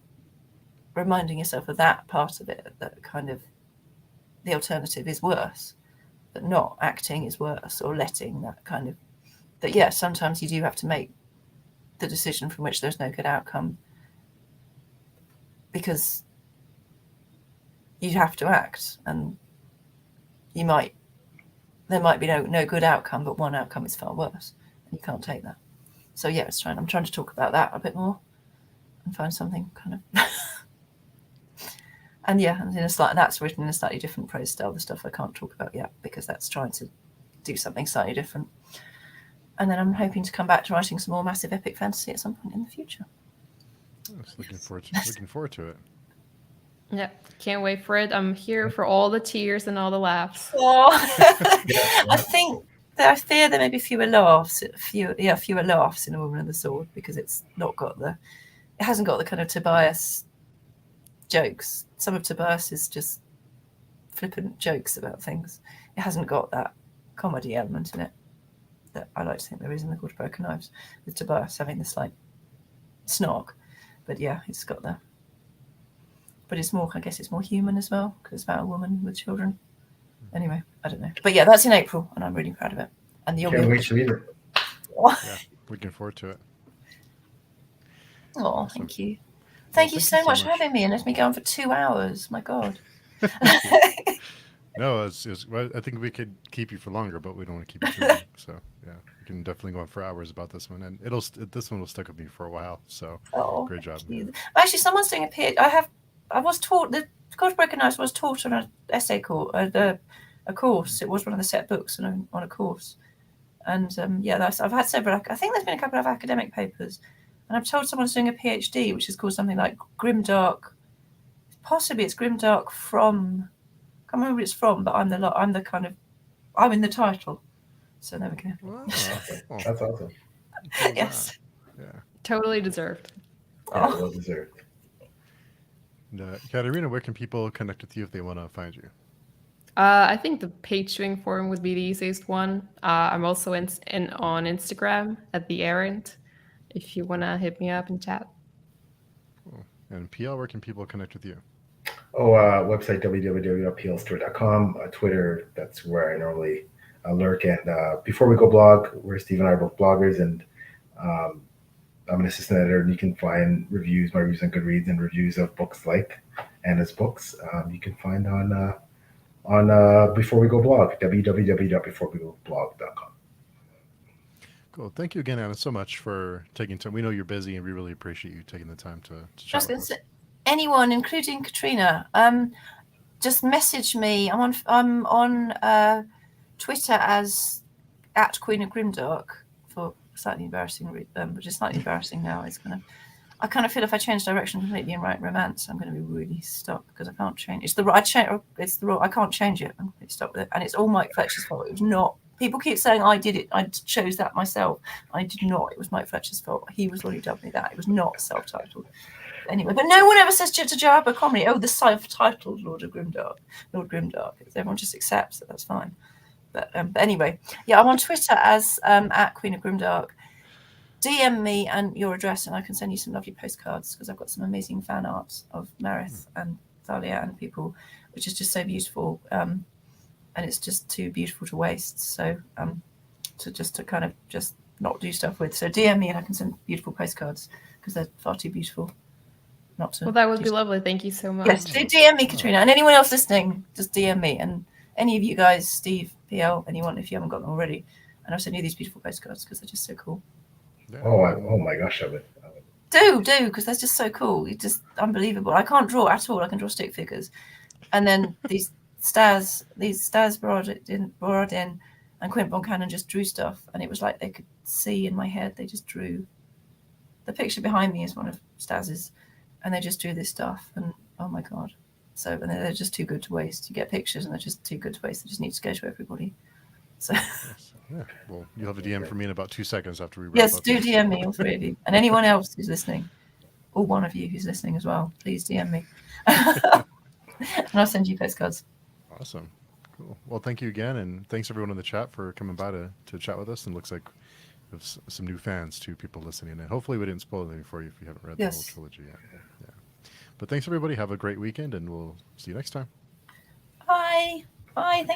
reminding yourself of that part of it, that kind of the alternative is worse, that not acting is worse, or letting that kind of that yes, sometimes you do have to make the decision from which there's no good outcome because you have to act, and there might be no good outcome, but one outcome is far worse, and you can't take that. So yeah, I'm trying to talk about that a bit more and find something kind of. And yeah, and that's written in a slightly different prose style. The stuff I can't talk about yet because that's trying to do something slightly different. And then I'm hoping to come back to writing some more massive epic fantasy at some point in the future. Yes, looking forward to it. Yeah, can't wait for it. I'm here for all the tears and all the laughs. Oh, Yeah. I fear there may be fewer laughs in A Woman and the Sword because it hasn't got the kind of Tobias jokes. Some of Tobias is just flippant jokes about things. It hasn't got that comedy element in it that I like to think there is in The Court of Broken Knives, with Tobias having this like snog. But yeah, it's got that. But it's more, I guess it's more human as well because it's about a woman with children. Anyway, I don't know. But yeah, that's in April and I'm really proud of it. And the Can't wait to read it. Yeah, looking forward to it. Oh, Awesome. thank you. Well, Thank you so much for having me and letting me go on for 2 hours. My God. No, well, I think we could keep you for longer, but we don't want to keep you too long. So yeah, we can definitely go on for hours about this one, and this one will stick with me for a while. So great job. Actually, someone's doing a PhD. I was taught the Court of Broken Knives was taught on an essay course, a course. It was one of the set books on a course, and I've had several. I think there's been a couple of academic papers, and I'm told someone's doing a PhD, which is called something like Grimdark. Possibly it's Grimdark from. I can't remember what it's from, but I'm in the title. So there we go. Wow. That's awesome. Yes. Yeah. Totally deserved. Yeah, well deserved. And, Katerina, where can people connect with you if they want to find you? I think the page doing forum would be the easiest one. I'm also on Instagram at The Errant if you want to hit me up and chat. Cool. And PL, where can people connect with you? Website www.plstore.com. Twitter, that's where I normally lurk. And Before We Go blog, where Steve and I are both bloggers, and I'm an assistant editor, and you can find my reviews on Goodreads, and reviews of books like Anna's books. You can find on Before We Go blog, www.beforewegoblog.com. Cool. Thank you again, Anna, so much for taking time. We know you're busy, and we really appreciate you taking the time to chat with us. Anyone, including Katrina, just message me. I'm on Twitter as @Queen of Grimdark for slightly embarrassing, which is slightly embarrassing now. I kind of feel if I change direction completely and write romance, I'm going to be really stuck because I can't change. I can't change it. I'm completely stuck with it, and it's all Mike Fletcher's fault. It was not. People keep saying I did it. I chose that myself. I did not. It was Mike Fletcher's fault. He was the one who dubbed me that. It was not self-titled. Anyway, but no one ever says to Joe Abercrombie, the self-titled Lord Grimdark. Everyone just accepts that. That's fine. But anyway, yeah, I'm on Twitter as @Queen of Grimdark. DM me and your address, and I can send you some lovely postcards because I've got some amazing fan art of Marith and Thalia and people, which is just so beautiful. And it's just too beautiful to waste. So to kind of just not do stuff with. So DM me and I can send beautiful postcards because they're far too beautiful. Well, that would be lovely. Thank you so much. Yes, do DM me, Katrina, and anyone else listening, just DM me, and any of you guys, Steve, PL, anyone, if you haven't got them already, and I'll send you these beautiful postcards because they're just so cool. Yeah. Oh my gosh, I would. Do because they're just so cool. It's just unbelievable. I can't draw at all. I can draw stick figures, and then these stars Borodin and Quint Von Cannon just drew stuff, and it was like they could see in my head. They just drew. The picture behind me is one of Stas's. And they just do this stuff, and oh my god! So and they're just too good to waste. You get pictures, and they're just too good to waste. They just need to go to everybody. So yeah, well, you'll have a DM from me in about 2 seconds after we wrap yes, up. do DM me, all three of you, and anyone else who's listening, or one of you who's listening as well. Please DM me, and I'll send you postcards. Awesome, cool. Well, thank you again, and thanks everyone in the chat for coming by to chat with us. And it looks like we have some new fans too, people listening, and hopefully we didn't spoil anything for you if you haven't read the whole trilogy yet. Yeah. But thanks everybody. Have a great weekend, and we'll see you next time. Bye. Thank